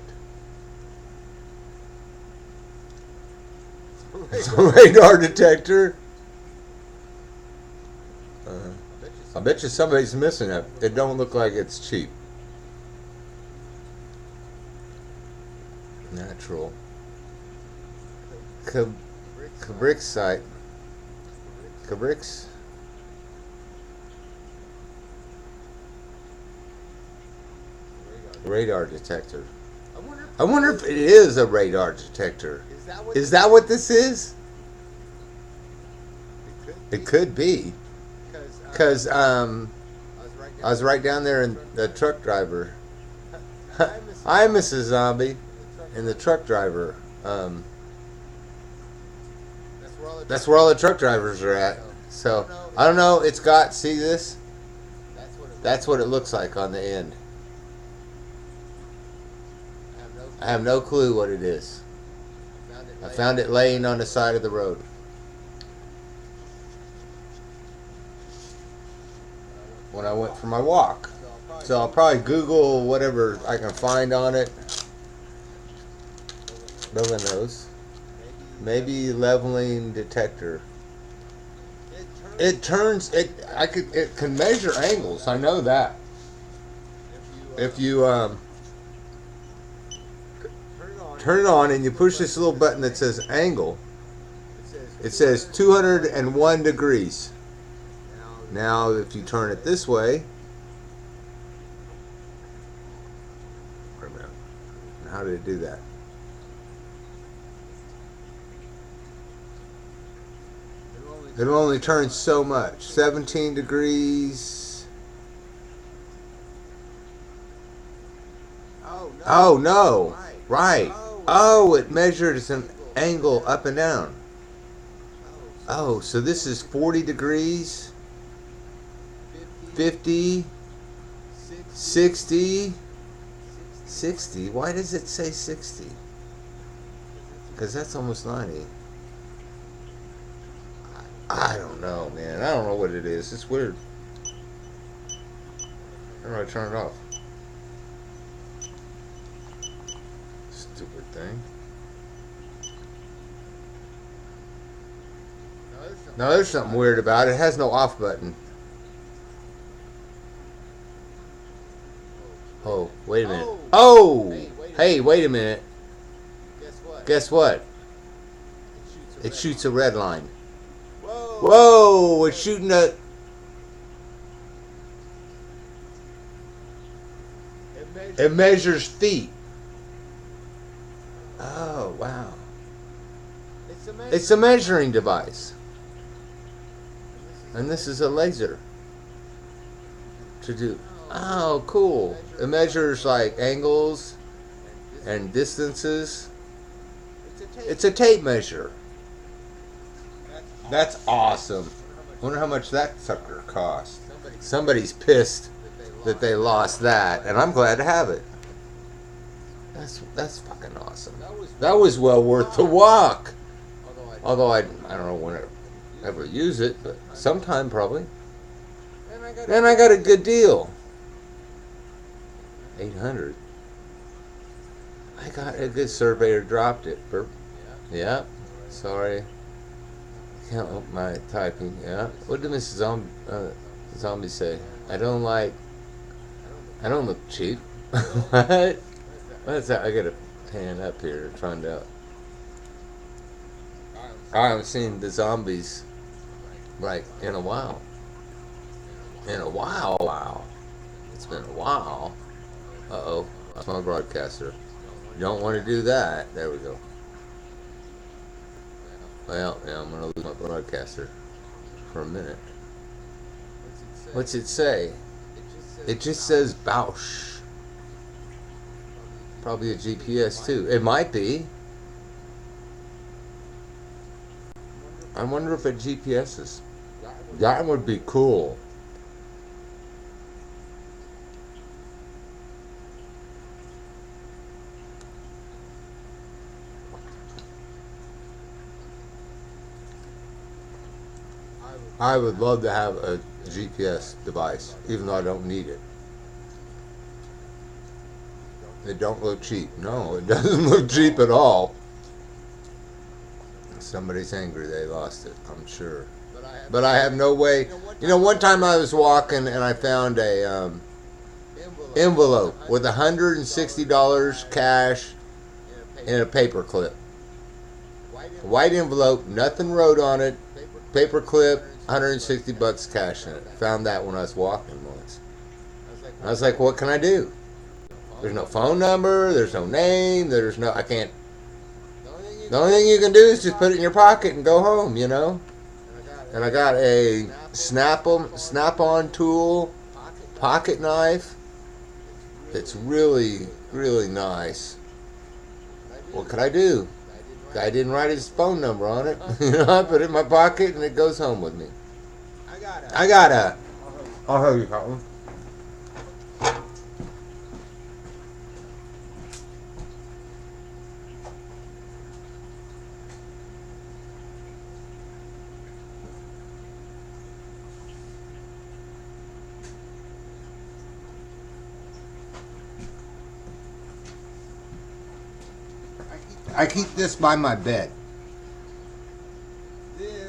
It's a radar detector. I bet you somebody's missing it. It don't look like it's cheap. Natural. Cabrix site. Cabrix. Radar detector. I wonder if it is a radar detector. Is that what this is? It could be. Because I was right down there in the truck driver. Hi, Mrs. Zombie. And the truck driver. That's where all the truck drivers are at. So, I don't know. It's got, see this? That's what it looks like on the end. I have no clue what it is. I found it laying on the side of the road. When I went for my walk. So I'll probably Google whatever I can find on it. Nobody knows. Maybe leveling detector. It turns it. It can measure angles. I know that. If you turn it on and you push this little button that says angle, it says 201 degrees. Now, if you turn it this way, wait a minute. How did it do that? It only turns so much. 17 degrees. Oh no! Right. Oh, it measures an angle up and down. Oh, so this is 40 degrees. 50, 60, 60. Why does it say 60? Because that's almost 90. I don't know, man. I don't know what it is. It's weird. How do I turn it off? Stupid thing. Now there's something weird about it. It has no off button. Oh, wait a minute. Oh! Hey, wait a minute. Guess what? It shoots a red line. Whoa! It's shooting a... It measures feet. Oh, wow. It's a measuring device. And this is a laser to do. Oh, cool. It measures like angles and distances. It's a tape measure. That's awesome. Wonder how much that sucker cost. Somebody's pissed that they lost that, and I'm glad to have it. That's fucking awesome. That was well worth the walk. Although I don't know when I ever use it, but sometime probably. And I got a good deal. 800. I got a good surveyor dropped it. Yeah. Sorry. Can't open my typing. Yeah. What did Mrs. Zombie say? I don't look cheap. What? What's that? I gotta pan up here to find out. I haven't seen the zombies like in a while. Wow. It's been a while. Uh-oh. That's my broadcaster. You don't want to do that. There we go. Well, yeah, I'm going to lose my broadcaster for a minute. What's it say? It just says Bausch. Probably a GPS too. It might be. I wonder if it GPSs. That would be cool. I would love to have a GPS device, even though I don't need it. It don't look cheap. No, it doesn't look cheap at all. Somebody's angry they lost it, I'm sure. But I have no way. You know, one time I was walking and I found a envelope with $160 cash in a paper clip. White envelope, nothing wrote on it. Paper clip, $160 cash in it. Found that when I was walking once. I was like, what can I do? There's no phone number, there's no name, I can't. The only thing you can do is just put it in your pocket and go home, you know? And I got a snap-on tool, pocket knife. It's really, really nice. What could I do? Guy didn't write his phone number on it. You know, I put it in my pocket and it goes home with me. I'll help you, Colin. I keep this by my bed.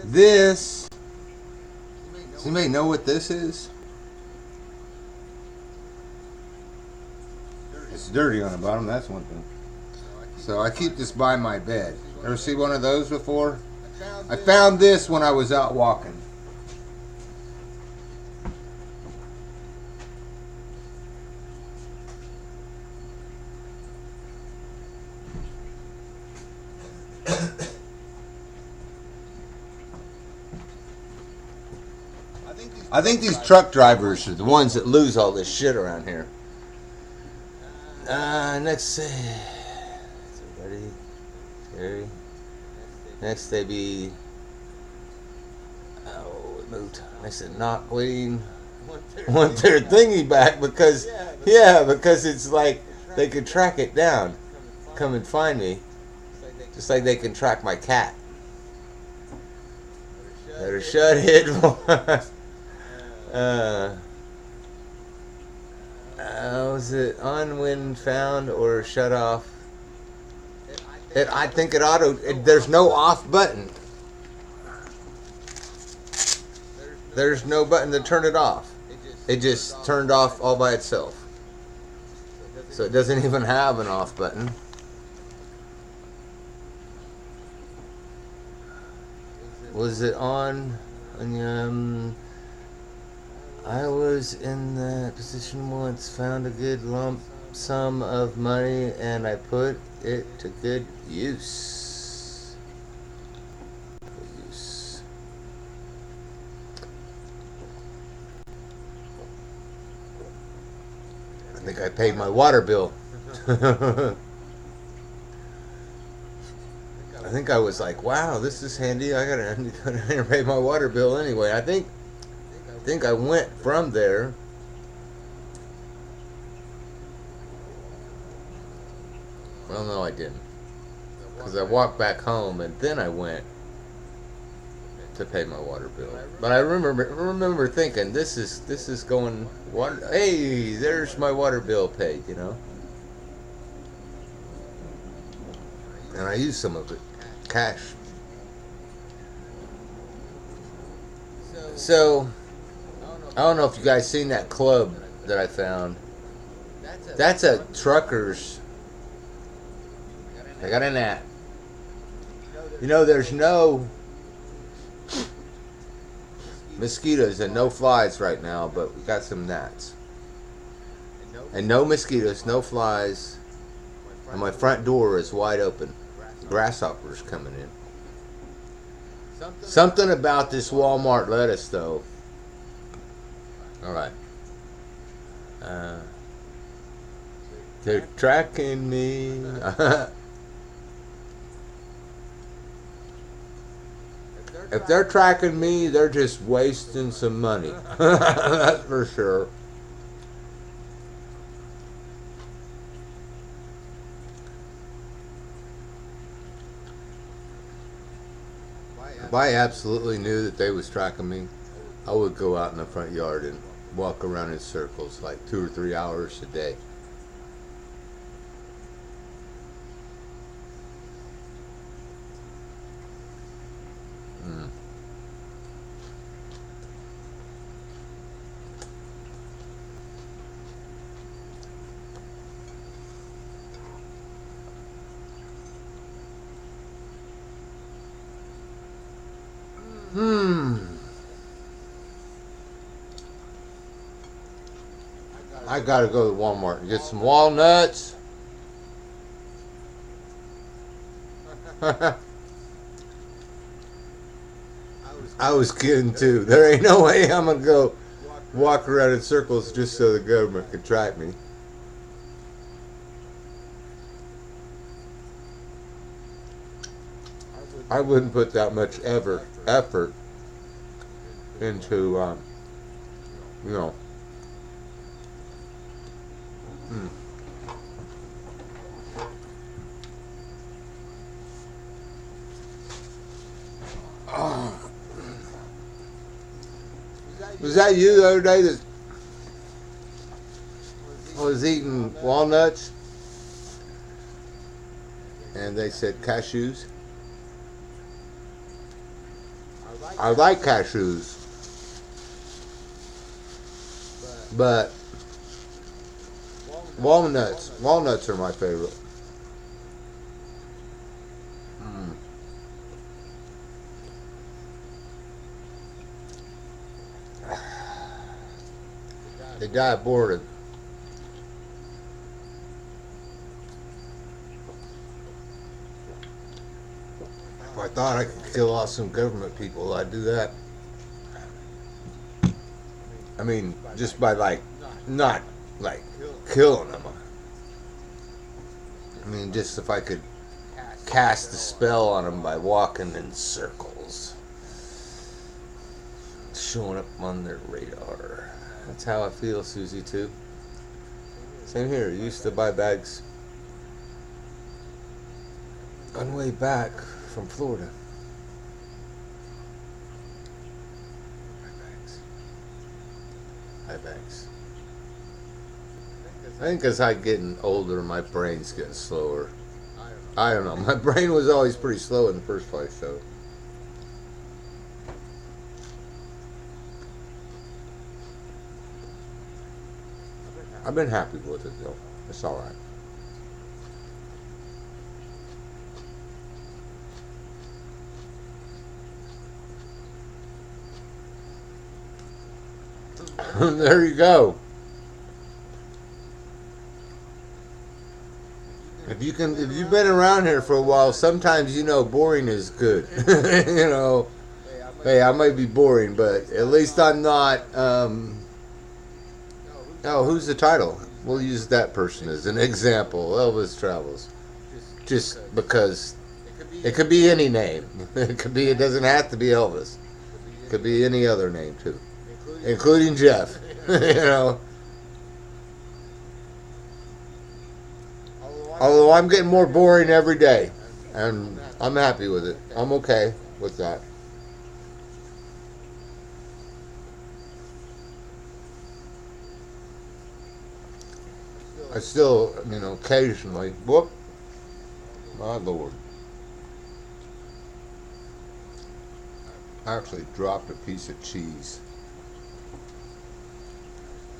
This, does anybody know what this is? It's dirty on the bottom, that's one thing. So I keep this by my bed. Ever see one of those before? I found this when I was out walking. I think these truck drivers are the ones that lose all this shit around here. Next, everybody, Terry. Next they be, it moved. I said not waiting, want their thingy back because it's like they could track it down, come and find me, just like they can track my cat. Better shut it. Was it on when found or shut off? I think it auto. There's no off button. There's no button to turn it off. It just turned off all by itself. So it doesn't even have an off button. Was it on? I was in that position once, found a good lump sum of money, and I put it to good use. I think I paid my water bill. I think I was like, wow, this is handy. I gotta pay my water bill anyway. I think I went from there. Well, no, I didn't, because I walked back home and then I went to pay my water bill. But I remember thinking, this is going water. Hey, there's my water bill paid. And I used some of it, cash. So I don't know if you guys seen that club that I found. That's a trucker's. I got a gnat. There's no mosquitoes and no flies right now, but we got some gnats. And no mosquitoes, no flies. And my front door is wide open. Grasshoppers coming in. Something about this Walmart lettuce, though. All right. They're tracking me. If they're tracking me, they're just wasting some money. That's for sure. If I absolutely knew that they was tracking me, I would go out in the front yard and walk around in circles like 2 or 3 hours a day. I gotta go to Walmart and get some walnuts. I was kidding too. There ain't no way I'm gonna go walk around in circles just so the government can track me. I wouldn't put that much effort into, you know. Oh. Was that you the other day that was eating walnuts and they said cashews? I like cashews, but walnuts are my favorite. They die of boredom. If I thought I could kill off some government people, I'd do that. I mean, just by not killing them. I mean, just if I could cast a spell on them by walking in circles, showing up on their radar. That's how I feel, Susie, too. Same here. Used to buy bags on the way back from Florida. Hi, bags. I think as I'm getting older, my brain's getting slower. I don't know. My brain was always pretty slow in the first place, so. I've been happy with it though. It's all right. There you go. If you've been around here for a while, sometimes you know boring is good. You know, hey, I might be boring, but at least I'm not. Oh, who's the title? We'll use that person as an example. Elvis Travels. Just because it could be any name. It could be. It doesn't have to be Elvis. It could be any other name too, including Jeff. You know. Although I'm getting more boring every day, and I'm happy with it. I'm okay with that. I still, occasionally, whoop, my lord, I actually dropped a piece of cheese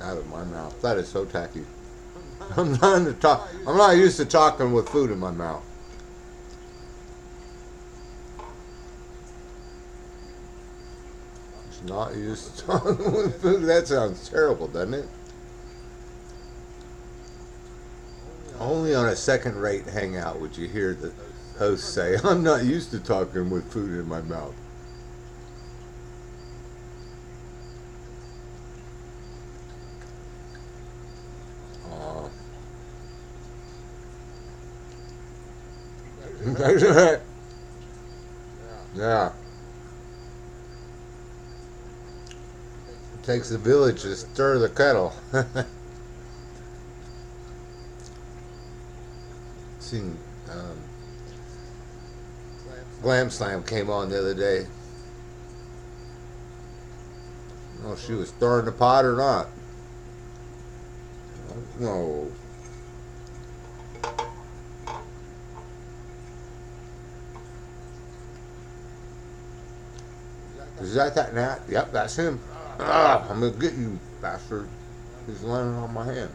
out of my mouth. That is so tacky. I'm trying to talk. I'm not used to talking with food in my mouth. It's not used to talking with food. That sounds terrible, doesn't it? Only on a second-rate hangout would you hear the host say, "I'm not used to talking with food in my mouth." Yeah. It takes a village to stir the kettle. Seen Glam Slam came on the other day. I don't know if she was stirring the pot or not. No. Is that Nat? Yep, that's him. Ah, I'm gonna get you, bastard. He's landing on my hand.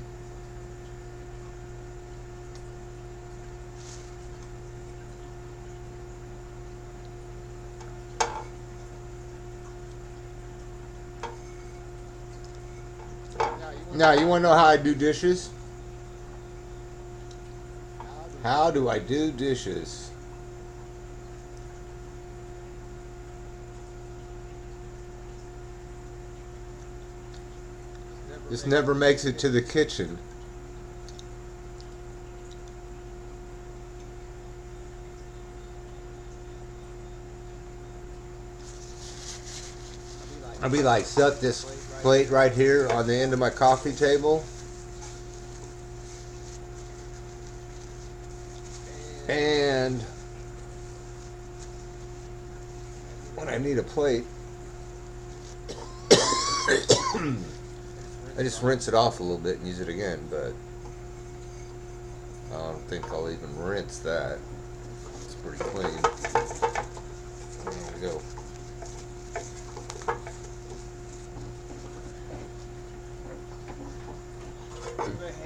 Now, you wanna know how I do dishes? How do I do dishes? This never makes it to the kitchen. I'll be like, set this plate right here on the end of my coffee table. And when I need a plate, I just rinse it off a little bit and use it again, but I don't think I'll even rinse that. It's pretty clean. There we go.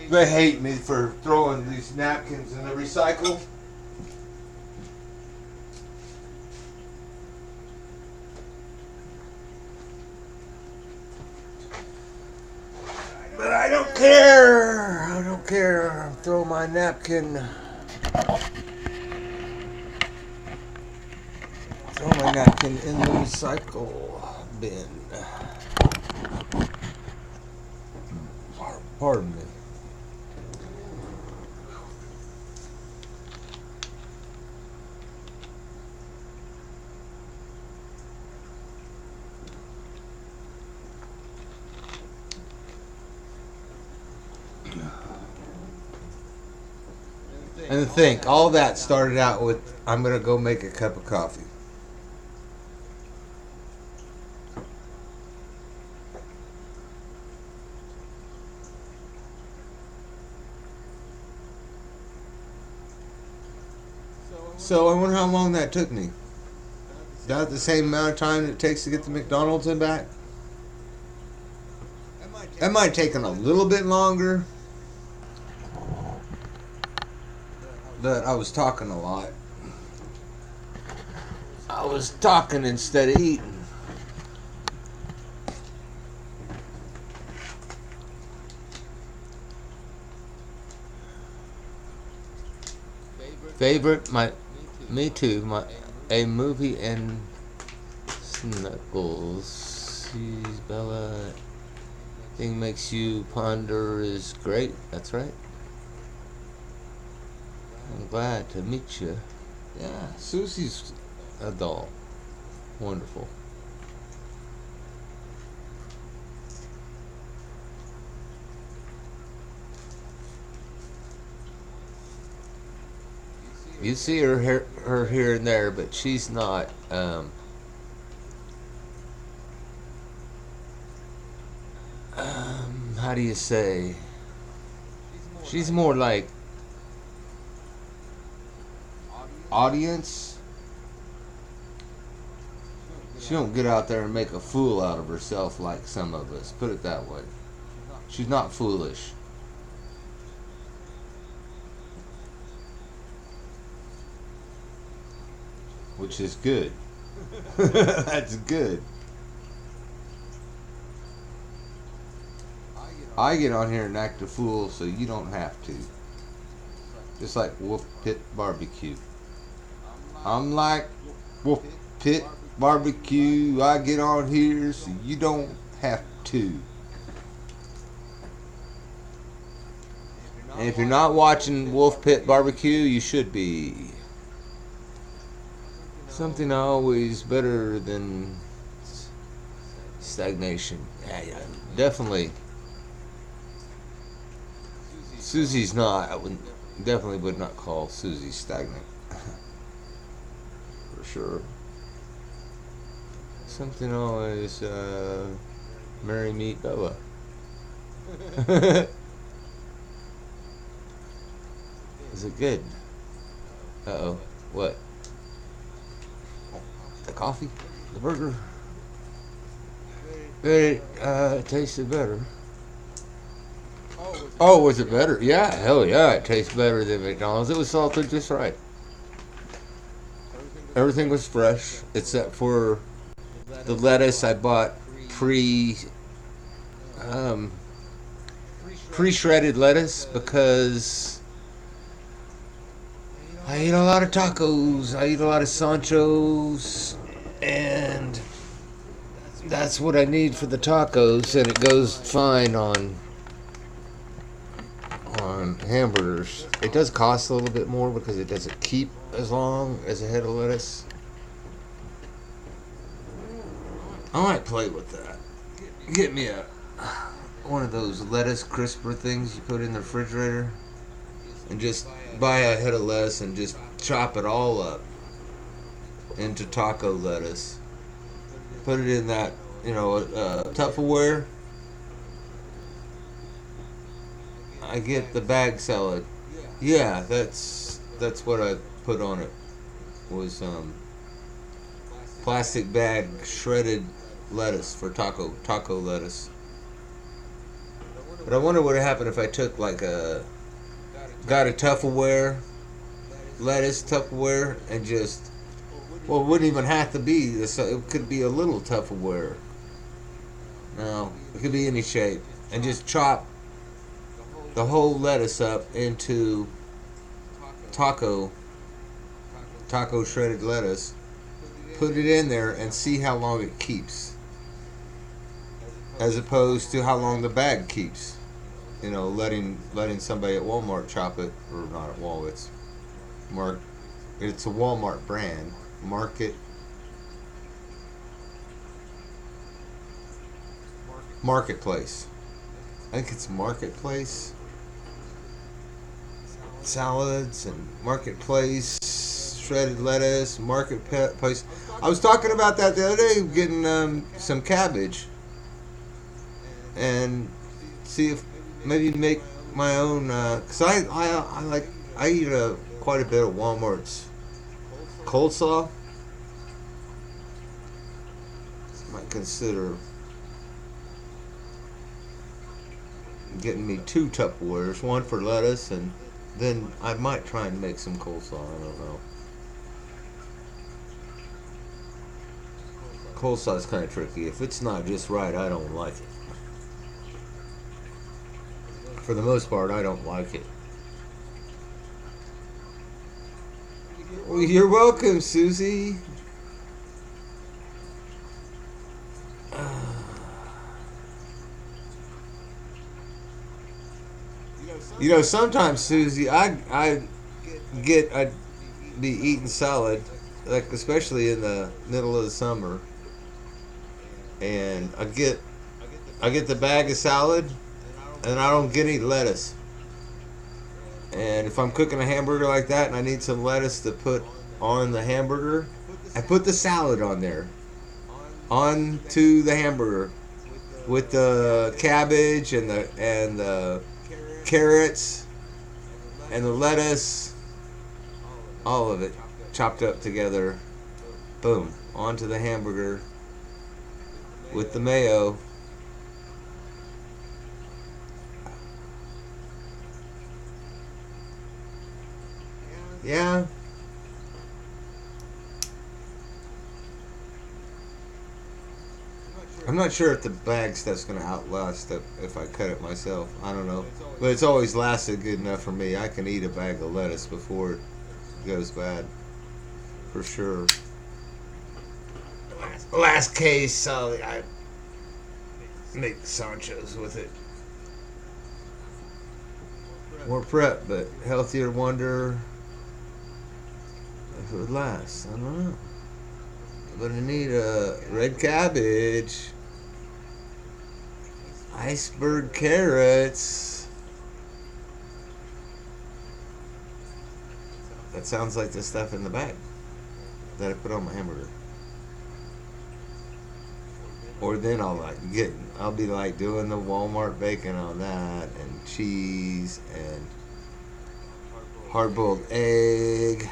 They hate me for throwing these napkins in the recycle. But I don't care. I don't care. Throw my napkin. Throw my napkin in the recycle bin. Pardon me. And think, all that started out with, I'm going to go make a cup of coffee. So I wonder how long that took me. About the same amount of time it takes to get to McDonald's and back. That might have taken a little bit longer, but I was talking a lot. I was talking instead of eating. Favorite, me too. A movie and Snuggles. She's Bella. Thing makes you ponder is great. That's right. I'm glad to meet you. Yeah, Susie's a doll. Wonderful. You see her here and there, but she's not. How do you say? She's more like audience. She don't get out there and make a fool out of herself like some of us. Put it that way. She's not foolish. Which is good. That's good. I get on here and act a fool so you don't have to. Just like Wolf Pit Barbecue. I'm like Wolf Pit Barbecue. I get on here so you don't have to. And if you're not watching Wolf Pit Barbecue, you should be. Something always better than stagnation. Yeah, definitely. Susie's not. Definitely would not call Susie stagnant. For sure. Something always Mary meet Bella. Is it good? Uh-oh. What? The coffee? The burger? It tasted better. Oh, was it better? Yeah, hell yeah, it tastes better than McDonald's. It was salted just right. Everything was fresh, except for the lettuce I bought um, pre-shredded lettuce because I eat a lot of tacos. I eat a lot of Sanchos, and that's what I need for the tacos, and it goes fine on hamburgers. It does cost a little bit more because it doesn't keep as long as a head of lettuce. I might play with that. Get me one of those lettuce crisper things you put in the refrigerator, and just buy a head of lettuce and just chop it all up into taco lettuce. Put it in that, Tupperware. I get the bag salad. Yeah, that's what I put on it. Was plastic bag shredded lettuce for taco lettuce. But I wonder what would happen if I took got a Tupperware lettuce Tupperware and just, well, it wouldn't even have to be this. It could be a little Tupperware. No, it could be any shape, and just chop the whole lettuce up into taco shredded lettuce. Put it in there and see how long it keeps, as opposed to how long the bag keeps. Letting somebody at Walmart chop it, or not at Walmart. It's a Walmart brand. Marketplace. I think it's Marketplace. Salads and Marketplace, shredded lettuce, Marketplace. I was talking about that the other day, getting some cabbage, and see if maybe make my own. Cause I eat quite a bit of Walmart's coleslaw. Might consider getting me 2 Tupperwares, one for lettuce, and then I might try and make some coleslaw. I don't know. Coleslaw is kind of tricky. If it's not just right, I don't like it. For the most part, I don't like it. Well, you're welcome, Susie. You know, sometimes, Susie, I'd be eating salad, like especially in the middle of the summer, and I get the bag of salad, and I don't get any lettuce. And if I'm cooking a hamburger like that, and I need some lettuce to put on the hamburger, I put the salad on there, onto the hamburger, with the cabbage and the carrots and the lettuce, all of it chopped up together. Boom, onto the hamburger with the mayo. Yeah. I'm not sure if the bag stuff's gonna outlast it if I cut it myself. I don't know, but it's always lasted good enough for me. I can eat a bag of lettuce before it goes bad, for sure. Last case, I make Sancho's with it. More prep, but healthier. Wonder if it would last. I don't know. But I need a red cabbage, iceberg carrots. That sounds like the stuff in the bag that I put on my hamburger. Or then I'll be like doing the Walmart bacon on that, and cheese, and hard-boiled egg,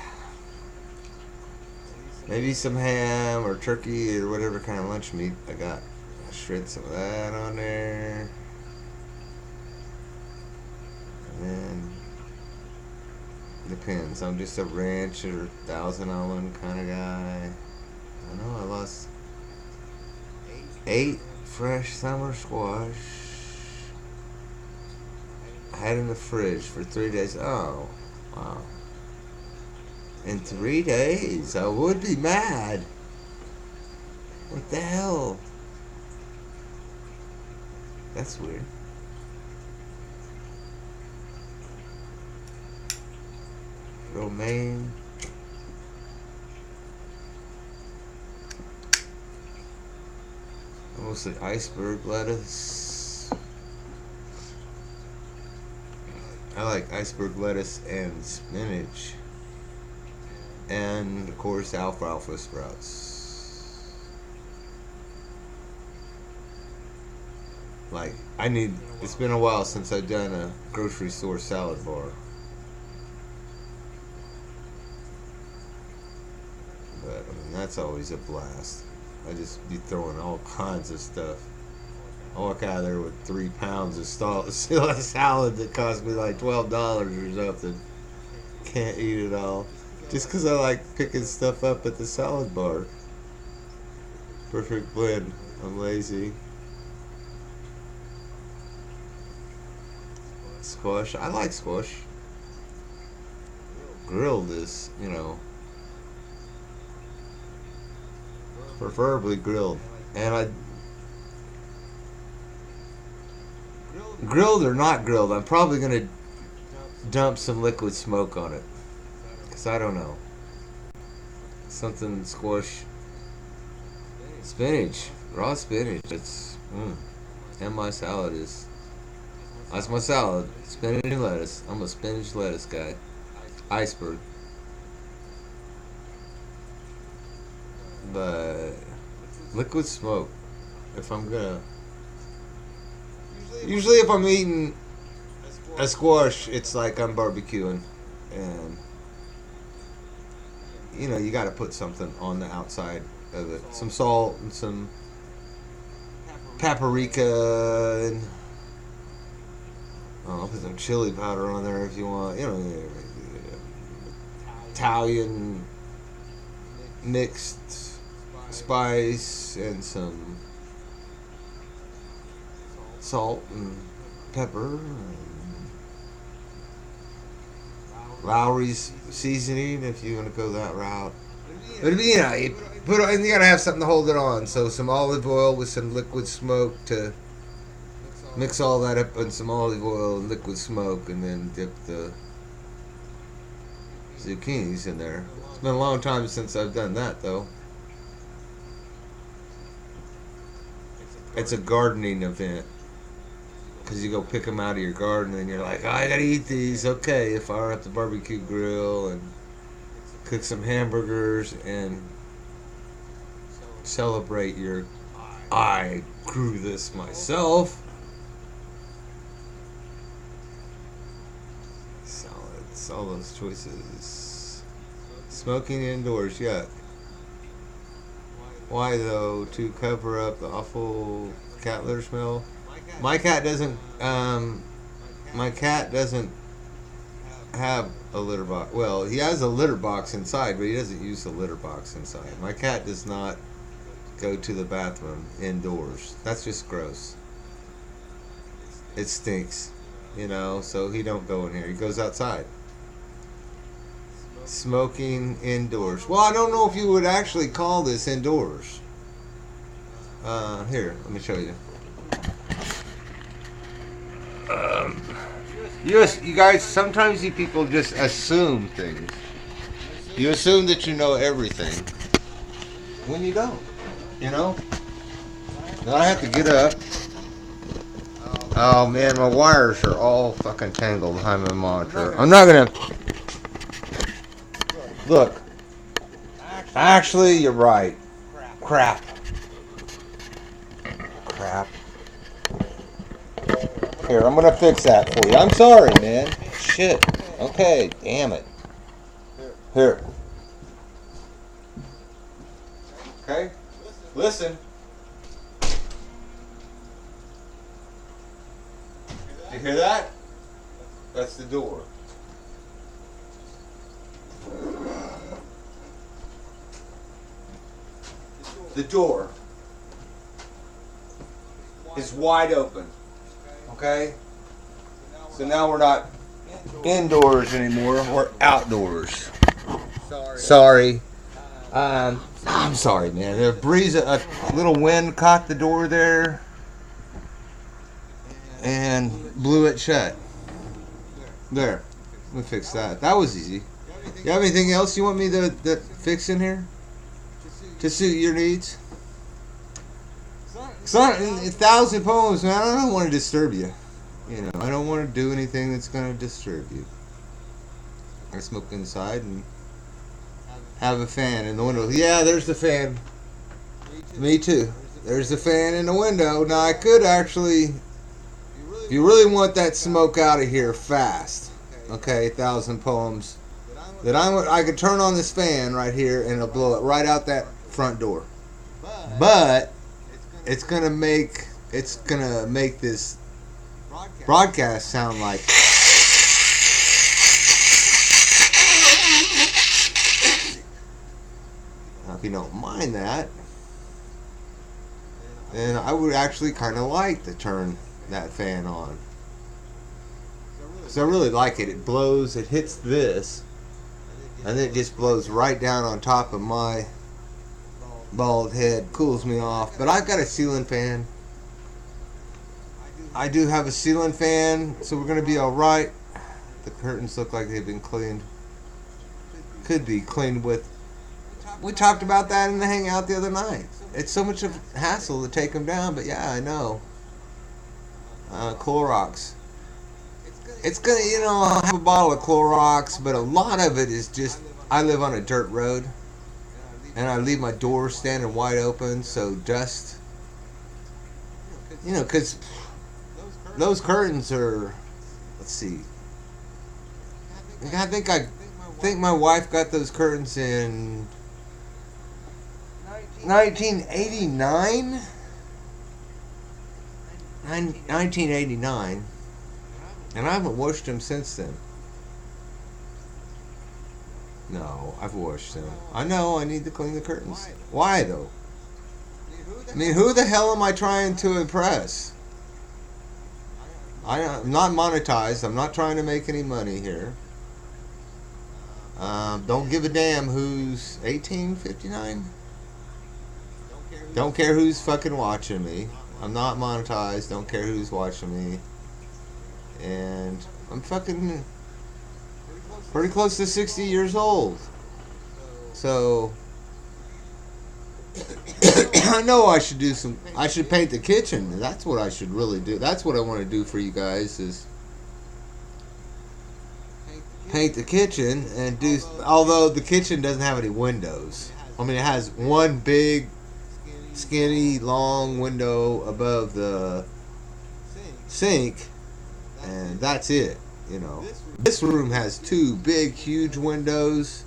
maybe some ham or turkey or whatever kind of lunch meat I got. I'll shred some of that on there, and then depends. I'm just a ranch or Thousand Island kind of guy. I know I lost 8 fresh summer squash. I had in the fridge for 3 days. Oh, wow. In 3 days, I would be mad. What the hell? That's weird. Romaine. Mostly iceberg lettuce. I like iceberg lettuce and spinach. And of course alfalfa sprouts. Like, it's been a while since I've done a grocery store salad bar. But I mean, that's always a blast. I just be throwing all kinds of stuff. I walk out of there with 3 pounds of salad that cost me like $12 or something. Can't eat it all. Just because I like picking stuff up at the salad bar. Perfect blend. I'm lazy. Squash. I like squash. Grilled is, preferably grilled. And grilled or not grilled, I'm probably going to dump some liquid smoke on it. Because I don't know. Something squash. Spinach. Raw spinach. And my salad is. That's my salad. Spinach and lettuce. I'm a spinach lettuce guy. Iceberg. But liquid smoke, if I'm gonna, usually if I'm eating a squash, it's like I'm barbecuing, and you got to put something on the outside of it. Some salt and some paprika, and I'll put some chili powder on there if you want. Italian mixed spice and some salt and pepper. And Lowry's seasoning if you want to go that route. But you gotta have something to hold it on. So some olive oil with some liquid smoke to mix all that up in some olive oil and liquid smoke, and then dip the zucchinis in there. It's been a long time since I've done that though. It's a gardening event because you go pick them out of your garden and you're like, oh, I gotta eat these. Okay, fire up the barbecue grill and cook some hamburgers and celebrate your I grew this myself. Salads, all those choices. Smoking indoors, yuck. Why though? To cover up the awful cat litter smell? My cat doesn't. My cat doesn't have a litter box. Well, he has a litter box inside, but he doesn't use the litter box inside. My cat does not go to the bathroom indoors. That's just gross. It stinks, so he don't go in here. He goes outside. Smoking indoors. Well, I don't know if you would actually call this indoors. Here, let me show you. You guys, sometimes you people just assume things. You assume that you know everything when you don't. Now I have to get up. Oh man, my wires are all fucking tangled behind my monitor. I'm not gonna. Look. Actually, you're right. Crap. Here, I'm gonna fix that for you. I'm sorry, man. Shit. Okay, damn it. Here. Okay? Listen. Did you hear that? That's the door. The door is wide open. Okay? So now we're not indoors anymore. We're outdoors. Sorry. I'm sorry, man. The breeze, a little wind caught the door there and blew it shut. There. Let me fix that. That was easy. You have anything else you want me to fix in here to suit your needs? It's not 1,000 poems, man. I don't want to disturb you. I don't want to do anything that's going to disturb you. I smoke inside and have a fan in the window. Yeah, there's the fan. Me too. There's the fan in the window. Now I could actually, if you really want that smoke out of here fast, okay, 1,000 poems, then I could turn on this fan right here and it'll blow it right out that front door. But it's gonna make this broadcast sound like. Now, if you don't mind that, then I would actually kind of like to turn that fan on. So I really like it. It blows. It hits this, and then it just blows right down on top of my bald head, cools me off. But I've got a ceiling fan. I do have a ceiling fan, so we're going to be alright. The curtains look like they've been cleaned. Could be cleaned with. We talked about that in the hangout the other night. It's so much of a hassle to take them down, but yeah, I know. Clorox. It's going to, I'll have a bottle of Clorox, but a lot of it is just, I live on a dirt road. And I leave my door standing wide open, so dust, because those curtains are, let's see, I think think my wife got those curtains in 1989. 1989, and I haven't washed them since then. No, I've washed them. I know I need to clean the curtains. Why though? I mean, who the hell am I trying to impress? I'm not monetized. I'm not trying to make any money here. Don't give a damn who's 1859. Don't care who's fucking watching me. I'm not monetized. Don't care who's watching me. And I'm fucking pretty close to 60 years old. So I know I should do some. I should paint the kitchen. That's what I should really do. That's what I want to do for you guys is paint the kitchen and do. Although the kitchen doesn't have any windows. I mean, it has one big, skinny, long window above the sink, and that's it. You know, this room has two big, huge windows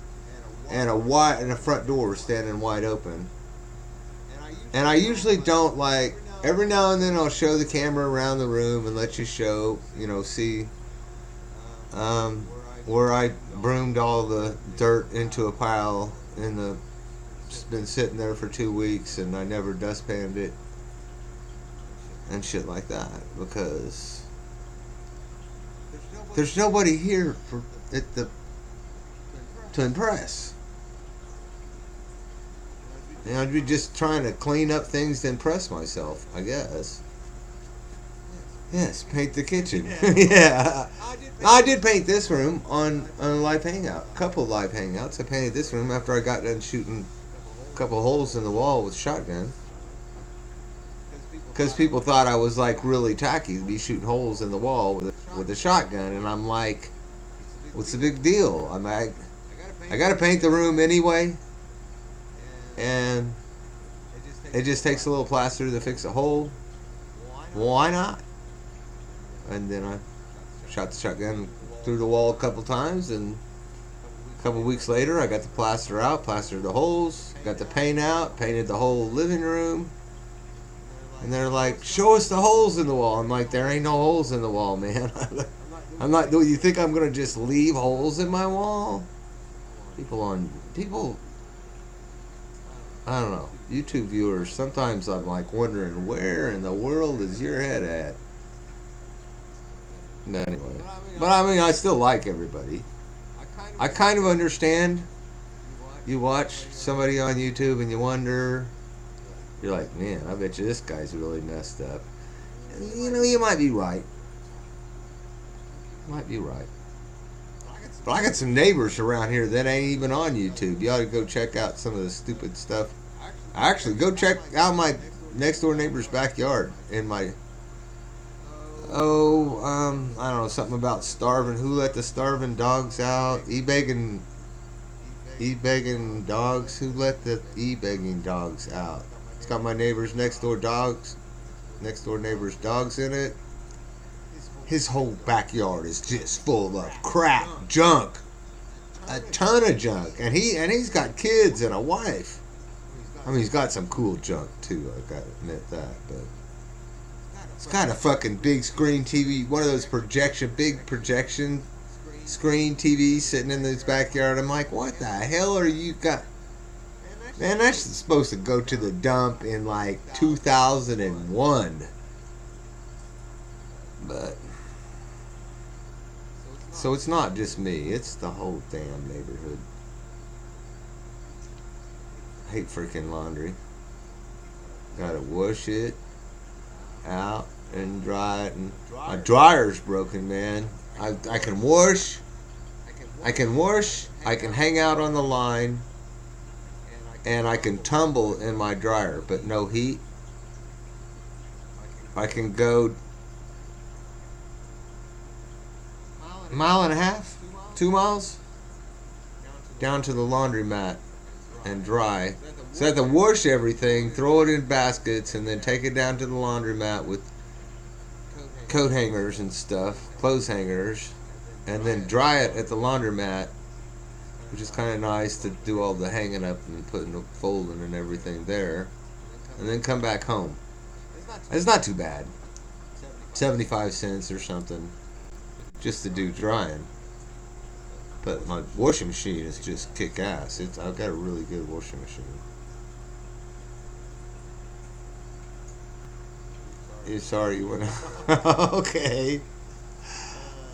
and a front door standing wide open. And I usually don't like. Every now and then I'll show the camera around the room and let you see where I broomed all the dirt into a pile it's been sitting there for 2 weeks and I never dustpanned it and shit like that because there's nobody here to impress. And I'd be just trying to clean up things to impress myself, I guess. Yes, paint the kitchen. Yeah. I did paint this room on a live hangout. A couple of live hangouts. I painted this room after I got done shooting a couple holes in the wall with shotgun. Because people thought I was like really tacky to be shooting holes in the wall with a shotgun. And I'm like, what's the big deal? I'm like, I got to paint the room anyway. And it just takes a little plaster to fix a hole. Why not? And then I shot the shotgun through the wall a couple times, and a couple weeks later I got the plaster out, plastered the holes, got the paint out, painted the whole living room. And they're like, show us the holes in the wall. I'm like, there ain't no holes in the wall, man. I'm not, do you think I'm going to just leave holes in my wall? People, I don't know, YouTube viewers, sometimes I'm like wondering where in the world is your head at? Anyway, but I mean, I still like everybody. I kind of understand. You watch somebody on YouTube and you wonder, you're like, man, I bet you this guy's really messed up. And, you might be right. Might be right. But I got some neighbors around here that ain't even on YouTube. You ought to go check out some of the stupid stuff. Actually, go check out my next door neighbor's backyard in my. I don't know, something about starving. Who let the starving dogs out? E-begging dogs. Who let the e-begging dogs out? It's got my neighbor's next door neighbor's dogs in it. His whole backyard is just full of crap, junk, a ton of junk, and he's got kids and a wife. I mean, he's got some cool junk too. I gotta admit that, but it's got a fucking big screen TV, one of those big projection screen TVs sitting in his backyard. I'm like, what the hell are you got? Man, that's supposed to go to the dump in like 2001. But so it's not just me, it's the whole damn neighborhood. I hate freaking laundry. Gotta wash it out and dry it, and my dryer's broken, man. I can wash, I can hang out on the line, and I can tumble in my dryer, but no heat. I can go a mile and a half, 2 miles, down to the laundromat and dry. So I have to wash everything, throw it in baskets, and then take it down to the laundromat with coat hangers and stuff, clothes hangers, and then dry it at the laundromat. which is kind of nice to do all the hanging up and putting the folding and everything there, and then come back home. It's not too bad. 75 cents or something just to do drying. But my washing machine is just kick ass. I've got a really good washing machine. You're sorry you went out. Okay.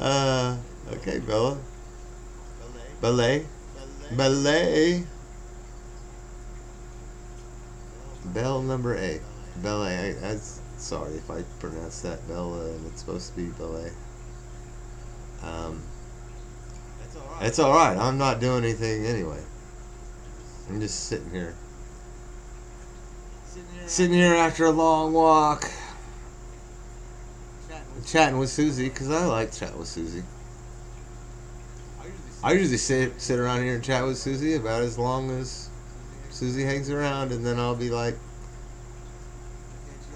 Okay, Bella. Ballet. Ballet. Bell number 8. Ballet. Sorry if I pronounced that Bella and it's supposed to be ballet. It's alright. I'm not doing anything anyway. I'm just sitting here. Sitting here after a long walk. Chatting with Susie, because I like chatting with Susie. I usually sit around here and chat with Susie about as long as Susie hangs around, and then I'll be like,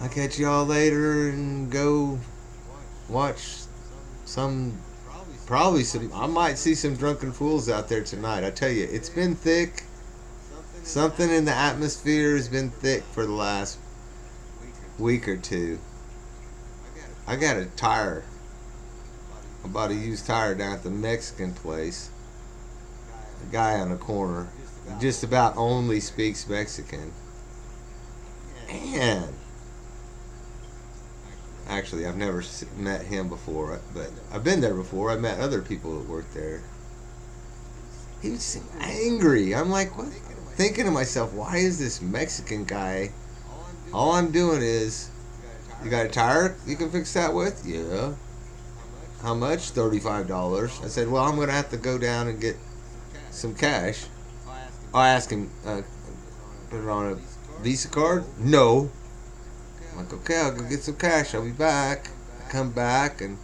I'll catch y'all later and go watch some, probably some, I might see some drunken fools out there tonight. I tell you, it's been thick. Something in the atmosphere has been thick for the last week or two. I got a tire. I bought a used tire down at the Mexican place. A guy on the corner just about only speaks Mexican. And actually, I've never met him before, but I've been there before. I met other people that worked there. He was angry. I'm like, what? Thinking to myself, why is this Mexican guy? All I'm doing is, you got a tire you can fix that with? Yeah. How much? $35. I said, well, I'm going to have to go down and get some cash. I asked him, put it on a Visa card? No. I'm like, okay, I'll go get some cash. I'll be back. I come back and,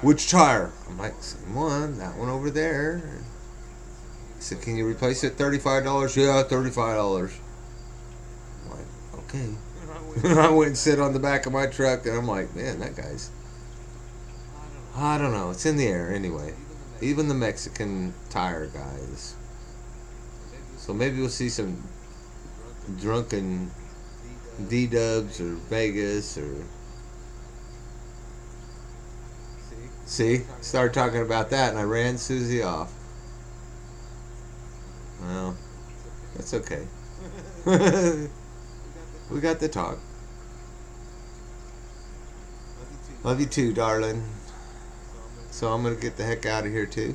which tire? I'm like, same one, that one over there. He said, can you replace it? $35? Yeah, $35. I'm like, okay. I went and sit on the back of my truck, and I'm like, man, that guy's, I don't know. It's in the air anyway. Even the Mexican tire guys. So maybe we'll see some drunken D-dubs or Vegas or... See? Started talking about that, and I ran Susie off. Well, that's okay. We got the talk. Love you too, darling. So I'm gonna get the heck out of here too.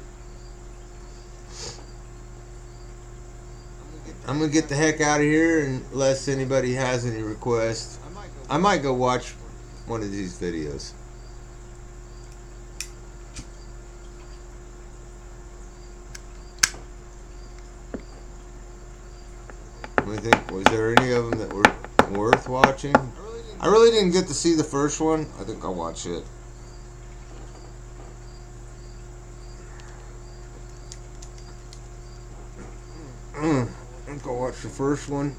I'm gonna get the heck out of here unless anybody has any requests. I might go watch one of these videos. What do you think? Was there any of them that were worth watching? I really didn't get to see the first one. I think I'll watch it. I'm gonna watch the first one.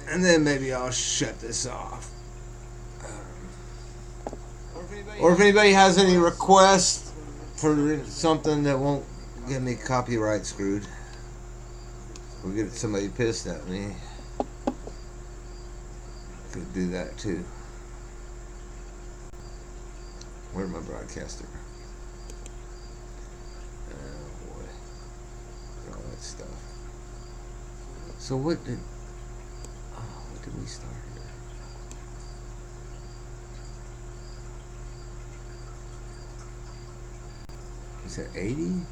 And then maybe I'll shut this off. Or if anybody has any requests for something that won't get me copyright screwed, or get somebody pissed at me, could do that too. Where's my broadcaster? Oh boy, all that stuff. So what did we start here? Is that 80?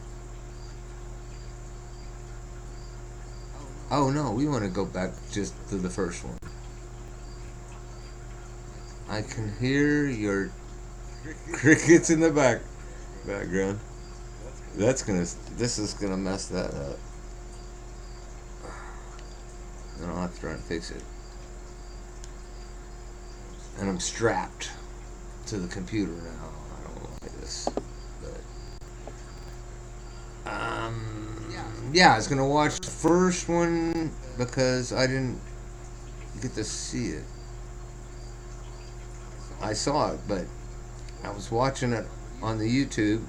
Oh no, we want to go back just to the first one. I can hear your crickets in the background. This is gonna mess that up. Then I'll have to try and fix it. And I'm strapped to the computer now. I don't like this, but yeah, I was gonna watch the first one because I didn't get to see it. I saw it, but I was watching it on the YouTube,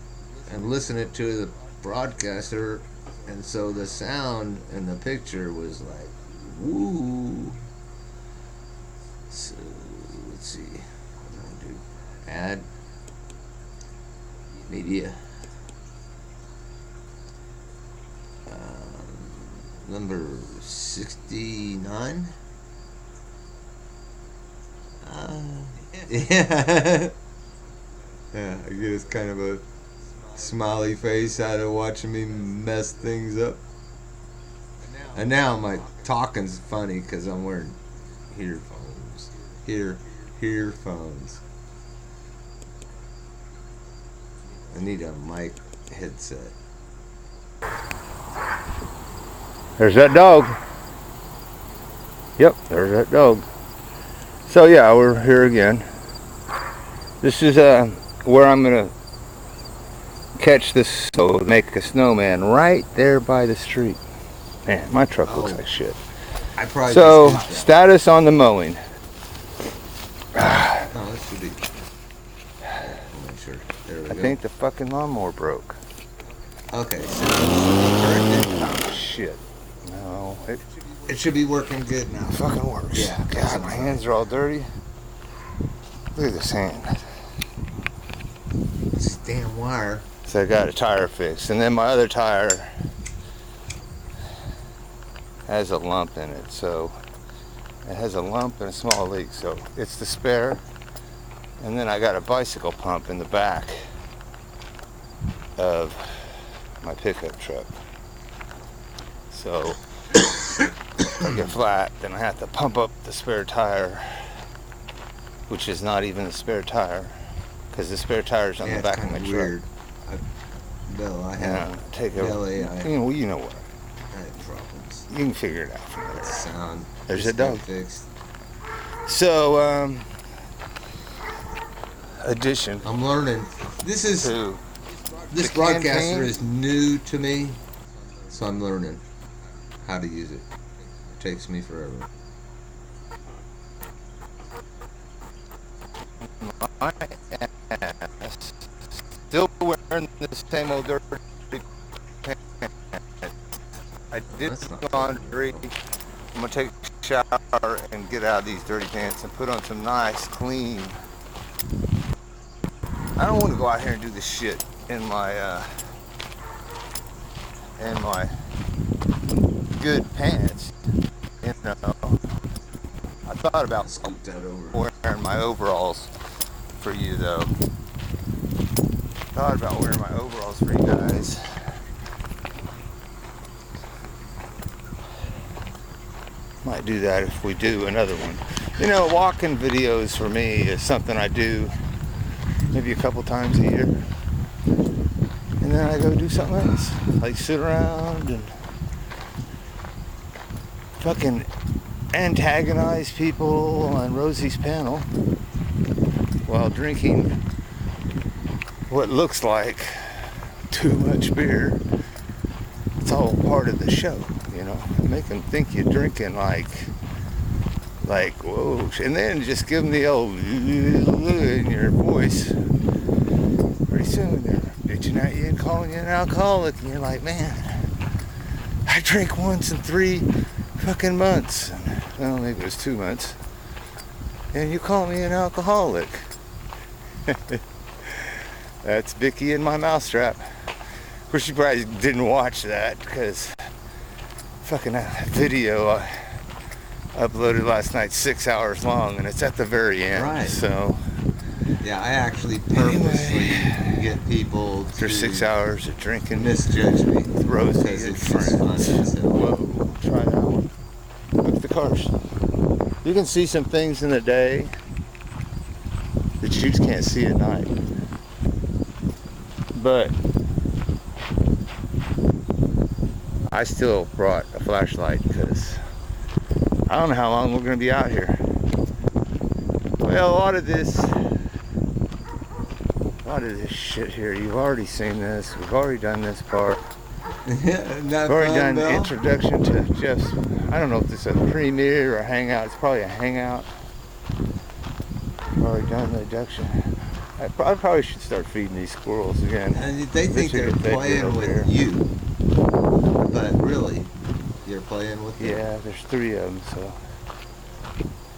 and listen it to the broadcaster, and so the sound and the picture was like, woo. So let's see, what do I do? Add media. Number 69. Yeah. Yeah, I get kind of a smiley face out of watching me mess things up. And now my talking's funny because I'm wearing earphones. Earphones. I need a mic headset. There's that dog. Yep, there's that dog. So yeah, we're here again. This is where I'm gonna catch this, so make a snowman right there by the street. Man, my truck looks like shit. I probably So just did that. status on the mowing. Oh, that should be. I'll make sure. There we I go. think the fucking lawnmower broke. Okay, so corrected. Oh shit. No, It should be working good now. fucking works. Yeah. God, my hands are all dirty. Look at this hand. This damn wire. So I got a tire fixed, and then my other tire has a lump in it. So it has a lump and a small leak. So it's the spare. And then I got a bicycle pump in the back of my pickup truck. So if I get flat, then I have to pump up the spare tire, which is not even the spare tire, because the spare tire is on the back of my weird. truck. Bill, I Yeah, have take a, belly. I you know what? had problems. You can figure it out from there. Sound. There's just a dog. got fixed. So, addition I'm learning. This is to this the broadcaster campaign. is new to me, so I'm learning how to use it. It takes me forever. my ass, still wearing the same old dirty pants. I did That's not laundry. I'm gonna take a shower and get out of these dirty pants and put on some nice, clean. I don't want to go out here and do this shit in my good pants. You know, I thought about Scoot that over. wearing my overalls for you though. Thought about wearing my overalls for you guys. Might do that if we do another one. You know, walking videos for me is something I do maybe a couple times a year. And then I go do something else. Like sit around and fucking antagonize people on Rosie's panel while drinking what looks like too much beer. It's all part of the show, you know. Make them think you're drinking like whoa, and then just give them the old in your voice. Pretty soon they're bitching at you and calling you an alcoholic, and you're like, man, I drank once in 3 fucking months. Well, maybe it was 2 months. And you call me an alcoholic. That's Vicky in my mousetrap. Of course, you probably didn't watch that because fucking that video I uploaded last night, 6 hours long, and it's at the very end. Right. So Yeah, I actually purposely get people after to 6 hours of drinking misjudge me with Rosie because and it's just friends. funny. So. Whoa, try that one. Look at the cars. You can see some things in the day that you just can't see at night. But I still brought a flashlight because I don't know how long we're going to be out here. Well, a lot of this shit here, you've already seen this. We've already done this part. Not We've already fun, done Bill? introduction to Jeff's. I don't know if this is a premiere or a hangout. It's probably a hangout. We've already done the introduction. I probably should start feeding these squirrels again. And they think Eventually they're get that playing over with here. you, but really, you're playing with them. Yeah, there's 3 of them, so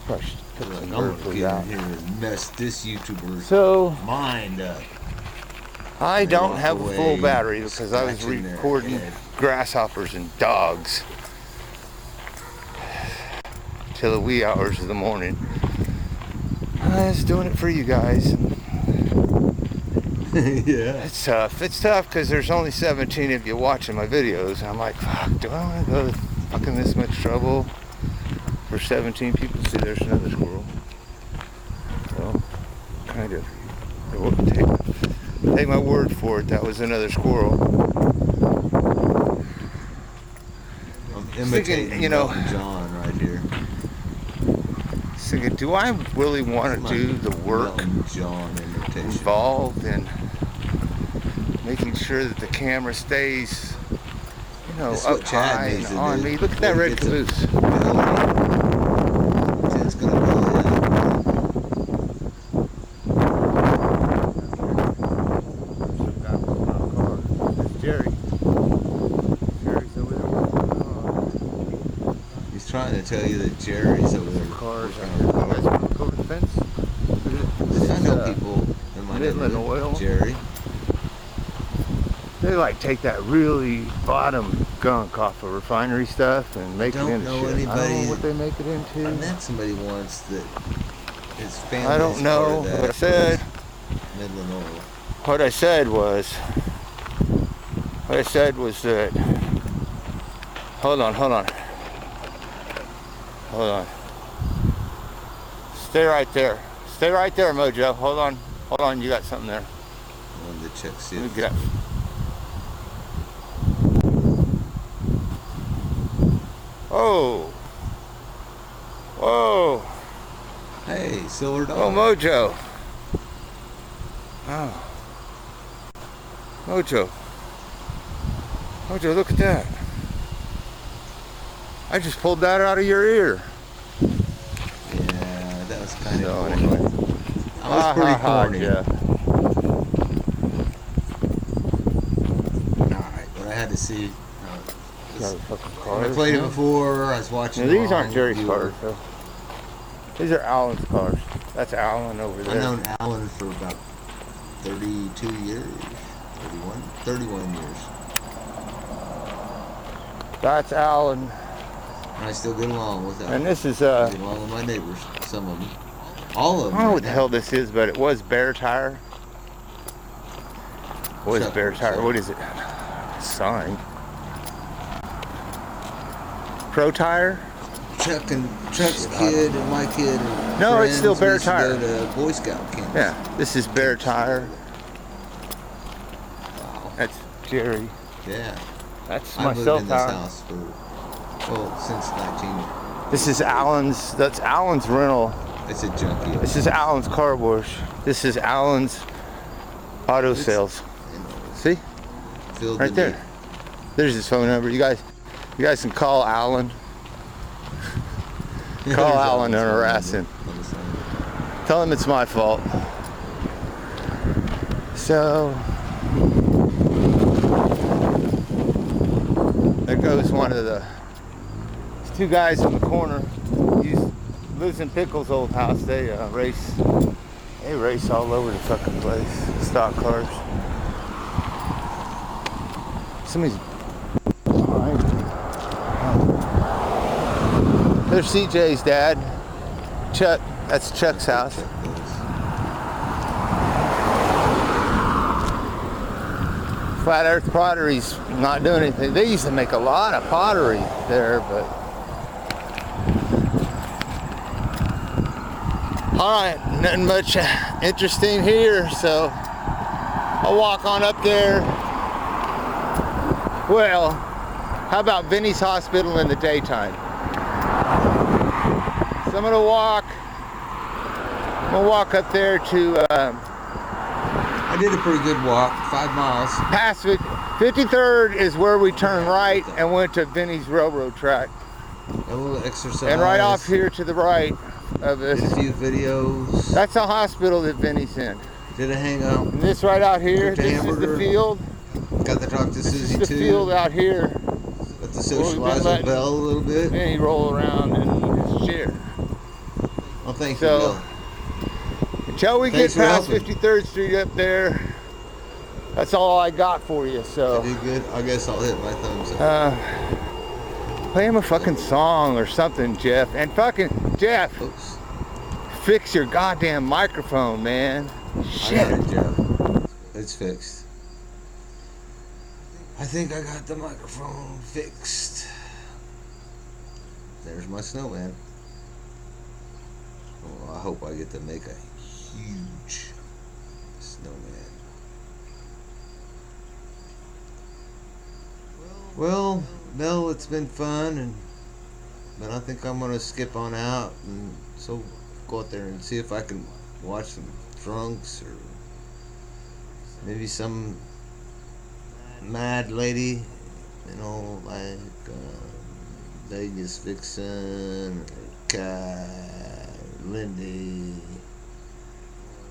probably should put Like, some I'm bird gonna food get out. in here and mess this YouTuber's So mind up. I They don't walk have a full away battery because I was scratching their recording head. grasshoppers and dogs till the wee hours of the morning. I was doing it for you guys. Yeah. It's tough. It's tough because there's only 17 of you watching my videos. And I'm like, fuck, do I want to go to fucking this much trouble for 17 people? See, there's another squirrel. Well, kind of. I wouldn't take my word for it. That was another squirrel. I'm imitating you know, Elton John right here. Thinking, do I really want to do the work Elton John imitation. involved in making sure that the camera stays, you know, That's up what Chad high needs and to on do. me? Look at that When red he gets a caboose. Chad's gonna belly out. That's Jerry. Jerry's over there working on He's trying to tell you that Jerry's over there cars. working You on guys the car. want to go over the fence? I know people in my Midland neighborhood. Oil. Jerry. They like take that really bottom gunk off of refinery stuff and make it don't into know shit. I don't anybody- know what they make it into. I met somebody once that his family I don't is know. part of that What I said. Midland Oil. What I said was that. Hold on. Stay right there, Mojo. Hold on. You got something there. I wanted to check see Let me if get. Oh. Whoa. hey, silver Oh, dog. Mojo. Oh. Mojo, look at that. I just pulled that out of your ear. Yeah, that was kind So, of anyway. That was pretty corny. Jeff. Alright, but I had to see. Got fucking I cars, played it man. before. I was watching. Now, these along. aren't Jerry's You were- cars, though. These are Alan's cars. That's Alan over I've there. known Alan for about 32 years. 31 years. That's Alan. And I still get along with Alan. And this is, I get along with my neighbors. Some of them. All of I them. don't know what the hell this is, but it was Bear Tire. What is Chuck Bear or Tire? something. What is it? Sign. Pro Tire? Chuck's kid and my kid. And No, it's friends, still Bear we used to Tire. Go to Boy Scout camps. Yeah, this is Bear Tire. Wow. That's Jerry. Yeah. That's I've my lived cell in this tower. house for, well, since 19. This is Alan's. That's Alan's rental. It's a junkie. This is Alan's car wash. This is Alan's auto It's- sales. You know, See, filled right the there. need. There's his phone number. You guys can call Alan. There's Call always Alan and one harass number him. on the side. Tell him it's my fault. So there goes one of the two guys in the corner. He's lives in Pickle's old house. They race all over the fucking place. Stock cars. Somebody's behind me. Oh. There's CJ's dad. Chuck. That's Chuck's house. Check those. Flat Earth Pottery's not doing anything. They used to make a lot of pottery there, but alright, nothing much interesting here, so I'll walk on up there. Well, how about Vinny's Hospital in the daytime? So I'm gonna walk up there to I did a pretty good walk, 5 miles. past 53rd is where we turned right and went to Vinny's railroad track. A little exercise. And right off here to the right of Did us, a few videos. that's the hospital that Vinny's in. Did a hangout. And this right out here, Cooked a this is hamburger. the field. Got to talk to This Susie is the too. field out here. Got to Well, socialize with Belle a little bit. Then he roll around in his chair. Well, thank you, So, Bill. until we Thanks get for past helping. 53rd Street up there, that's all I got for you. I So, did good. I guess I'll hit my thumbs up. play him a fucking song or something, Jeff. And fucking Jeff, Oops. fix your goddamn microphone, man. I got Shit. it, Jeff. It's fixed. I think I got the microphone fixed. There's my snowman. Oh, I hope I get to make a huge snowman. Well, Mel, it's been fun, but I think I'm gonna skip on out and so go out there and see if I can watch some drunks or maybe some mad lady, like Vegas Vixen or Kat, Lindy,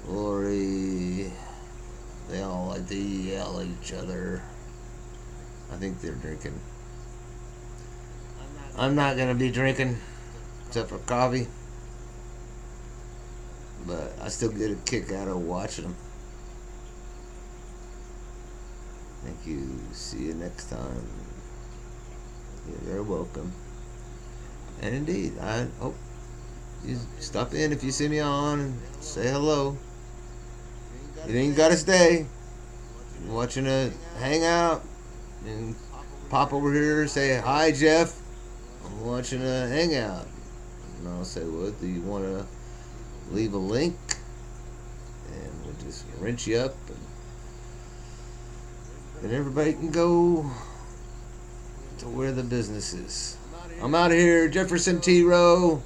Lori. They all like to yell at each other. I think they're drinking. I'm not gonna be drinking except for coffee, but I still get a kick out of watching them. Thank you. See you next time. You're very welcome. And indeed, I hope you stop in if you see me on and say hello. You ain't gotta stay. You're watching a hangout and pop over here, say hi, Jeff. I'm watching a hangout. And I'll say, well, do you want to leave a link? And we'll just wrench you up. And everybody can go to where the business is. I'm out of here. Jefferson T. Rowe.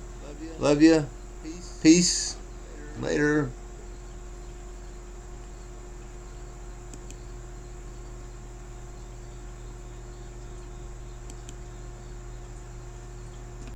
Love you. Peace. Later.